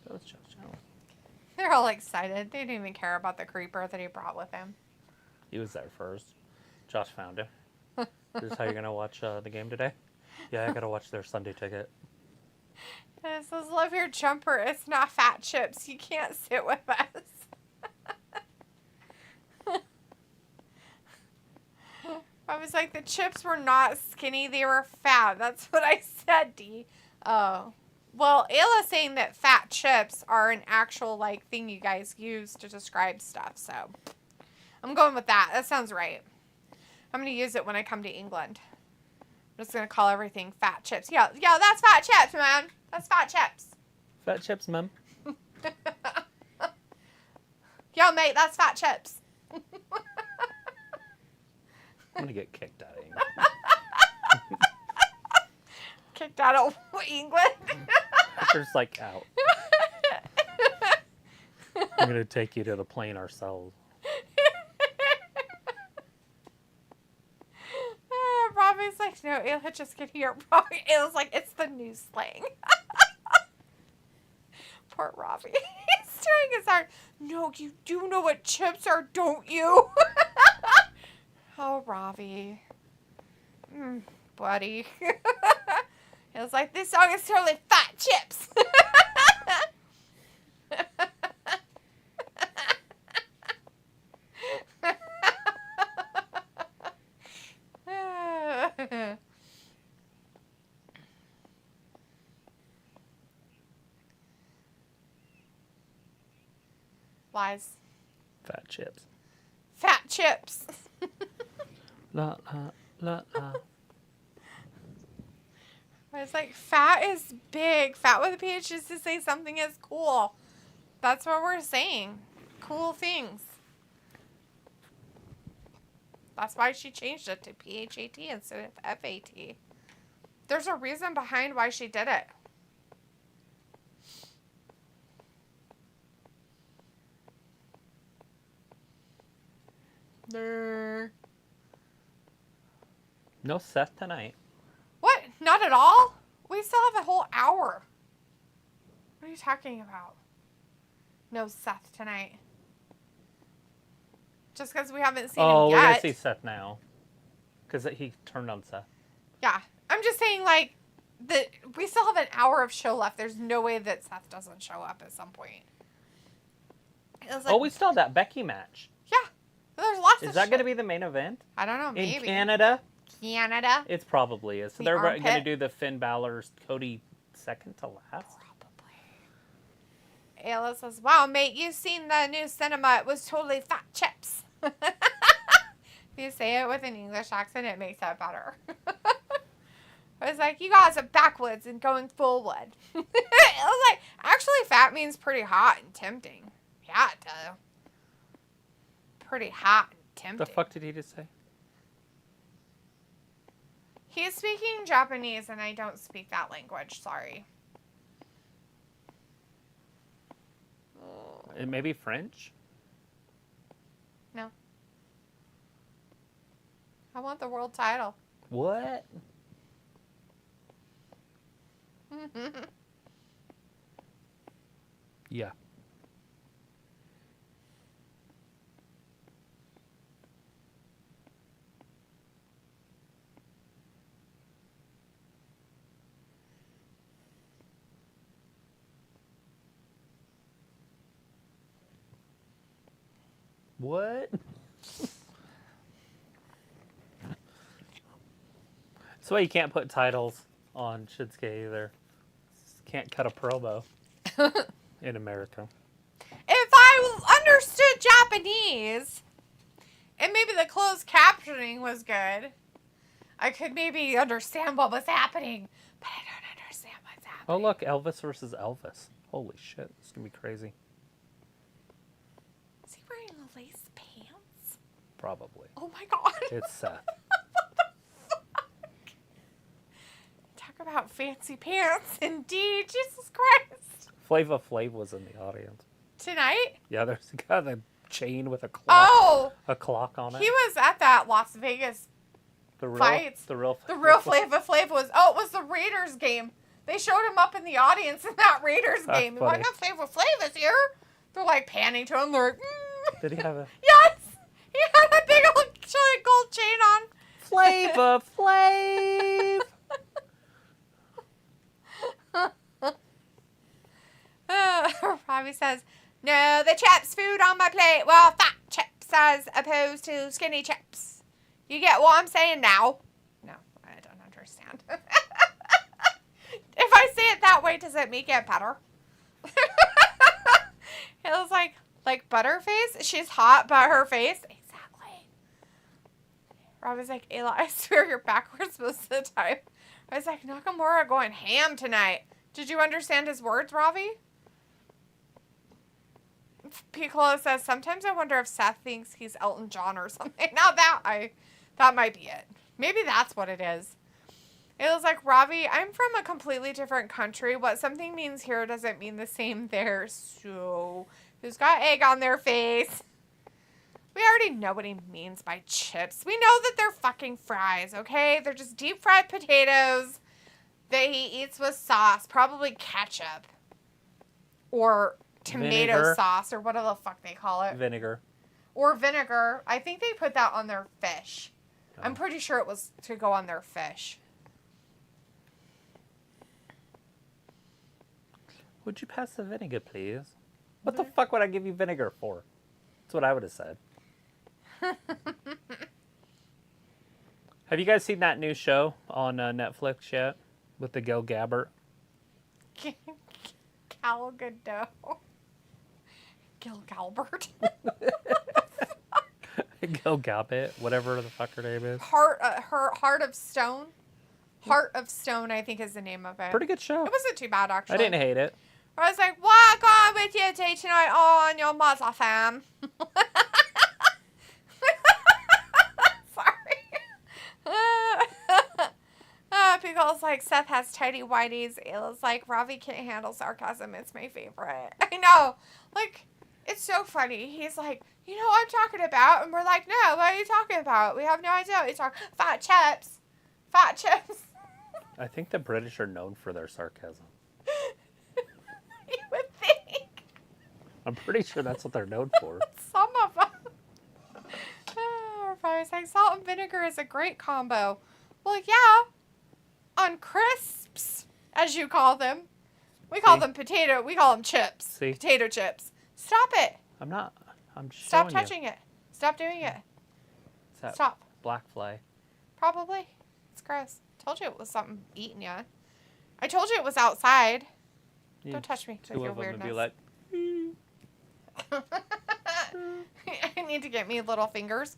That was Josh Allen. They're all excited. They didn't even care about the creeper that he brought with him. He was there first. Josh found him. This is how you're going to watch the game today? Yeah, I got to watch their Sunday ticket. And it says, love your jumper. It's not fat chips. You can't sit with us. I was like, the chips were not skinny. They were fat. That's what I said, D. Oh. Well, Ayla's saying that fat chips are an actual, like, thing you guys use to describe stuff. So, I'm going with that. That sounds right. I'm going to use it when I come to England. I'm just going to call everything fat chips. Yo, that's fat chips, man. That's fat chips. Fat chips, ma'am. Yo, mate, that's fat chips. I'm going to get kicked out of England. Kicked out of England? Just like out. I'm going to take you to the plane ourselves. Robbie's like, no, Ayla, just get here. Ayla's like, it's the new slang. Poor Robbie. He's trying his hard. No, you do know what chips are, don't you? Oh, Robbie. Buddy. It was like, this song is totally fat chips. Lies. Fat chips. Fat chips. La, la, la, la. It's like, fat is big. Fat with a PH is to say something is cool. That's what we're saying. Cool things. That's why she changed it to PHAT instead of FAT. There's a reason behind why she did it. No Seth tonight. What? Not at all? We still have a whole hour. What are you talking about? No Seth tonight. Just because we haven't seen him Oh, yet. we're going to see Seth now. Because he turned on Seth. Yeah. I'm just saying, like, we still have an hour of show left. There's no way that Seth doesn't show up at some point. Like, we still have that Becky match. Yeah. There's lots of Is that going to be the main event? I don't know. Maybe. In Canada? Canada? It probably is. So The they're going to armpit? do the Finn Balor's Cody second to last? Probably. Ayla says, wow, mate, you've seen the new cinema. It was totally fat chips. If you say it with an English accent, it makes it better. I was like, you guys are backwards and going forward. It was like, actually, fat means pretty hot and tempting. Yeah, it does. Pretty hot and tempting. The fuck did he just say? He's speaking Japanese, and I don't speak that language. Sorry. It may be French? No. I want the world title. What? Yeah. What? That's why you can't put titles on Shinsuke either. Can't cut a promo in America. If I understood Japanese, and maybe the closed captioning was good, I could maybe understand what was happening, but I don't understand what's happening. Oh, look, Elvis versus Elvis. Holy shit, this is going to be crazy. Is he wearing lace pants? Probably. Oh my god. It's Seth. What the fuck? Talk about fancy pants, indeed. Jesus Christ. Flava Flav was in the audience. Tonight? Yeah, there's a guy with a chain with a clock. Oh! A clock on it. He was at that Las Vegas fights. The real Flava Flav was, it was the Raiders game. They showed him up in the audience in that Raiders That's game. funny. Why not Flava Flav is here? They're like panning to him. They're like, Did he have a... Yes! He had a big old gold chain on. Flava Flav! Robbie says, no, the chips food on my plate. Well, fat chips as opposed to skinny chips. You get what I'm saying now? No, I don't understand. If I say it that way, does it make it better? It was like Butterface. She's hot, but her face. Exactly. Robbie's like, Ayla, I swear you're backwards most of the time. I was like, Nakamura going ham tonight. Did you understand his words, Robbie? Piccolo says, sometimes I wonder if Seth thinks he's Elton John or something. Now that might be it. Maybe that's what it is. It was like, Robbie, I'm from a completely different country. What something means here doesn't mean the same there. So, who's got egg on their face? We already know what he means by chips. We know that they're fucking fries, okay? They're just deep fried potatoes that he eats with sauce. Probably ketchup. Or tomato Vinegar. sauce, or whatever the fuck they call it. Vinegar. Or vinegar. I think they put that on their fish. Oh. I'm pretty sure it was to go on their fish. Would you pass the vinegar, please? What the fuck would I give you vinegar for? That's what I would have said. Have you guys seen that new show on Netflix yet? With the Gil Gabbert? Gal Gadot. Gil Galbert. Gil Gabbett, whatever the fuck her name is. Heart of Stone. Heart of Stone, I think is the name of it. Pretty good show. It wasn't too bad, actually. I didn't hate it. I was like, what going with you tea tonight on your mother fam? Sorry. Pickle's like, Seth has tidy whities. Ayla's like, Ravi can't handle sarcasm. It's my favorite. I know. Like, it's so funny. He's like, you know what I'm talking about? And we're like, no, what are you talking about? We have no idea what you're talking about. Fat chips. Fat chips. I think the British are known for their sarcasm. You would think. I'm pretty sure that's what they're known for. Some of them. Probably saying salt and vinegar is a great combo. Well, yeah. On crisps, as you call them. We call them potato. We call them chips. See? Potato chips. Stop it. I'm not. I'm just Stop showing you. touching it. Stop doing it. It's that Stop. black fly. Probably. It's gross. Told you it was something eating you. I told you it was outside. You Don't touch me with Two your of them would be weirdness. like, I need to get me little fingers.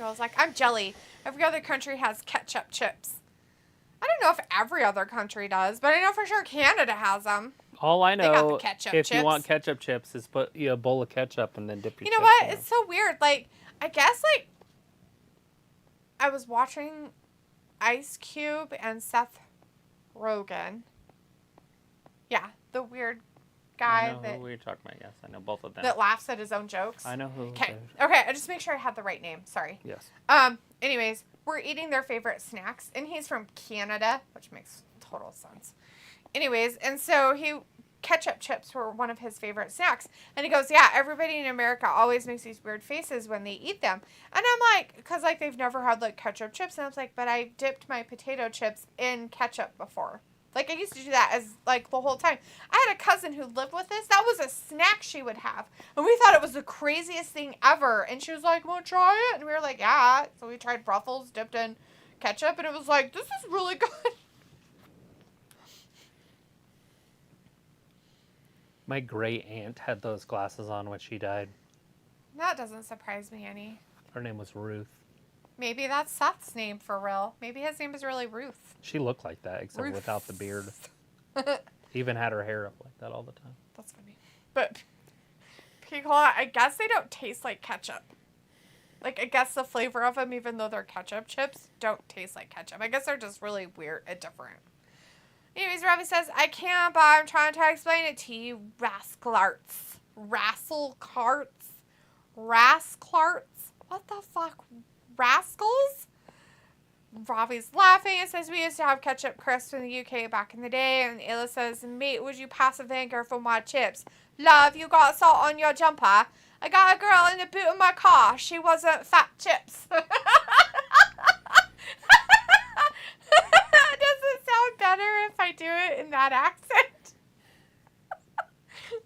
I was like, I'm jelly. Every other country has ketchup chips. I don't know if every other country does, but I know for sure Canada has them. all I got the know, ketchup if you chips. want ketchup chips, is put a bowl of ketchup and then dip your You know chips what? in It's so weird. Like, I guess, like, I was watching Ice Cube and Seth Rogen. Yeah, the weird guy I know who you're talking about. Yes, I know both of them. that laughs at his own jokes? I know who. Okay. Okay, I just make sure I had the right name. Sorry. Yes. Anyways, we're eating their favorite snacks, and he's from Canada, which makes total sense. Anyways, and so ketchup chips were one of his favorite snacks. And he goes, yeah, everybody in America always makes these weird faces when they eat them. And I'm like, because, like, they've never had, like, ketchup chips. And I was like, but I dipped my potato chips in ketchup before. Like, I used to do that as, like, the whole time. I had a cousin who lived with us. That was a snack she would have. And we thought it was the craziest thing ever. And she was like, want to try it? And we were like, yeah. So we tried Ruffles dipped in ketchup. And it was like, this is really good. My great aunt had those glasses on when she died. That doesn't surprise me any. Her name was Ruth. Maybe that's Seth's name for real. Maybe his name is really Ruth. She looked like that, except Ruth. without the beard. Even had her hair up like that all the time. That's funny. But pickle, I guess they don't taste like ketchup. Like, I guess the flavor of them, even though they're ketchup chips, don't taste like ketchup. I guess they're just really weird and different. Anyways, Robbie says, I can't, but I'm trying to explain it to you, rascalarts. Rascalcarts? Rasclarts? What the fuck? Rascals? Robbie's laughing and says, we used to have ketchup crisps in the UK back in the day. And Ayla says, mate, would you pass a vinegar for my chips? Love, you got salt on your jumper. I got a girl in the boot of my car. She wasn't fat chips. Does it sound better if I do it in that accent?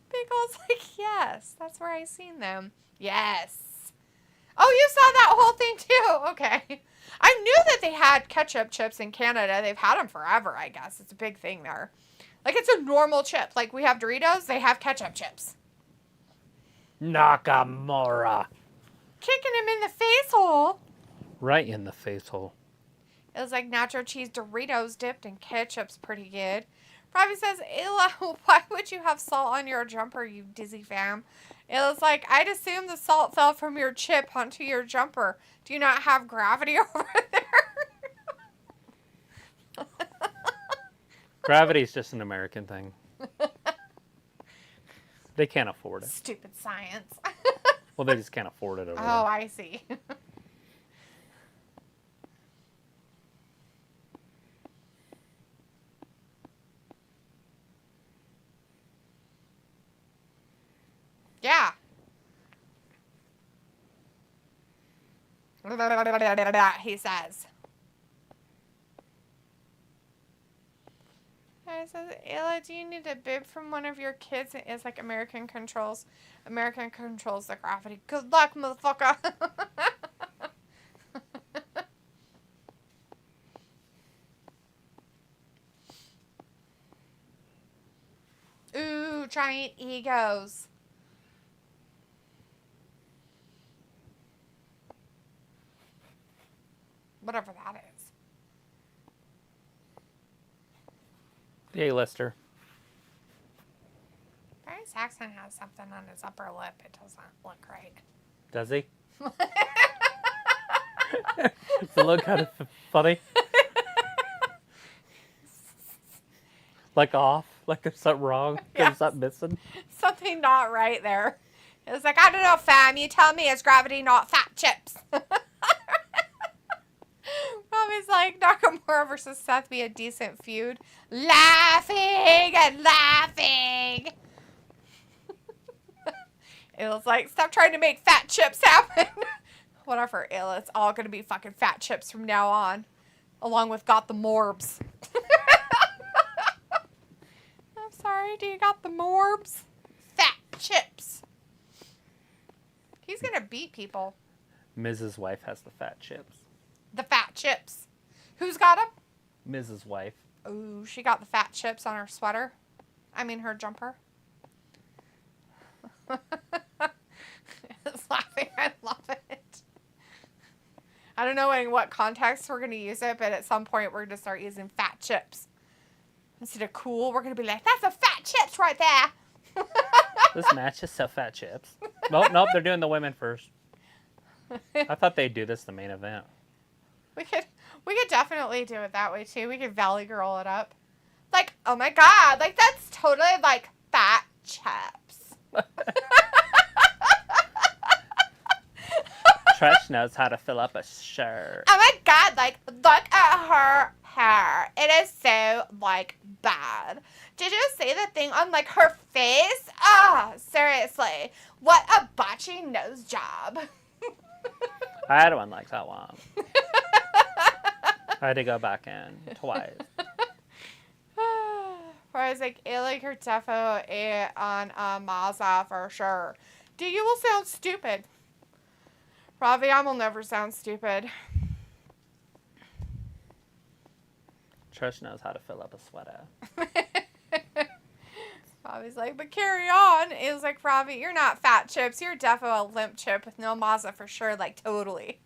Pickle's like, yes, that's where I seen them. Yes. Oh, you saw that whole thing too. Okay. I knew that they had ketchup chips in Canada. They've had them forever, I guess. It's a big thing there. Like, it's a normal chip. Like, we have Doritos, they have ketchup chips. Nakamura. Kicking him in the face hole. Right in the face hole. It was like nacho cheese Doritos dipped in ketchup's pretty good. Robbie says, Ayla, why would you have salt on your jumper, you dizzy fam? Ayla's like, I'd assume the salt fell from your chip onto your jumper. Do you not have gravity over there? Gravity's just an American thing. They can't afford it. Stupid science. Well, they just can't afford it over there. Oh, I see. Yeah. He says. He says, Ayla, do you need a bib from one of your kids? It's like American controls. American controls the gravity. Good luck, motherfucker. Ooh, giant egos. Whatever that is. The A-lister. Barry Saxon has something on his upper lip. It doesn't look right. Does he? Does it look kind of funny? Like off? Like there's something wrong? Yeah. There's something missing? Something not right there. It was like, I don't know, fam. You tell me, it's gravity, not fat chips. Robbie's like, Nakamura versus Seth be a decent feud. Laughing and laughing. It was like, stop trying to make fat chips happen. Whatever, Ayla. It's all going to be fucking fat chips from now on. Along with got the morbs. I'm sorry, do you got the morbs? Fat chips. He's going to beat people. Mrs. Wife has the fat chips. The fat chips. Who's got them? Mrs. Wife. Ooh, she got the fat chips on her sweater. I mean, her jumper. It's laughing. I love it. I don't know in what context we're going to use it, but at some point we're going to start using fat chips. Instead of cool, we're going to be like, that's a fat chips right there. This match is so fat chips. Nope, they're doing the women first. I thought they'd do this the main event. We could definitely do it that way too. We could Valley Girl it up. Like, oh my god, like that's totally like fat chips. Trish knows how to fill up a shirt. Oh my god, like, look at her hair. It is so, like, bad. Did you see the thing on, like, her face? Oh, seriously. What a botchy nose job. I had one like that one. I had to go back in twice. Whereas, like, it, like, her defo on Mazza for sure. Do you will sound stupid. Ravi, I will never sound stupid. Trish knows how to fill up a sweater. Ravi's like, but carry on. It was like, Ravi, you're not fat chips. You're defo a limp chip with no Mazza for sure. Like, totally.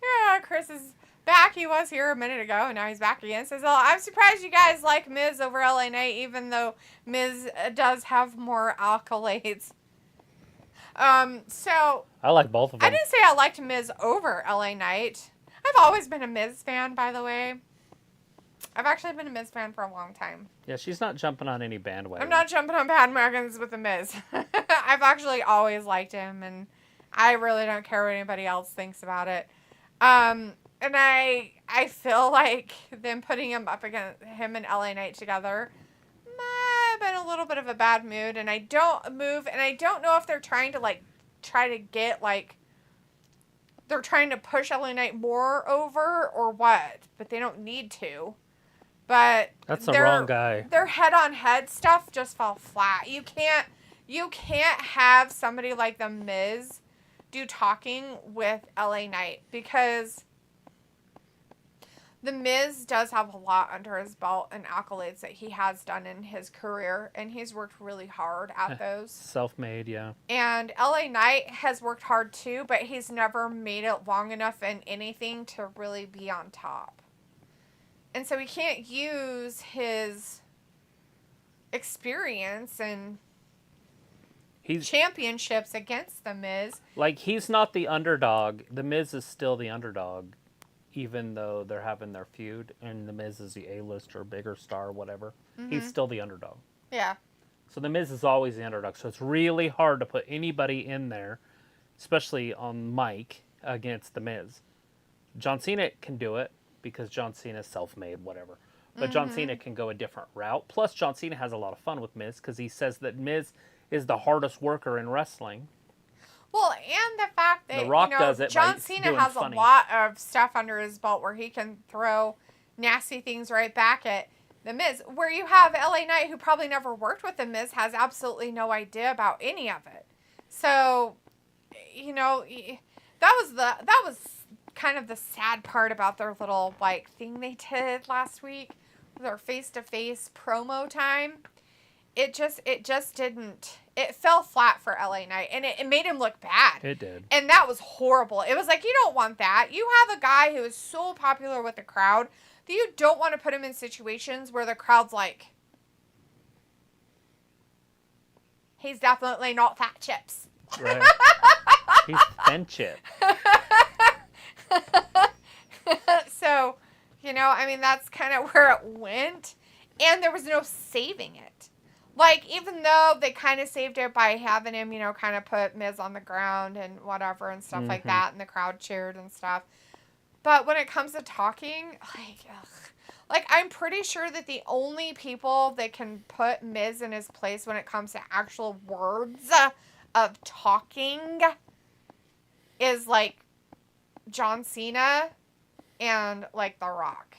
Yeah, Chris is back. He was here a minute ago, and now he's back again. Says, oh, I'm surprised you guys like Miz over LA Knight, even though Miz does have more accolades. So I like both of them. I didn't say I liked Miz over LA Knight. I've always been a Miz fan, by the way. I've actually been a Miz fan for a long time. Yeah, she's not jumping on any bandwagon. I'm not jumping on bandwagons with the Miz. I've actually always liked him, and I really don't care what anybody else thinks about it. And I feel like them putting him up against him and LA Knight together might have been a little bit of a bad mood, and I don't know if they're trying to they're trying to push LA Knight more over or what, but they don't need to. But that's the wrong guy. Their head-on-head stuff just fell flat. You can't have somebody like the Miz do talking with LA Knight, because the Miz does have a lot under his belt and accolades that he has done in his career, and he's worked really hard at those. Self-made, yeah. And LA Knight has worked hard too, but he's never made it long enough in anything to really be on top. And so he can't use his experience and championships against the Miz. Like, he's not the underdog. The Miz is still the underdog, even though they're having their feud, and the Miz is the A-list or bigger star, whatever. Mm-hmm. He's still the underdog. Yeah. So the Miz is always the underdog. So it's really hard to put anybody in there, especially on mic, against the Miz. John Cena can do it because John Cena's self-made, whatever. But John Cena can go a different route. Plus, John Cena has a lot of fun with Miz because he says that Miz is the hardest worker in wrestling. Well, and the fact that, The Rock does it John Cena has a lot of stuff under his belt where he can throw nasty things right back at the Miz. Where you have LA Knight, who probably never worked with the Miz, has absolutely no idea about any of it. So, that was kind of the sad part about their little thing they did last week, their face-to-face promo time. It just didn't. It fell flat for LA Knight, and it made him look bad. It did. And that was horrible. It was like, you don't want that. You have a guy who is so popular with the crowd that you don't want to put him in situations where the crowd's like, he's definitely not fat chips. Right. He's thin chip. So, that's kind of where it went. And there was no saving it. Even though they kind of saved it by having him, kind of put Miz on the ground and whatever and stuff like that, and the crowd cheered and stuff. But when it comes to talking, I'm pretty sure that the only people that can put Miz in his place when it comes to actual words of talking is, John Cena and, The Rock.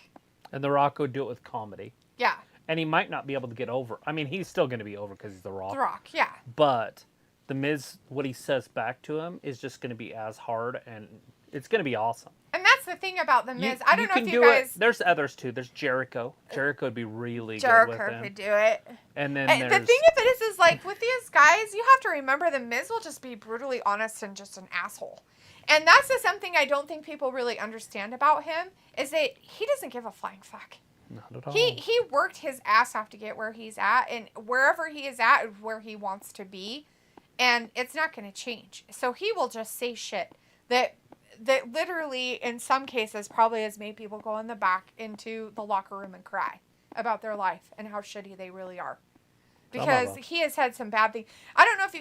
And The Rock would do it with comedy. Yeah. And he might not be able to get over. I mean, he's still going to be over because he's The Rock. The Rock, yeah. But The Miz, what he says back to him is just going to be as hard, and it's going to be awesome. And that's the thing about The Miz. I don't know if you guys... There's others, too. There's Jericho. Jericho would be really good with him. Jericho could do it. And then The thing of it is with these guys, you have to remember The Miz will just be brutally honest and just an asshole. And that's just something I don't think people really understand about him, is that he doesn't give a flying fuck. Not at all. He worked his ass off to get where he's at, and wherever he is at is where he wants to be, and it's not going to change. So he will just say shit that literally, in some cases, probably has made people go in the back into the locker room and cry about their life and how shitty they really are. because he has had some bad things. I don't know if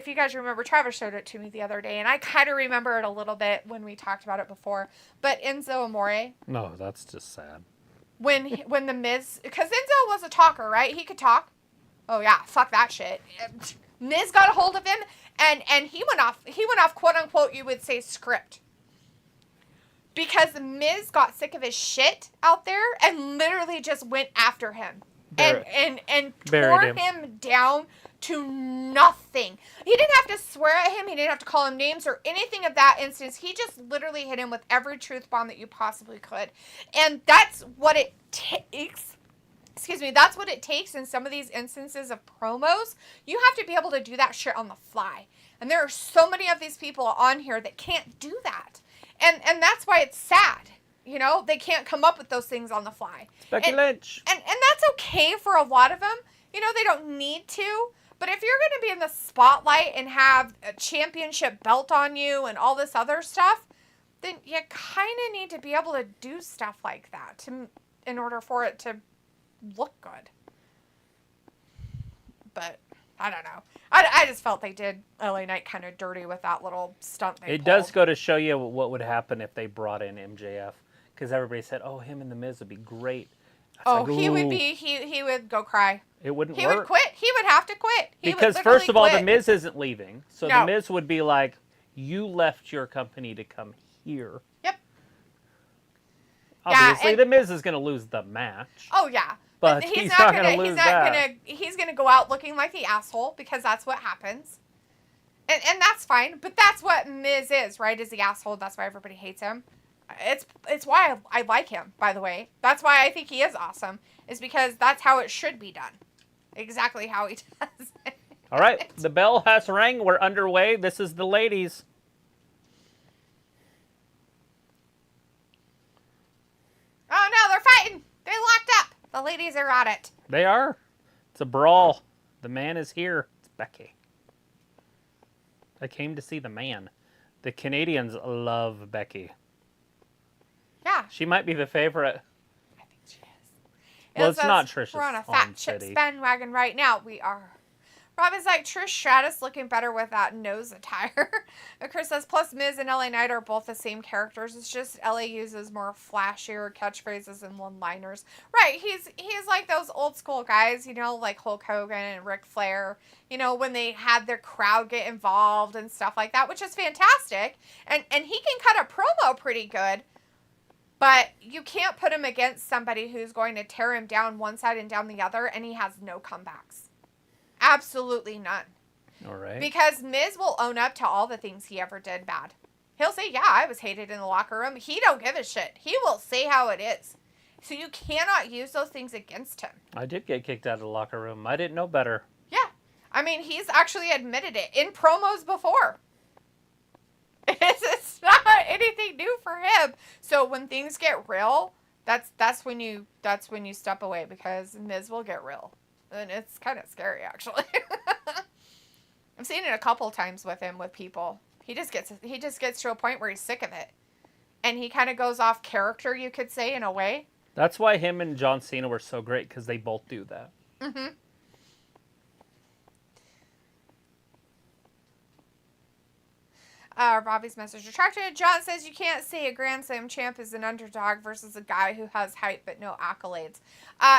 you guys remember. Travis showed it to me the other day, and I kind of remember it a little bit when we talked about it before. But Enzo Amore. No, that's just sad. When the Miz, because Enzo was a talker, right? He could talk. Oh yeah, fuck that shit. Miz got a hold of him, and he went off quote unquote, you would say, script. Because Miz got sick of his shit out there and literally just went after him. And tore him down to nothing. He didn't have to swear at him. He didn't have to call him names or anything of that instance. He just literally hit him with every truth bomb that you possibly could. And that's what it takes. Excuse me. That's what it takes in some of these instances of promos. You have to be able to do that shit on the fly. And there are so many of these people on here that can't do that. And that's why it's sad. You know, they can't come up with those things on the fly. Becky Lynch. And that's okay for a lot of them. You know, they don't need to. But if you're going to be in the spotlight and have a championship belt on you and all this other stuff, then you kind of need to be able to do stuff like that in order for it to look good. But I don't know. I just felt they did LA Knight kind of dirty with that little stunt they pulled. Does go to show you what would happen if they brought in MJF. Because everybody said, oh, him and The Miz would be great. He would go cry. It wouldn't work. He would quit. He would have to quit. Because first of all, The Miz isn't leaving. So The Miz would be like, you left your company to come here. Yep. Obviously, The Miz is going to lose the match. Oh, yeah. But he's not going to lose that. He's going to go out looking like the asshole because that's what happens. And that's fine. But that's what Miz is, right? Is the asshole. That's why everybody hates him. It's why I like him, by the way. That's why I think he is awesome. Is because that's how it should be done. Exactly how he does it. All right. The bell has rang. We're underway. This is the ladies. Oh, no. They're fighting. They're locked up. The ladies are at it. They are. It's a brawl. The man is here. It's Becky. I came to see the man. The Canadians love Becky. Yeah. She might be the favorite. I think she is. Well, it's not Trish's. We're on a fat chip bandwagon right now. We are. Robin's like, Trish Stratus looking better with that nose attire. Chris says, plus Miz and LA Knight are both the same characters. It's just LA uses more flashier catchphrases and one-liners. Right, he's like those old school guys, you know, like Hulk Hogan and Ric Flair, you know, when they had their crowd get involved and stuff like that, which is fantastic. And he can cut a promo pretty good, but you can't put him against somebody who's going to tear him down one side and down the other, and he has no comebacks. Absolutely none. All right. Because Miz will own up to all the things he ever did bad. He'll say, yeah, I was hated in the locker room. He don't give a shit. He will say how it is. So you cannot use those things against him. I did get kicked out of the locker room. I didn't know better. Yeah. I mean, he's actually admitted it in promos before. It's not anything new for him. So when things get real, that's when you step away, because Miz will get real. And it's kind of scary, actually. I've seen it a couple times with him, with people. He just gets to a point where he's sick of it. And he kind of goes off character, you could say, in a way. That's why him and John Cena were so great, because they both do that. Mm-hmm. Robbie's message retracted. John says you can't say a Grand Slam champ is an underdog versus a guy who has hype but no accolades.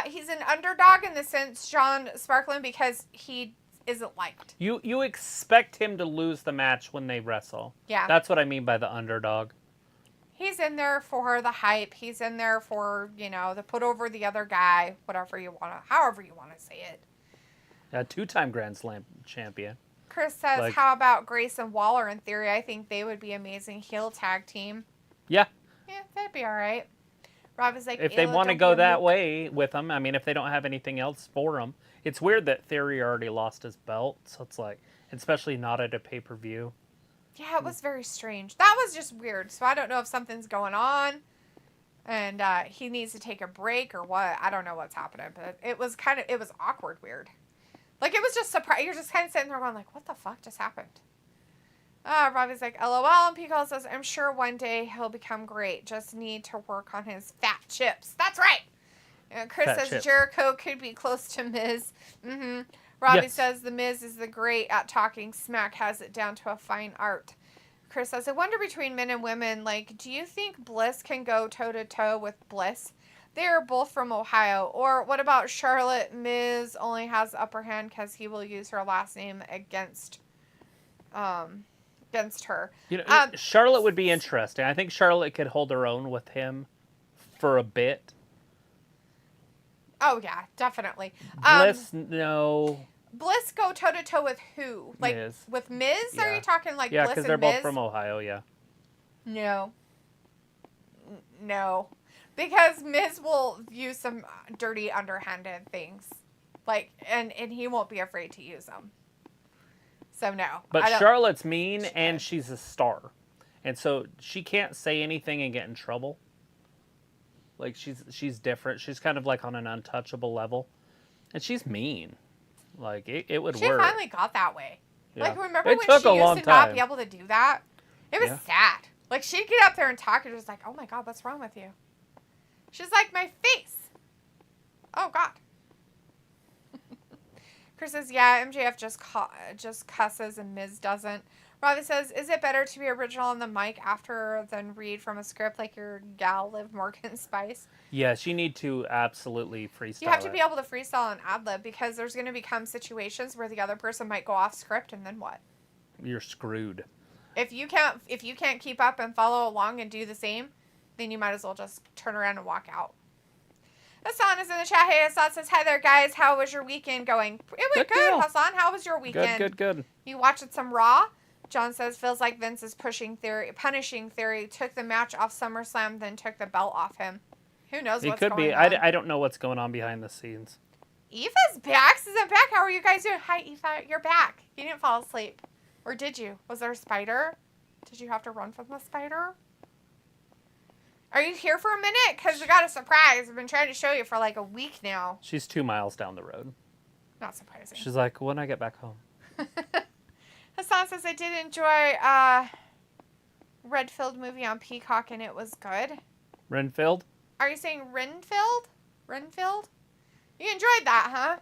He's an underdog in the sense, John Sparkland, because he isn't liked. You expect him to lose the match when they wrestle. Yeah. That's what I mean by the underdog. He's in there for the hype. He's in there for, you know, to put over the other guy, however you want to say it. A two-time Grand Slam champion. Chris says, how about Grace and Waller in theory? I think they would be amazing heel tag team. Yeah. Yeah, that'd be all right. Rob is like, if they want to go that way with them, I mean, if they don't have anything else for them. It's weird that Theory already lost his belt, so it's like, especially not at a pay-per-view. Yeah, it was very strange. That was just weird. So I don't know if something's going on and he needs to take a break or what. I don't know what's happening, but it was awkward weird. Like, it was just surprised. You're just kind of sitting there going, like, what the fuck just happened? Robbie's like, LOL. And Pico says, I'm sure one day he'll become great. Just need to work on his fat chips. That's right. And Chris says Jericho could be close to Miz. Mm-hmm. Robbie Yes. says The Miz is the great at talking smack, has it down to a fine art. Chris says, I wonder between men and women, like, do you think Bliss can go toe-to-toe with Bliss? They are both from Ohio. Or what about Charlotte? Miz only has the upper hand because he will use her last name against her. You know, Charlotte would be interesting. I think Charlotte could hold her own with him for a bit. Oh, yeah, definitely. Bliss, no. Bliss go toe-to-toe with who? Like, Miz. with Miz? Yeah. Are you talking like Yeah, Bliss because and they're Miz? both from Ohio, yeah. No. No. Because Miz will use some dirty, underhanded things. Like, and he won't be afraid to use them. So, no. But Charlotte's mean, and she's a star. And so she can't say anything and get in trouble. Like, she's different. She's kind of like on an untouchable level. And she's mean. Like, it would work. She finally got that way. Yeah. Like, remember It when took she a used long to not time. be able to do that? It was sad. Like, she'd get up there and talk, and it was like, oh my God, what's wrong with you? She's like, my face. Oh, God. Chris says, yeah, MJF just cusses and Miz doesn't. Robbie says, is it better to be original on the mic after than read from a script like your gal Liv Morgan Spice? Yes, you need to absolutely freestyle. You have to be able to freestyle and ad-lib because there's going to become situations where the other person might go off script, and then what? You're screwed. If you can't keep up and follow along and do the same, then you might as well just turn around and walk out. Hassan is in the chat. Hey, Hassan says, hi there, guys. How was your weekend going? It went good, Hassan. How was your weekend? Good. You watching some Raw? John says, feels like Vince is punishing Theory. Took the match off SummerSlam, then took the belt off him. Who knows what's going on? It could be. I don't know what's going on behind the scenes. Eva's back. Isn't back. How are you guys doing? Hi, Eva. You're back. You didn't fall asleep. Or did you? Was there a spider? Did you have to run from the spider? Are you here for a minute? Because we got a surprise. I've been trying to show you for like a week now. She's 2 miles down the road. Not surprising. She's like, when I get back home. Hassan says, I did enjoy Redfield movie on Peacock and it was good. Renfield? Are you saying Renfield? Renfield? You enjoyed that, huh?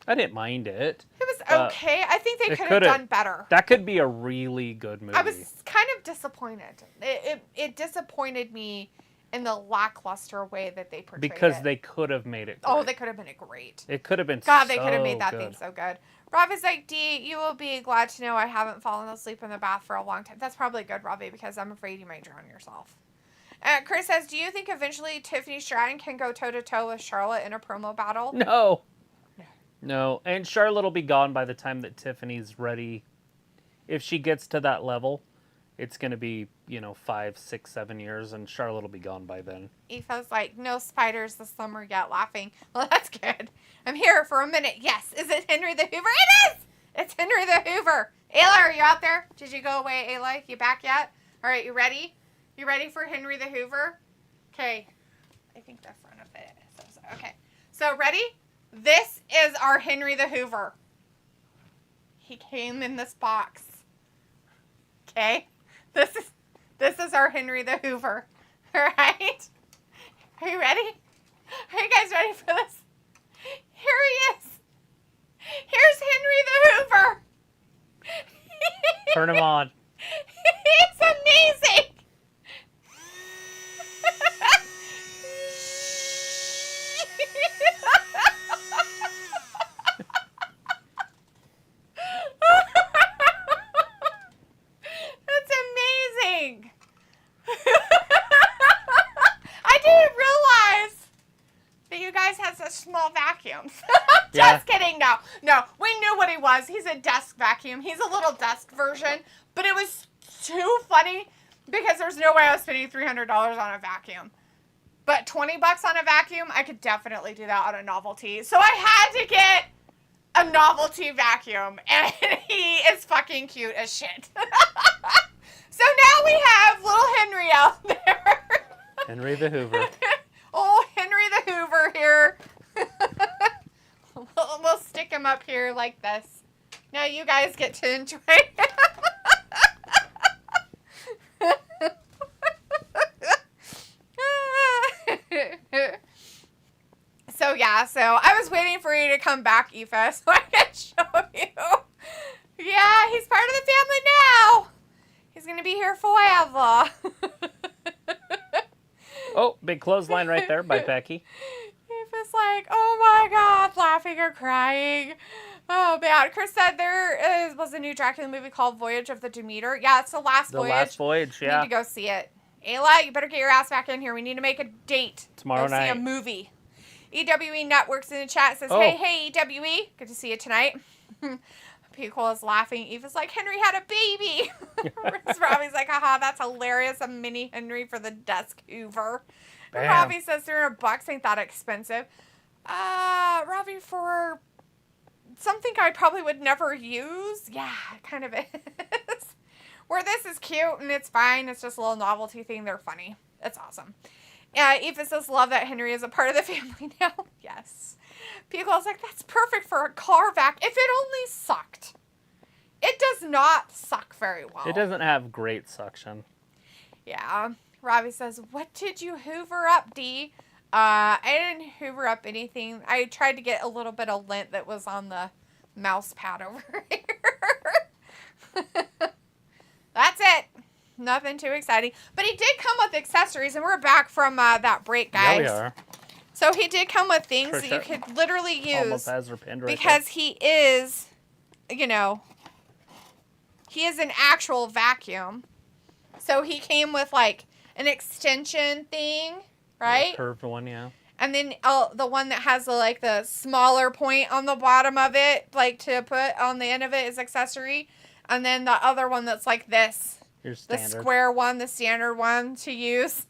I didn't mind it. It was okay. I think they could have done better. That could be a really good movie. I was kind of disappointed. It disappointed me in the lackluster way that they portrayed it. Because they could have made it great. Oh, they could have been great. It could have been God, they could have made that good. thing so good. Rob is like, D, you will be glad to know I haven't fallen asleep in the bath for a long time. That's probably good, Robbie, because I'm afraid you might drown yourself. Chris says, do you think eventually Tiffany Stratton can go toe-to-toe with Charlotte in a promo battle? No. And Charlotte will be gone by the time that Tiffany's ready. If she gets to that level, it's going to be, 5, 6, 7 years, and Charlotte will be gone by then. Aoife's like, no spiders this summer yet, laughing. Well, that's good. I'm here for a minute. Yes. Is it Henry the Hoover? It is! It's Henry the Hoover. Ayla, are you out there? Did you go away, Ayla? You back yet? All right, you ready? You ready for Henry the Hoover? Okay. I think the front of it. Okay. So, ready? This is our Henry the Hoover. He came in this box. Okay? This is our Henry the Hoover. All right? Are you ready? Are you guys ready for this? Here he is. Here's Henry the Hoover. Turn him on. It's amazing. That's amazing. I didn't realize that you guys had such small vacuums. Just kidding. No, we knew what he was. He's a desk vacuum. He's a little desk version, but it was too funny because there's no way I was spending $300 on a vacuum. But $20 on a vacuum, I could definitely do that on a novelty. So I had to get a novelty vacuum, and he is fucking cute as shit. So now we have little Henry out there. Henry the Hoover. Oh, Henry the Hoover here. We'll stick him up here like this. Now you guys get to enjoy it. So yeah, Yeah, so I was waiting for you to come back, Aoife, so I can show you. Yeah, he's part of the family now. He's going to be here forever. Oh, big clothesline right there by Becky. Aoife's like, oh my God, laughing or crying. Oh, man. Chris said was a new Dracula movie called Voyage of the Demeter. Yeah, it's the last voyage. The last voyage, yeah. Need to go see it. Ayla, you better get your ass back in here. We need to make a date. Tomorrow night. See a movie. EWE Networks in the chat says, Oh. hey, EWE. Good to see you tonight. Pico is laughing. Eva's like, Henry had a baby. Robbie's like, haha, that's hilarious. A mini Henry for the desk hoover. Bam. Robbie says $300 ain't that expensive. Robbie, for something I probably would never use. Yeah, it kind of is. Where this is cute and it's fine. It's just a little novelty thing. They're funny. It's awesome. Eva says, love that Henry is a part of the family now. Yes. Pico's like, that's perfect for a car vac. If it only sucked. It does not suck very well. It doesn't have great suction. Yeah. Robbie says, what did you hoover up, Dee? I didn't hoover up anything. I tried to get a little bit of lint that was on the mouse pad over here. That's it. Nothing too exciting. But he did come with accessories, and we're back from that break, guys. Yeah, we are. So he did come with things that you Trisha could literally use. Almost has her pinned right because he is, he is an actual vacuum. So he came with like an extension thing, right? The curved one, yeah. And then the one that has the smaller point on the bottom of it, like to put on the end of it is accessory. And then the other one that's like this. The square one, the standard one to use.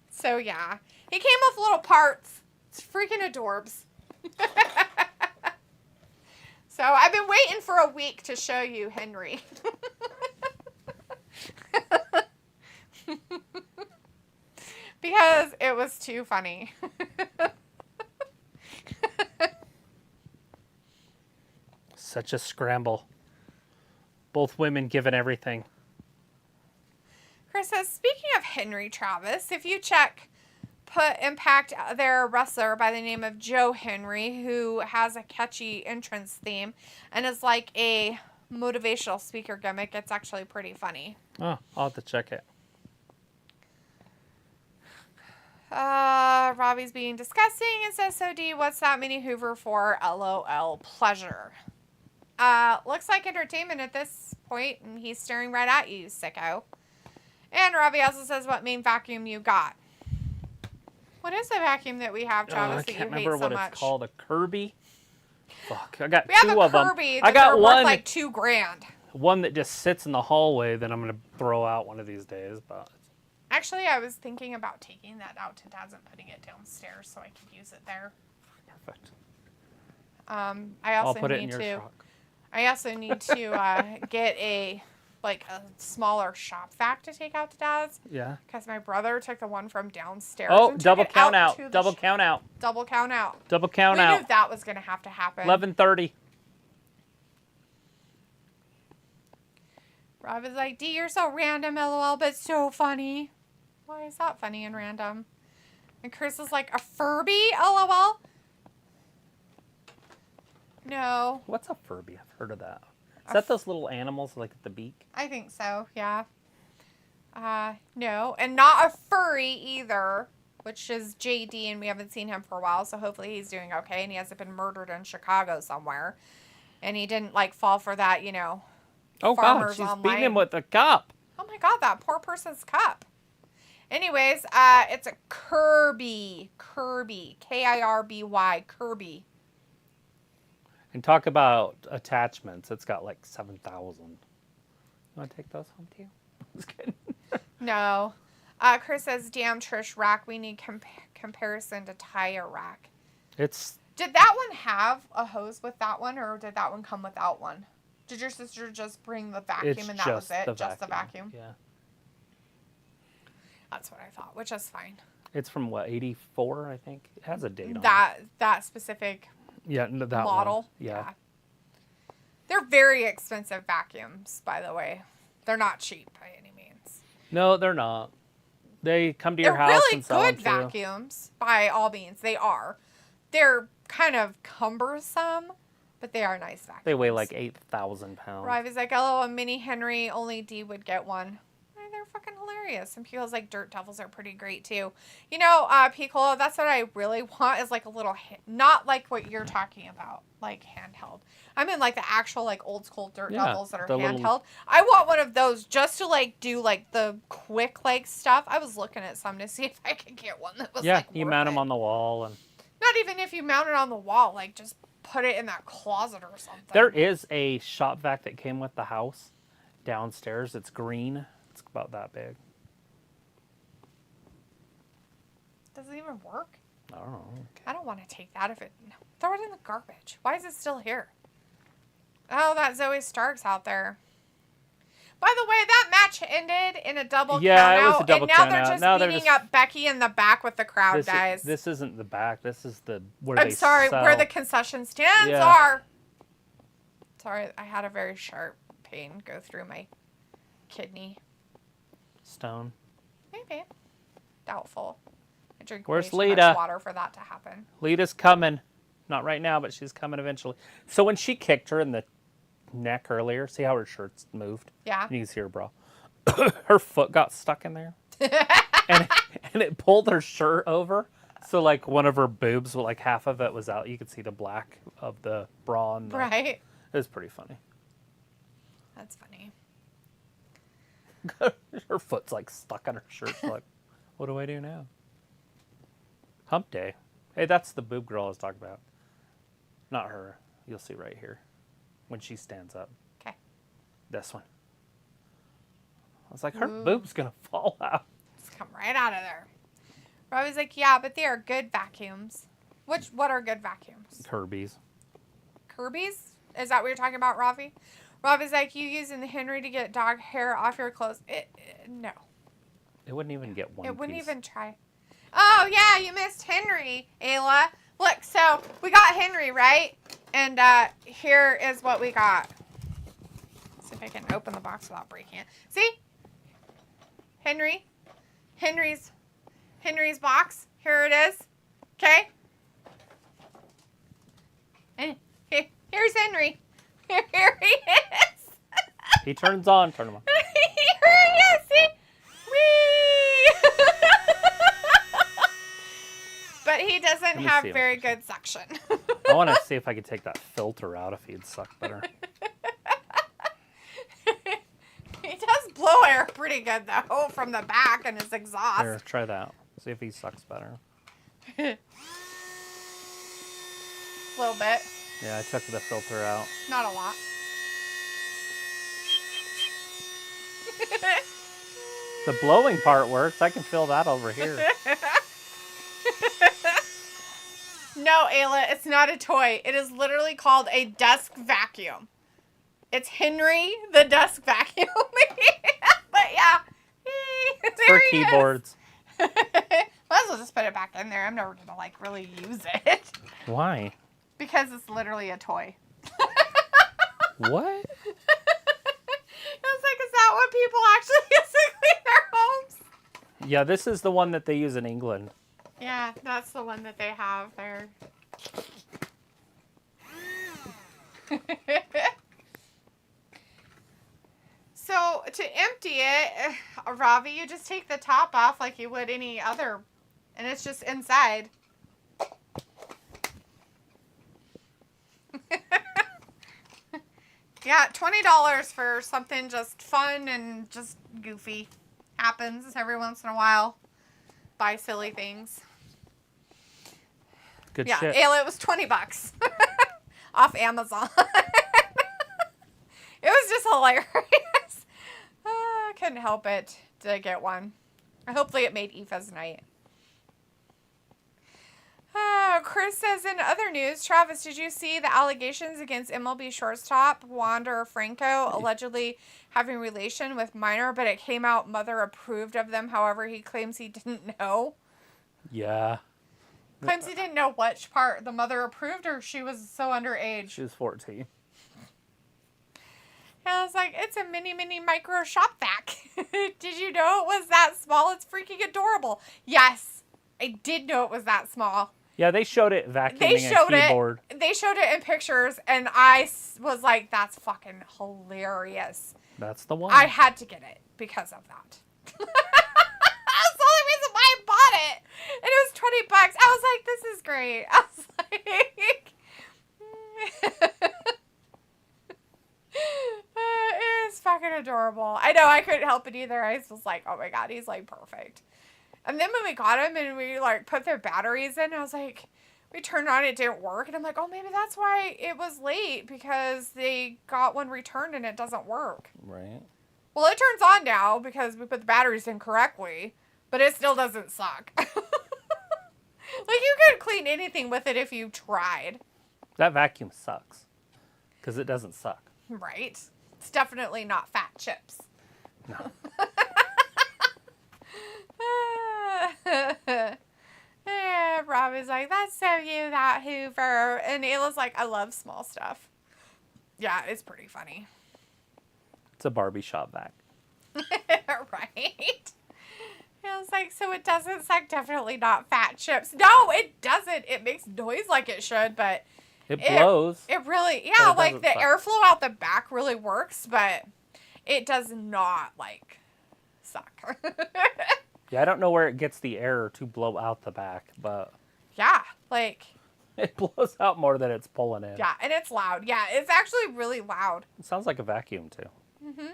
So yeah. He came with little parts. It's freaking adorbs. So I've been waiting for a week to show you Henry. Because it was too funny. Such a scramble. Both women giving everything. Chris says, speaking of Henry Travis, if you check Impact, their wrestler by the name of Joe Henry, who has a catchy entrance theme and is like a motivational speaker gimmick. It's actually pretty funny. Oh, I'll have to check it. Robbie's being disgusting and says, so D, what's that mini Hoover for? LOL, pleasure. Looks like entertainment at this point, and he's staring right at you, sicko. And Robbie also says, what main vacuum you got? What is the vacuum that we have, Travis, that you hate so much? I can't remember what it's called. A Kirby? Fuck, I got we have two a of them. Kirby I got worth one, like $2,000. one that just sits in the hallway that I'm going to throw out one of these days. But actually, I was thinking about taking that out to Dad's and putting it downstairs so I could use it there. Perfect. I'll put it in your truck. I also need to get a smaller shop vac to take out to Dad's. Yeah. Because my brother took the one from downstairs. Oh, and double took it count out out. to the Double count out. Double count out. Double count We out. knew that was going to have to happen. 11:30. Rob is like, D, you're so random, LOL, but so funny. Why is that funny and random? And Chris is like, a Furby, LOL? No. What's a Furby? I've heard of that. Is that those little animals like at the beak? I think so, yeah. No. And not a furry either, which is JD, and we haven't seen him for a while, so hopefully he's doing okay, and he hasn't been murdered in Chicago somewhere. And he didn't, fall for that, Oh, God, she's beating him with a cup. Oh, my God, that poor person's cup. Anyways, it's a Kirby. Kirby. Kirby. Kirby. And talk about attachments. It's got 7,000. You want to take those home to you? Just kidding. No. Chris says, damn, Trish, rack. We need comparison to tire rack. Did that one have a hose with that one, or did that one come without one? Did your sister just bring the vacuum and that was it? Just the vacuum? Yeah. That's what I thought, which is fine. It's from, 84, I think? It has a date on it. That specific... Yeah, that model. One. Yeah. They're very expensive vacuums, by the way. They're not cheap by any means. No, they're not. They come to your They're house really and sell them good to you. vacuums, by all means. They are. They're kind of cumbersome, but they are nice vacuums. They weigh like 8,000 pounds. Robbie's like, oh, a mini Henry, only D would get one. They're fucking hilarious. And Pico's like, dirt devils are pretty great too. You know, Piccolo, that's what I really want is like a little, not like what you're talking about, like handheld. I mean like the actual like old school dirt devils that are handheld. I want one of those just to like do like the quick like stuff. I was looking at some to see if I could get one that was like you mount them on the wall. And not even if you mount it on the wall, like just put it in that closet or something. there is a shop vac that came with the house downstairs. It's green. It's about that big. Does it even work? I don't know. I don't want to take that if it... Throw it in the garbage. Why is it still here? Oh, that Zoe Stark's out there. By the way, that match ended in a double count out. It was a double and now count they're out. just Now beating up Becky in the back with the crowd, guys. This isn't the back. This is the where I'm they sorry, sell. where the concession stands are. Sorry, I had a very sharp pain go through my kidney. Stone. Maybe. Doubtful. I drink Where's way too Lita? much water for that to happen. Lita's coming. Not right now, but she's coming eventually. So when she kicked her in the neck earlier, see how her shirt's moved? Yeah. You can see her bra. Her foot got stuck in there. and it pulled her shirt over. So like one of her boobs, like half of it was out. You could see the black of the bra. And Right. It was pretty funny. That's funny. Her foot's like stuck in her shirt. Like, what do I do now? Hump day. Hey, that's the boob girl I was talking about. Not her. You'll see right here when she stands up. Okay. This one. I was like, her boob's gonna fall out. Just come right out of there. Robbie's like, yeah, but they are good vacuums. What are good vacuums? Kirby's. Kirby's? Is that what you're talking about, Ravi? Robbie's like, you using the Henry to get dog hair off your clothes? No. It wouldn't even get one It wouldn't piece. even try. Oh, yeah, you missed Henry, Ayla. Look, so we got Henry, right? And here is what we got. See if I can open the box without breaking it. See? Henry's box. Here it is. Okay? And here's Henry. Here he is. He turns on. Turn him on. Here he is. See? Whee! But he doesn't have very good suction. I want to see if I could take that filter out if he'd suck better. He does blow air pretty good, though, from the back and his exhaust. Here, try that. See if he sucks better. A little bit. Yeah, I took the filter out. Not a lot. The blowing part works. I can feel that over here. No, Ayla, it's not a toy. It is literally called a desk vacuum. It's Henry the desk vacuum. But yeah. It's for keyboards. Might as well just put it back in there. I'm never going to, like, really use it. Why? Because it's literally a toy. What? I was like, is that what people actually use to clean their homes? Yeah, this is the one that they use in England. Yeah, that's the one that they have there. So, to empty it, Ravi, you just take the top off like you would any other, and it's just inside. Yeah, $20 for something just fun and just goofy. Happens every once in a while. Buy silly things. Good yeah, shit. Ayla, it was $20 off Amazon. It was just hilarious. I couldn't help it to get one. Hopefully it made Aoife's night. Chris says, in other news, Travis, did you see the allegations against MLB shortstop Wander Franco allegedly having relation with minor, but it came out mother approved of them. However, he claims he didn't know. Yeah. Claims he didn't know which part the mother approved, or she was so underage. She was 14. And I was like, it's a mini micro shop vac. Did you know it was that small? It's freaking adorable. Yes, I did know it was that small. Yeah, they showed it vacuuming a keyboard. They showed it in pictures, and I was like, that's fucking hilarious. That's the one. I had to get it because of that. That's the only reason why I bought it. And it was $20. I was like, this is great. I was like... it is fucking adorable. I know, I couldn't help it either. I was like, oh my god, he's like perfect. And then when we got him and we like put their batteries in, I was like, we turned on, it didn't work. And I'm like, oh, maybe that's why it was late, because they got one returned and it doesn't work. Right. Well, it turns on now because we put the batteries in correctly, but it still doesn't suck. Like, you could clean anything with it if you tried. That vacuum sucks because it doesn't suck. Right. It's definitely not fat chips. No. Yeah, Rob is like, that's so you, that Hoover. And Ayla's like, I love small stuff. Yeah, it's pretty funny. It's a Barbie shop vac. Right? I was like, so it doesn't suck? Definitely not fat chips. No, it doesn't. It makes noise like it should, but... It blows. It really... Yeah, it like, the suck. airflow out the back really works, but it does not, like, suck. Yeah, I don't know where it gets the air to blow out the back, but... Yeah, like... It blows out more than it's pulling in. Yeah, and it's loud. Yeah, it's actually really loud. It sounds like a vacuum, too. Mm-hmm.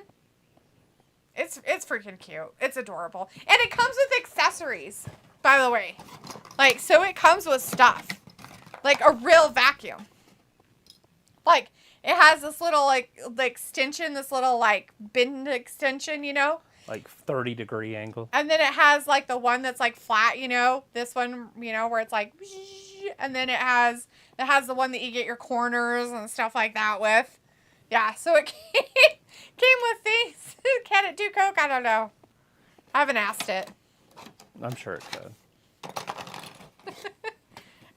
It's freaking cute. It's adorable. And it comes with accessories, by the way. Like, so it comes with stuff. Like a real vacuum. Like, it has this little, like extension, this little, like, bin extension, you know? Like 30-degree angle. And then it has, like, the one that's, like, flat, you know? This one, you know, where it's, like... And then it has the one that you get your corners and stuff like that with. Yeah, so it came with things. Can it do Coke? I don't know. I haven't asked it. I'm sure it could.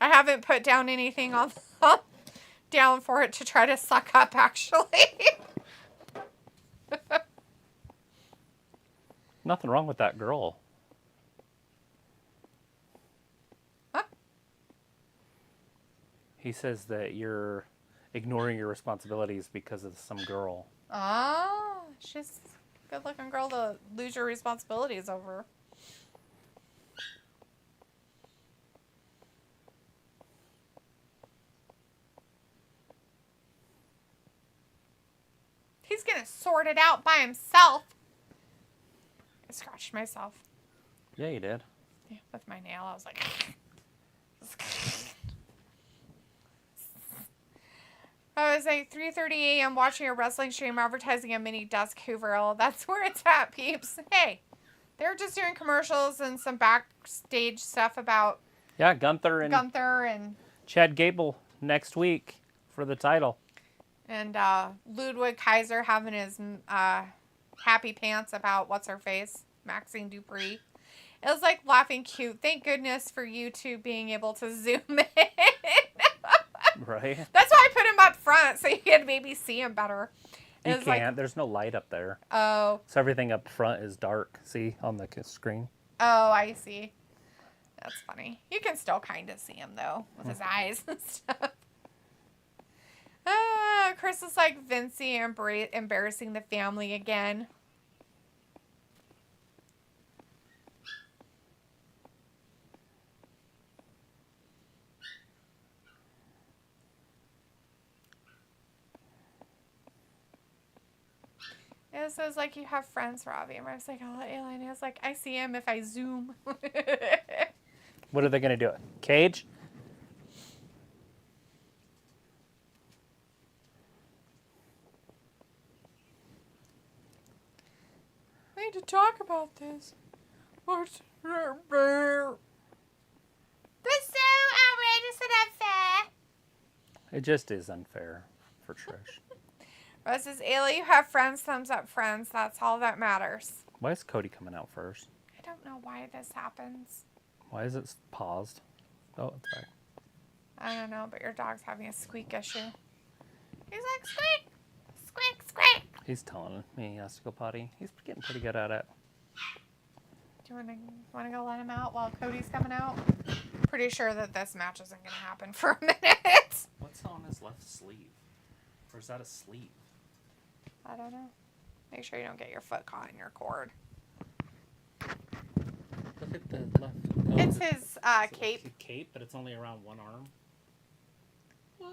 I haven't put down anything down for it to try to suck up, actually. Nothing wrong with that girl. Huh? He says that you're ignoring your responsibilities because of some girl. Oh, she's a good-looking girl to lose your responsibilities over. He's gonna sort it out by himself. I scratched myself. Yeah, you did. Yeah, with my nail. I was like... I was like 3:30 a.m. watching a wrestling stream advertising a mini Dusk Hoover. That's where it's at, peeps. Hey, they're just doing commercials and some backstage stuff about Yeah, Gunther and Chad Gable next week for the title. And Ludwig Kaiser having his happy pants about what's her face, Maxine Dupree. It was like laughing cute. Thank goodness for YouTube being able to zoom in. Right. That's why I put him up front so you could maybe see him better. You can't. Like, there's no light up there. Oh. So everything up front is dark. See on the screen? Oh, I see. That's funny. You can still kind of see him, though, with his eyes and stuff. Chris is like Vincey embarrassing the family again. It says, like, you have friends, Robbie. And I was like, oh, Alien. I was like, I see him if I zoom. What are they going to do? Cage? We need to talk about this. This is so outrageous and unfair. It just is unfair for Trish. Russ says, Ayla, you have friends, thumbs up friends. That's all that matters. Why is Cody coming out first? I don't know why this happens. Why is it paused? Oh, it's back. I don't know, but your dog's having a squeak issue. He's like, squeak, squeak, squeak. He's telling me he has to go potty. He's getting pretty good at it. Do you want to go let him out while Cody's coming out? Pretty sure that this match isn't going to happen for a minute. What's on his left sleeve? Or is that a sleeve? I don't know. Make sure you don't get your foot caught in your cord. Look at the left. Oh, it's his cape. It's a cape, but it's only around one arm. Whoa.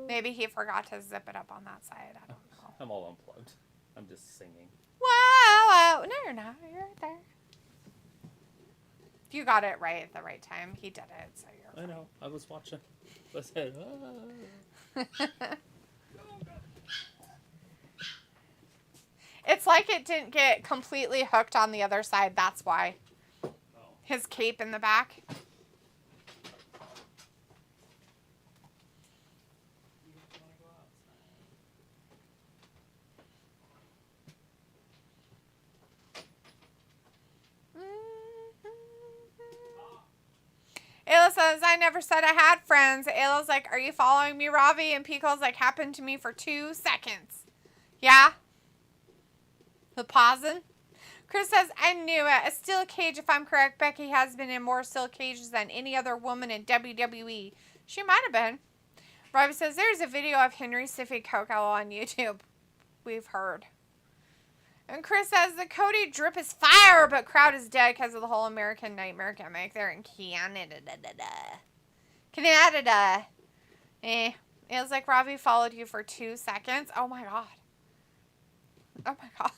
Maybe he forgot to zip it up on that side. I don't know. I'm all unplugged. I'm just singing. Whoa! No, you're not. You're right there. You got it right at the right time. He did it, so you're fine. I know. I was watching. I said, It's like it didn't get completely hooked on the other side. That's why. Oh. His cape in the back. Ayla says, I never said I had friends. Ayla's like, are you following me, Ravi? And Pico's like, happened to me for 2 seconds. Yeah? The pausing? Chris says, I knew it. A steel cage, if I'm correct. Becky has been in more steel cages than any other woman in WWE. She might have been. Ravi says, there's a video of Henry sniffing Coco on YouTube. We've heard. And Chris says, the Cody drip is fire, but crowd is dead because of the whole American Nightmare gimmick. They're in Canada. Canada. It was like Ravi followed you for 2 seconds. Oh my god. Oh my god.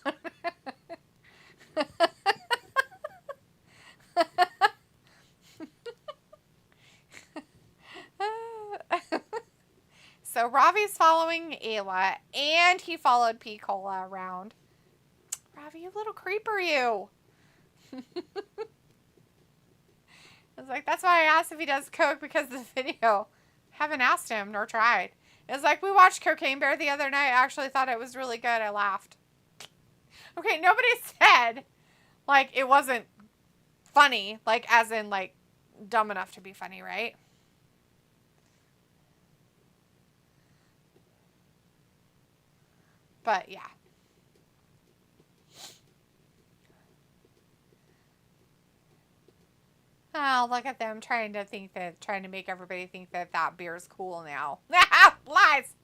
So Ravi's following Ayla, and he followed P. Cola around. Ravi, you little creeper, you. I was like, that's why I asked if he does coke, because of the video. Haven't asked him, nor tried. It was like, we watched Cocaine Bear the other night. I actually thought it was really good. I laughed. Okay, nobody said, like, it wasn't funny. Like, as in, like, dumb enough to be funny, right? But, yeah. Oh, look at them trying to make everybody think that that beer's cool now. Lies!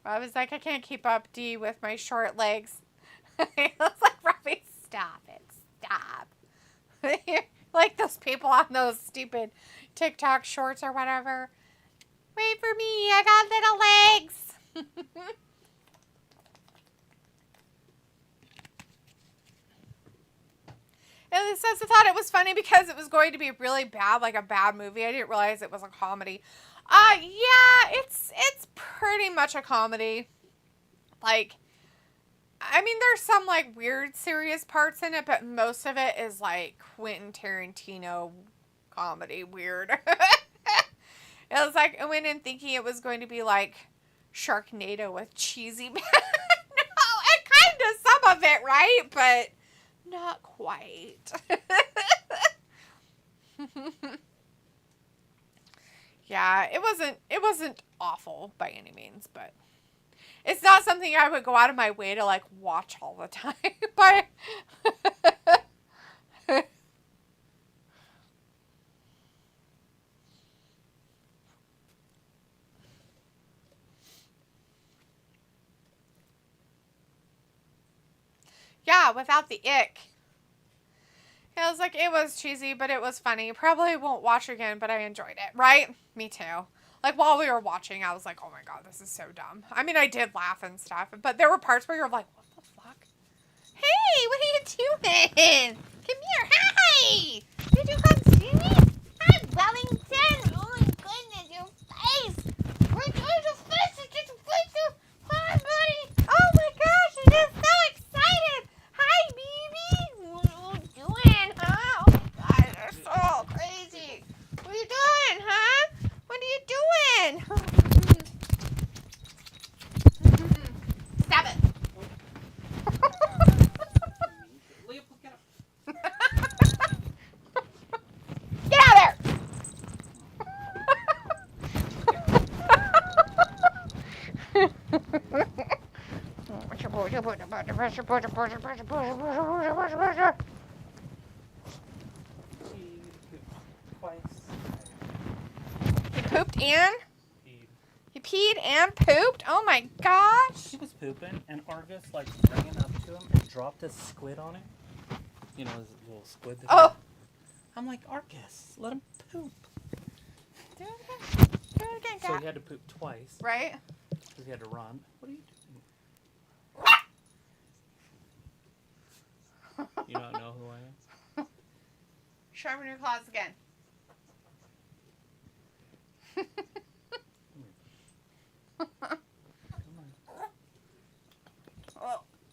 I was like, I can't keep up, D, with my short legs. It was like, Robbie, stop it. Stop. Like those people on those stupid TikTok shorts or whatever. Wait for me, I got little legs. And it says, I thought it was funny because it was going to be really bad, like a bad movie. I didn't realize it was a comedy. Yeah, it's pretty much a comedy. Like, I mean, there's some, like, weird, serious parts in it, but most of it is, like, Quentin Tarantino comedy weird. It was like, I went in thinking it was going to be, like, Sharknado with cheesy. No, and kind of some of it, right? But not quite. Yeah, it wasn't awful by any means, but it's not something I would go out of my way to, like, watch all the time. But yeah, without the ick. I was like, it was cheesy, but it was funny. Probably won't watch again, but I enjoyed it, right? Me too. Like, while we were watching, I was like, oh my god, this is so dumb. I mean, I did laugh and stuff, but there were parts where you're like, what the fuck? Hey, what are you doing? Come here, hi! Did you come see me? Hi, Wellington! Oh my goodness, your face! Where's your face? It's your face! Hi, buddy! Oh my gosh, you're just so excited! Hi, baby! What are you doing, huh? Oh my god, you're so crazy! What are you doing, huh? What are you doing? Stop it! Get out of there! He pooped and? He peed and pooped? Oh my gosh. He was pooping, and Argus like ran up to him and dropped his squid on him. You know, his little squid. Oh. I'm like, Argus, let him poop. Do it again. Do it again, So Cat. he had to poop twice. Right? Because he had to run. What are you doing? You don't know who I am? Sharpen your claws again.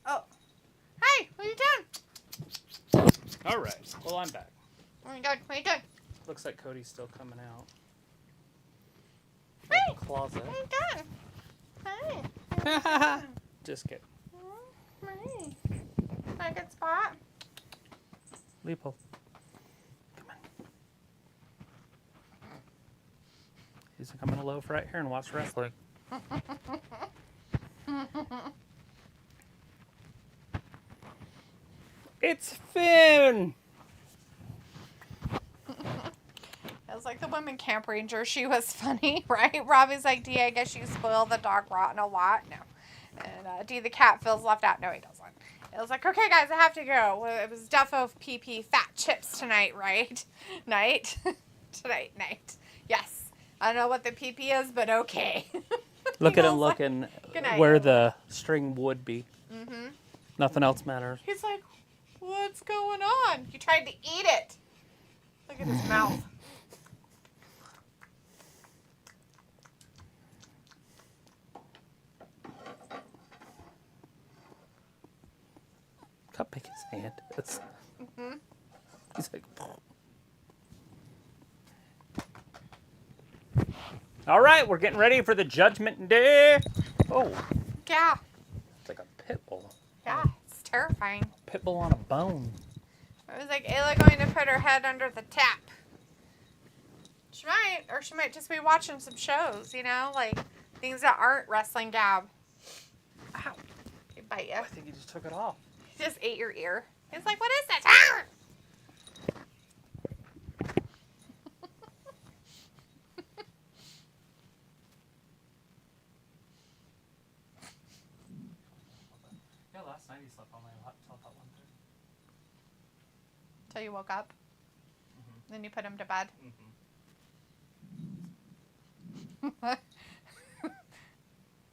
Oh. Hey, what are you doing? All right. Well, I'm back. What are you doing? What are you doing? Looks like Cody's still coming out. Hey, Of the closet. what are you doing? Hey. Just kidding. Hey. Find a good spot? Leopold. Come on. He's like, I'm going to loaf right here and watch wrestling. It's Finn! It was like the women camp ranger. She was funny, right? Robbie's like, D, I guess you spoiled the dog rotten a lot. No. And D, the cat, feels left out. No, he doesn't. It was like, okay, guys, I have to go. It was Defo PP fat chips tonight, right? Night? Tonight, night. Yes. I don't know what the PP is, but okay. Look at him looking where the string would be. Mm-hmm. Nothing else matters. He's like, what's going on? He tried to eat it. Look at his mouth. Look how big his hand is. Mm-hmm. He's like, all right, we're getting ready for the Judgment Day. Oh, Yeah. it's like a pit bull. Yeah. It's terrifying. Pit bull on a bone. I was like, Ayla going to put her head under the tap. She might, or she might just be watching some shows, you know, like things that aren't wrestling gab. Ow. He bite you. I think he just took it off. He just ate your ear. He's like, what is this? Ah! Yeah, last night he slept on my lap till about 1:30. Till you woke up. Mm-hmm. Then you put him to bed. Mm-hmm.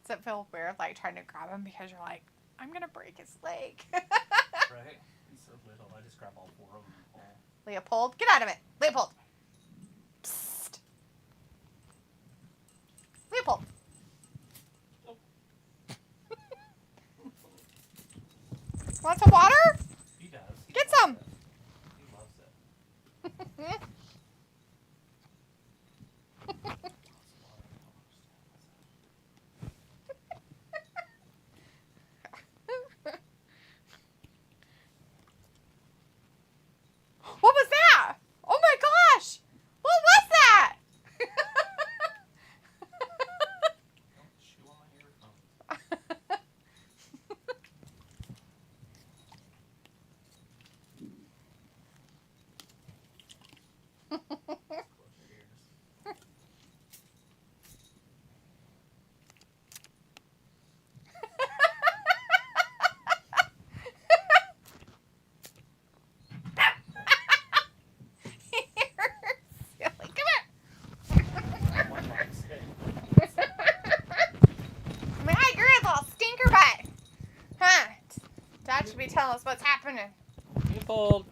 Does it feel weird, like trying to grab him because you're like, I'm gonna break his leg? Right? He's so little. I just grab all four of them. Leopold, get out of it. Leopold. Psst. Leopold. Want some water? He does. Get some. He loves it. What was that? Oh my gosh! What was that? Don't chew on my earphones. Close your ears. You're silly. Come here. One likes it. I mean, hey, you're a little stinker butt. Huh? Dad should be telling us what's happening. Leopold.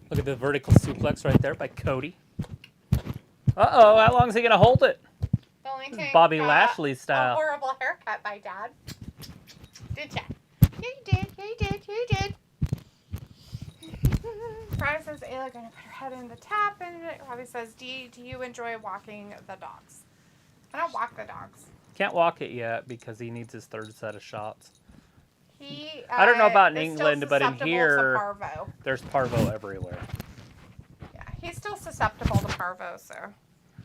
Look at the vertical suplex right there by Cody. Uh-oh, how long is he going to hold it? The only thing Bobby got Lashley a style. horrible haircut by Dad. Did ya? Yeah, you did. Yeah, you did. Yeah, you did. Robbie says Ayla gonna put her head in the tap, and Robbie says, do you enjoy walking the dogs? I don't walk the dogs. Can't walk it yet because he needs his third set of shots. He. I don't know about in is still England, but in susceptible here- to parvo. There's parvo everywhere. Yeah, he's still susceptible to parvo. So.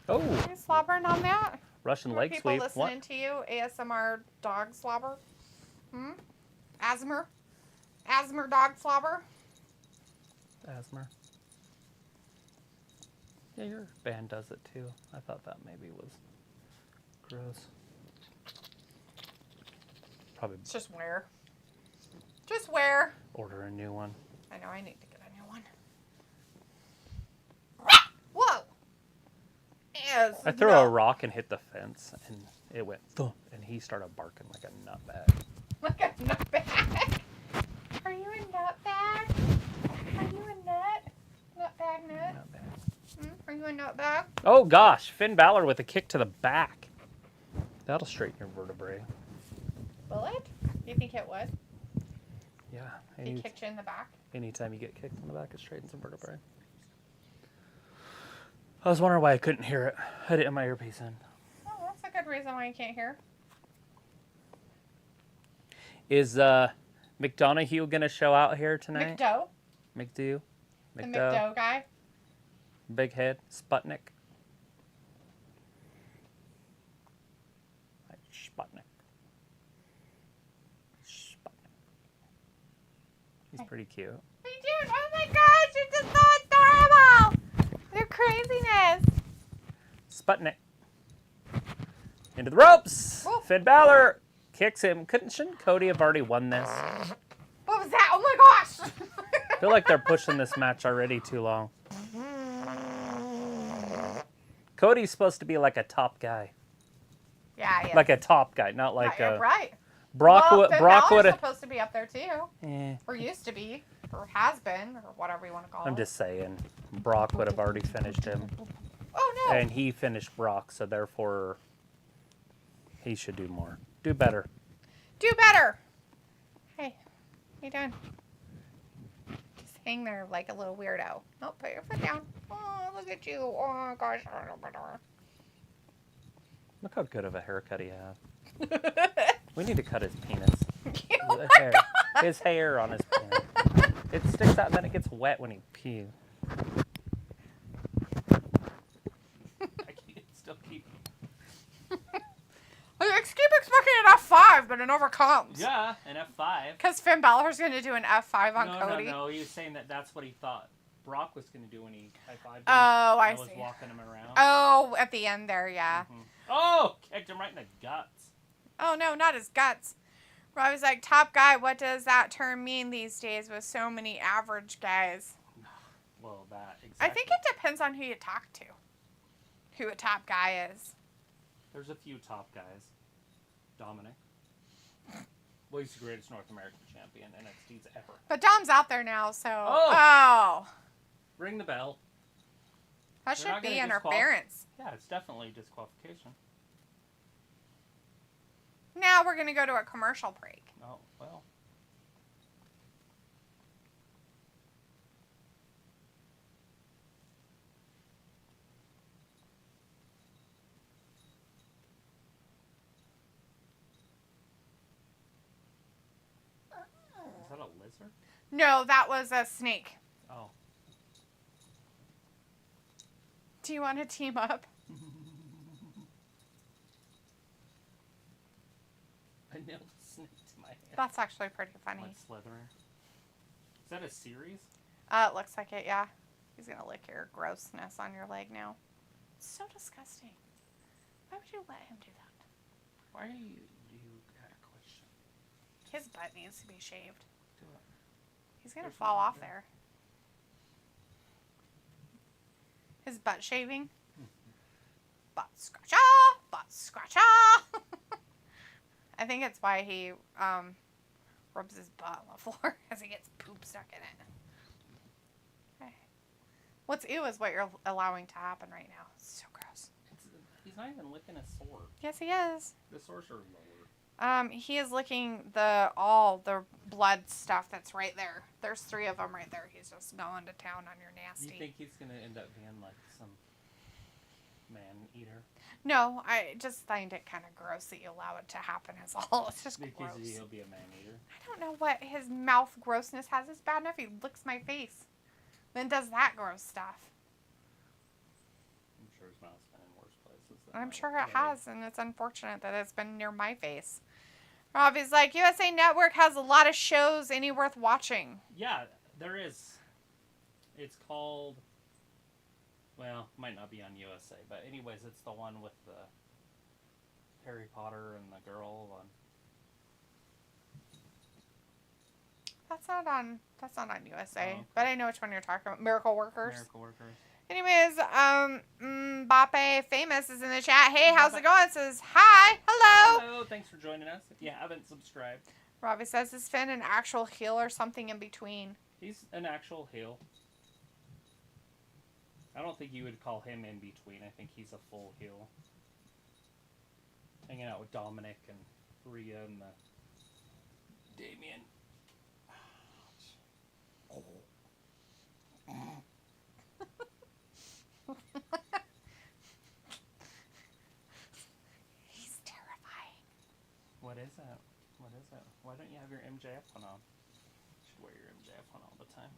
Oh, Are you slobbering on that? Russian Are leg people sweep. listening What? to you? ASMR dog slobber. Hmm. Asthma dog slobber. Asthma. Yeah, your band does it too. I thought that maybe was gross. Probably It's just wear. Just wear. order a new one. I know I need to get a new one. Whoa! Yes. I threw a rock and hit the fence, and it went thump, and he started barking like a nutbag. Like a nutbag. Are you a nutbag? Are you a nut? Nutbag nut? Nutbag. Are you a nutbag? Oh gosh, Finn Balor with a kick to the back. That'll straighten your vertebrae. Will it? You think it would? Yeah. He kicked you in the back? Anytime you get kicked in the back, it straightens the vertebrae. I was wondering why I couldn't hear it. I had it in my earpiece in. Oh, that's a good reason why you can't hear. Is McDonough going to show out here tonight? McDough? McDo? The McDough guy? Big head? Sputnik? Sputnik. He's pretty cute. Hey, dude, oh my gosh, you're just so adorable! Your craziness. Sputnik. Into the ropes! Ooh. Finn Balor kicks him. Shouldn't Cody have already won this? What was that? Oh my gosh! I feel like they're pushing this match already too long. Cody's supposed to be like a top guy. Yeah, yeah. Like a top guy, not like you're a... right. Brock Well, would... Finn Brock Balor's would... supposed to be up there too. Eh. Or used to be. Or has been. Or whatever you want to call it. I'm just saying. Brock would have already finished him. Oh no! And he finished Brock, so therefore... he should do more. Do better. Do better! Hey, how you doing? Just hang there like a little weirdo. Oh, put your foot down. Oh, look at you. Oh gosh. Look how good of a haircut he has. We need to cut his penis. Oh The my hair. God. His hair on his penis. It sticks out and then it gets wet when he pees. I can't still keep... I keep expecting an F5, but it never comes. Yeah, an F5. Because Finn Balor's going to do an F5 on Cody. No. He was saying that that's what he thought Brock was going to do when he high-fived him. Oh, I was see. walking him around. Oh, at the end there, yeah. Mm-hmm. Oh, kicked him right in the guts. Oh, no, not his guts. I was like, top guy, what does that term mean these days with so many average guys? Well, that, exactly. I think it depends on who you talk to. Who a top guy is. There's a few top guys. Dominic. Well, he's the greatest North American champion NXT's ever. But Dom's out there now, so... Oh! Ring the bell. That They're should not be gonna interference. Yeah, it's definitely disqualification. Now we're going to go to a commercial break. Oh, well. Is that a lizard? No, that was a snake. Oh. Do you want to team up? I nailed a snake to my hand. That's actually pretty funny. Like slithering. Is that a series? It looks like it, yeah. He's going to lick your grossness on your leg now. It's so disgusting. Why would you let him do that? Why do you got a question? His butt needs to be shaved. Do it. He's going to There's fall one off there. there. His butt shaving. Butt scratcha! Butt scratcha! I think it's why he rubs his butt on the floor because he gets poop stuck in it. Okay. What's ew is what you're allowing to happen right now. It's so gross. He's not even licking a sword. Yes, he is. The swords are lower. He is licking all the blood stuff that's right there. There's 3 of them right there. He's just going to town on your nasty. You think he's gonna end up being like some man eater? No, I just find it kind of gross that you allow it to happen is all. It's just Because gross. he'll be a man eater. I don't know what his mouth grossness has. It's bad enough he licks my face. Then does that gross stuff. I'm sure his mouth's been in worse places. Than I'm mine. sure it has, and it's unfortunate that it's been near my face. Robbie's like, USA Network has a lot of shows. Any worth watching? Yeah, there is. It's called... Well, might not be on USA, but anyways, it's the one with the Harry Potter and the girl on... That's not on USA. Oh, okay. But I know which one you're talking about. Miracle Workers. Miracle Workers. Anyways, Mbappe Famous is in the chat. Hey, how's it going? Says, hi, hello. Hello, thanks for joining us. If you haven't subscribed. Robbie says, is Finn an actual heel or something in between? He's an actual heel. I don't think you would call him in between. I think he's a full heel. Hanging out with Dominic and Rhea and the Damien. He's terrifying. What is that? What is it? Why don't you have your MJF one on? You should wear your MJF one all the time.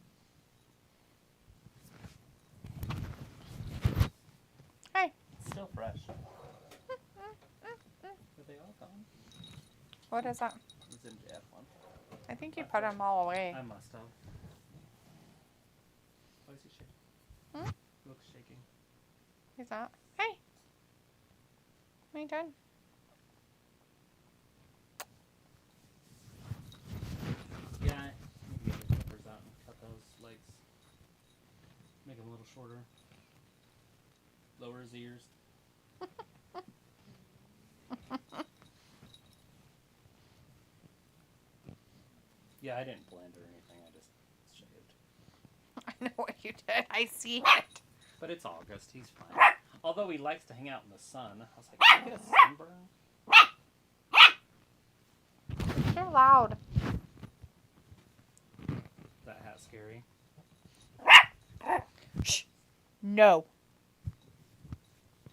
Hey. It's still fresh. Are they all gone? What is that? It's MJF one. I think you put them all away. I must have. Why is he shaking? Hmm? He looks shaking. He's not. Hey. What are you doing? Yeah, I need to get the clippers out and cut those legs. Make them a little shorter. Lower his ears. Yeah, I didn't blend or anything. I just shaved. I know what you did. I see it. But it's August. He's fine. Although he likes to hang out in the sun. I was like, can I get a sunburn? You're loud. That hat scary. Shh. No.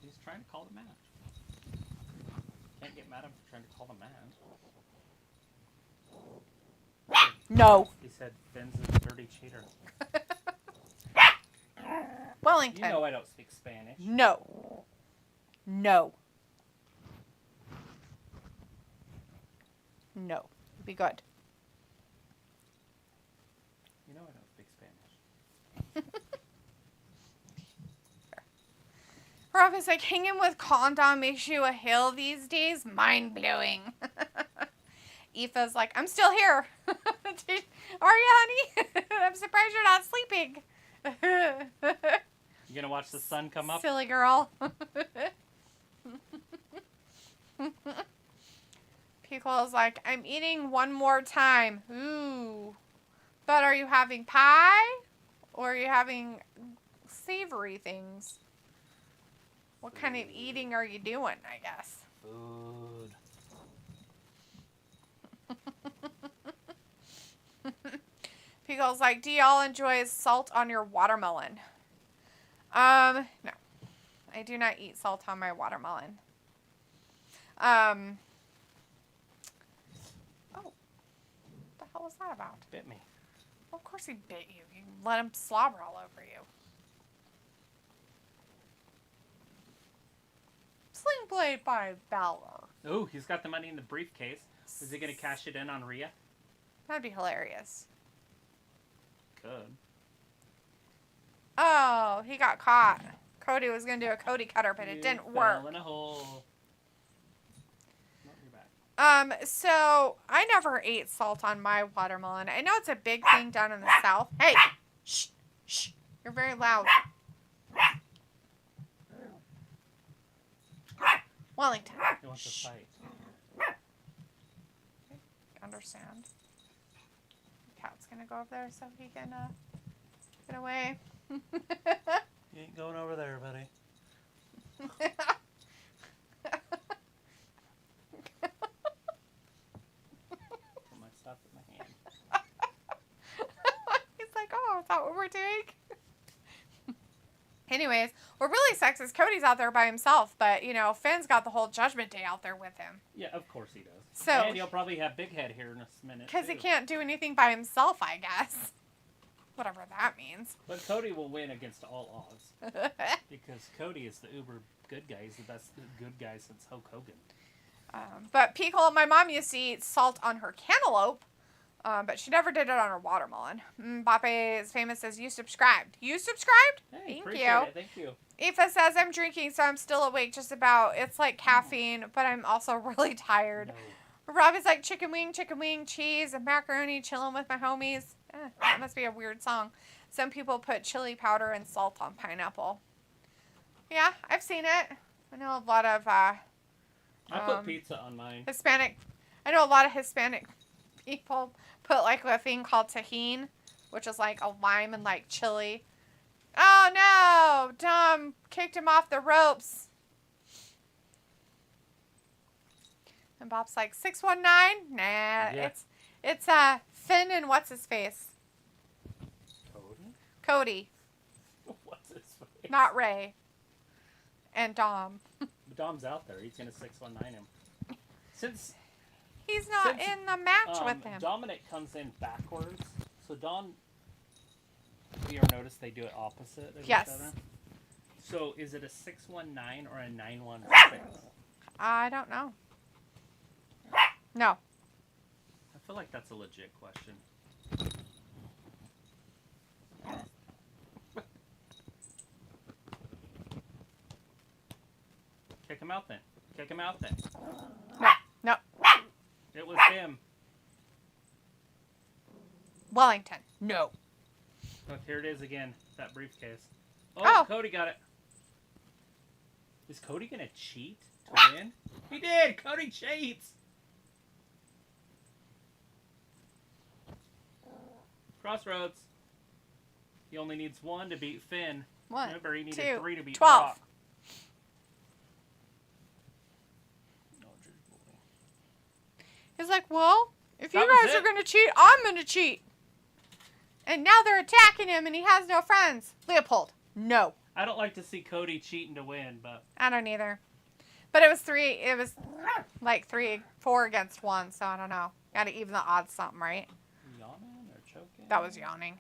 He's trying to call the match. Can't get mad at him for trying to call the match. No. He said Finn's a dirty cheater. Wellington. You know I don't speak Spanish. No. No. No. Be good. You know I don't speak Spanish. Rob is like, hanging with Condom makes you a hill these days? Mind blowing. Aoife's like, I'm still here. Are you, honey? I'm surprised you're not sleeping. You gonna watch the sun come up? Silly girl. Pickle's like, I'm eating one more time. Ooh. But are you having pie? Or are you having savory things? What kind of eating are you doing, I guess? Food. Pickle's like, do y'all enjoy salt on your watermelon? No. I do not eat salt on my watermelon. Oh. What the hell was that about? Bit me. Well, of course he bit you. You let him slobber all over you. Sling blade by Balor. Oh, he's got the money in the briefcase. Is he gonna cash it in on Rhea? That'd be hilarious. Could. Oh, he got caught. Cody was going to do a Cody cutter, but it didn't work. Fell in a hole. No, you're back. So I never ate salt on my watermelon. I know it's a big thing down in the South. Hey, shh, shh. You're very loud. Wellington. He wants to fight. Okay, understand. Cat's gonna go over there so he can get away. You ain't going over there, buddy. Put my stuff in my hand. He's like, oh, is that what we're doing? Anyways, what really sucks is Cody's out there by himself, but, you know, Finn's got the whole Judgment Day out there with him. Yeah, of course he does. So, and he'll probably have Big Head here in a minute, because he too. can't do anything by himself, I guess. Whatever that means. But Cody will win against all odds. Because Cody is the uber good guy. He's the best good guy since Hulk Hogan. But pickle, my mom used to eat salt on her cantaloupe, but she never did it on her watermelon. Bape is famous as you subscribed. You subscribed? Hey, Thank appreciate you. it. Thank you. Aoife says I'm drinking, so I'm still awake just about. It's like caffeine, but I'm also really tired. No. Robbie's like chicken wing, cheese, and macaroni, chilling with my homies. That must be a weird song. Some people put chili powder and salt on pineapple. Yeah, I've seen it. I know a lot of I put pizza on mine. Hispanic. I know a lot of Hispanic people put like a thing called tahini, which is like a lime and like chili. Oh no! Dom kicked him off the ropes. And Bob's like 619. Nah, Yeah. it's Finn and what's his face? Cody. What's his face? Not Ray. And Dom. Dom's out there. He's gonna 619 him. Since he's not in the match with him. Dominic comes in backwards, so Dom. Have you ever noticed they do it opposite of each other? So is it a 619 or a 916? I don't know. No. I feel like that's a legit question. Kick him out then. Kick him out then. No. It was him. Wellington. No. Look, here it is again. That briefcase. Oh, Cody got it. Is Cody gonna cheat to win? He did! Cody cheats! Crossroads. He only needs 1 to beat Finn. One, Remember, he needed 2, 3 to beat 12. Brock. He's like, well, if you That was guys are it. going to cheat, I'm going to cheat. And now they're attacking him and he has no friends. Leopold, no. I don't like to see Cody cheating to win, but... I don't either. But it was like 4 against 1, so I don't know. Got to even the odds something, right? Yawning or choking? That was yawning.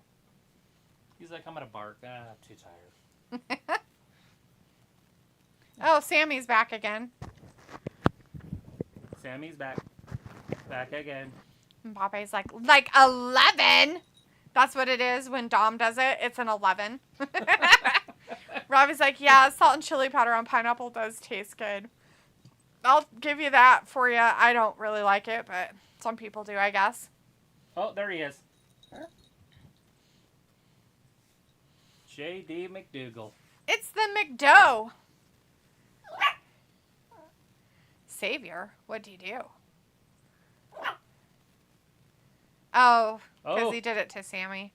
He's like, I'm gonna bark. I'm too tired. Oh, Sammy's back again. Sammy's back. Back again. And Pape's like 11. That's what it is when Dom does it. It's an 11. Robbie's like, yeah, salt and chili powder on pineapple does taste good. I'll give you that for you. I don't really like it, but some people do, I guess. Oh, there he is. J.D. McDougal. It's the McDough. Savior, what'd you do? Oh, because he did it to Sammy.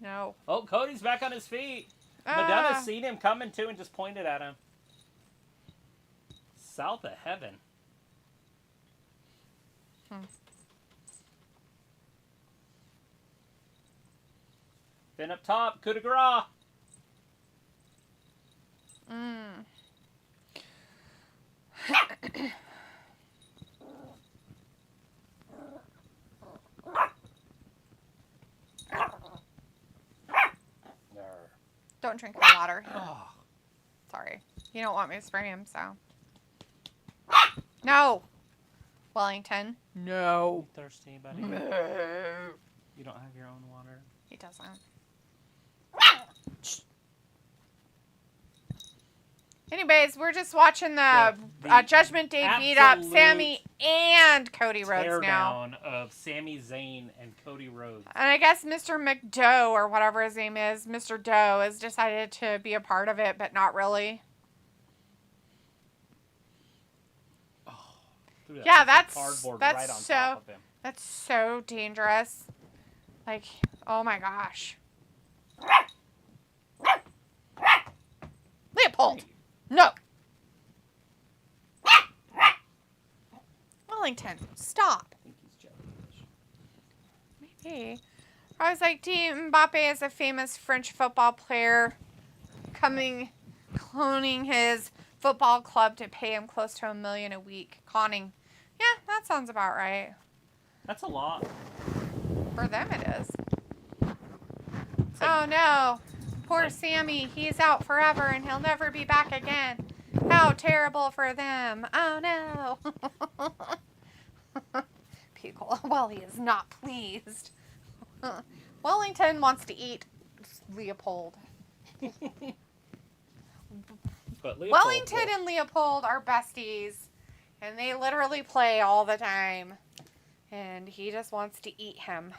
No. Oh, Cody's back on his feet. Madonna's seen him coming too and just pointed at him. South of heaven. Then up top, coup de grace. Don't drink the water. Oh. Sorry. You don't want me to spray him, so. No. Wellington. No. You thirsty, buddy? No. You don't have your own water? He doesn't. Anyways, we're just watching the Judgment Day beat up Sammy and Cody Rhodes now. Teardown of Sami Zayn and Cody Rhodes. And I guess Mr. McDough, or whatever his name is, Mr. Doe, has decided to be a part of it, but not really. Oh, that yeah, cardboard that's right on so top of him. that's so dangerous. Like, oh my gosh. Leopold, no. Wellington, stop. I think he's jellyfish. Maybe. I was like, Team Mbappe is a famous French football player cloning his football club to pay him close to $1 million a week. Conning. Yeah, that sounds about right. That's a lot. For them it is. Like, Oh no. Poor Sammy, he's out forever and he'll never be back again. How terrible for them. Oh no. People, well, he is not pleased. Wellington wants to eat Leopold. But Leopold, Wellington and Leopold are besties, and they literally play all the time. And he just wants to eat him.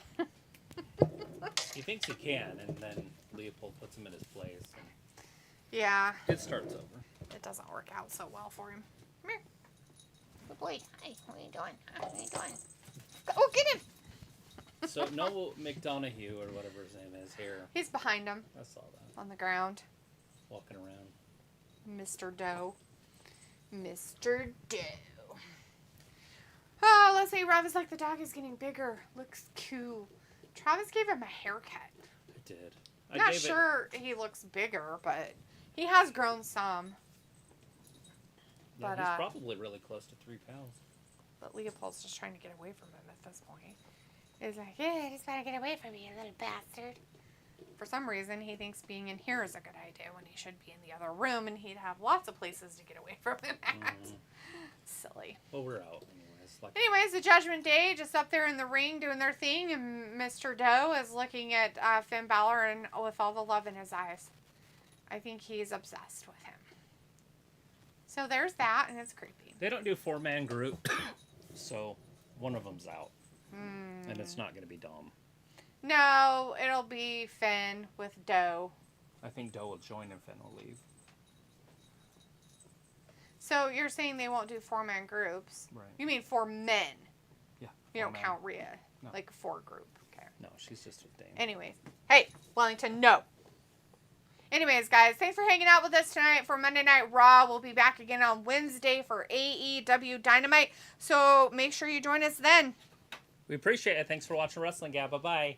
he thinks he can, and then Leopold puts him in his place. And Yeah. it starts over. It doesn't work out so well for him. Come here. Good boy. Hi. What are you doing? What are you doing? Oh, get him! So no McDonough or whatever his name is here. He's behind him. I saw that. On the ground. Walking around. Mr. Doe. Mr. Doe. Oh, let's say Travis like the dog is getting bigger. Looks cool. Travis gave him a haircut. I did. I'm not sure he looks bigger, but he has grown some. Yeah, But he's probably really close to 3 pounds. But Leopold's just trying to get away from him at this point. He's like, yeah, I just want to get away from you, little bastard. For some reason, he thinks being in here is a good idea when he should be in the other room, and he'd have lots of places to get away from him at. Silly. Well, we're out anyways. Anyways, the Judgment Day just up there in the ring doing their thing, and Mr. Doe is looking at Finn Balor and with all the love in his eyes. I think he's obsessed with him. So there's that, and it's creepy. They don't do 4-man group, so one of them's out. And it's not going to be Dom. No, it'll be Finn with Doe. I think Doe will join and Finn will leave. So you're saying they won't do 4-man groups? Right. You mean 4 men? Yeah. You don't count Rhea? No. Like a 4 group? Okay. No, she's just with Dane. Anyways. Hey, Wellington, no. Anyways, guys, thanks for hanging out with us tonight for Monday Night Raw. We'll be back again on Wednesday for AEW Dynamite. So make sure you join us then. We appreciate it. Thanks for watching Wrestling Gab. Bye-bye.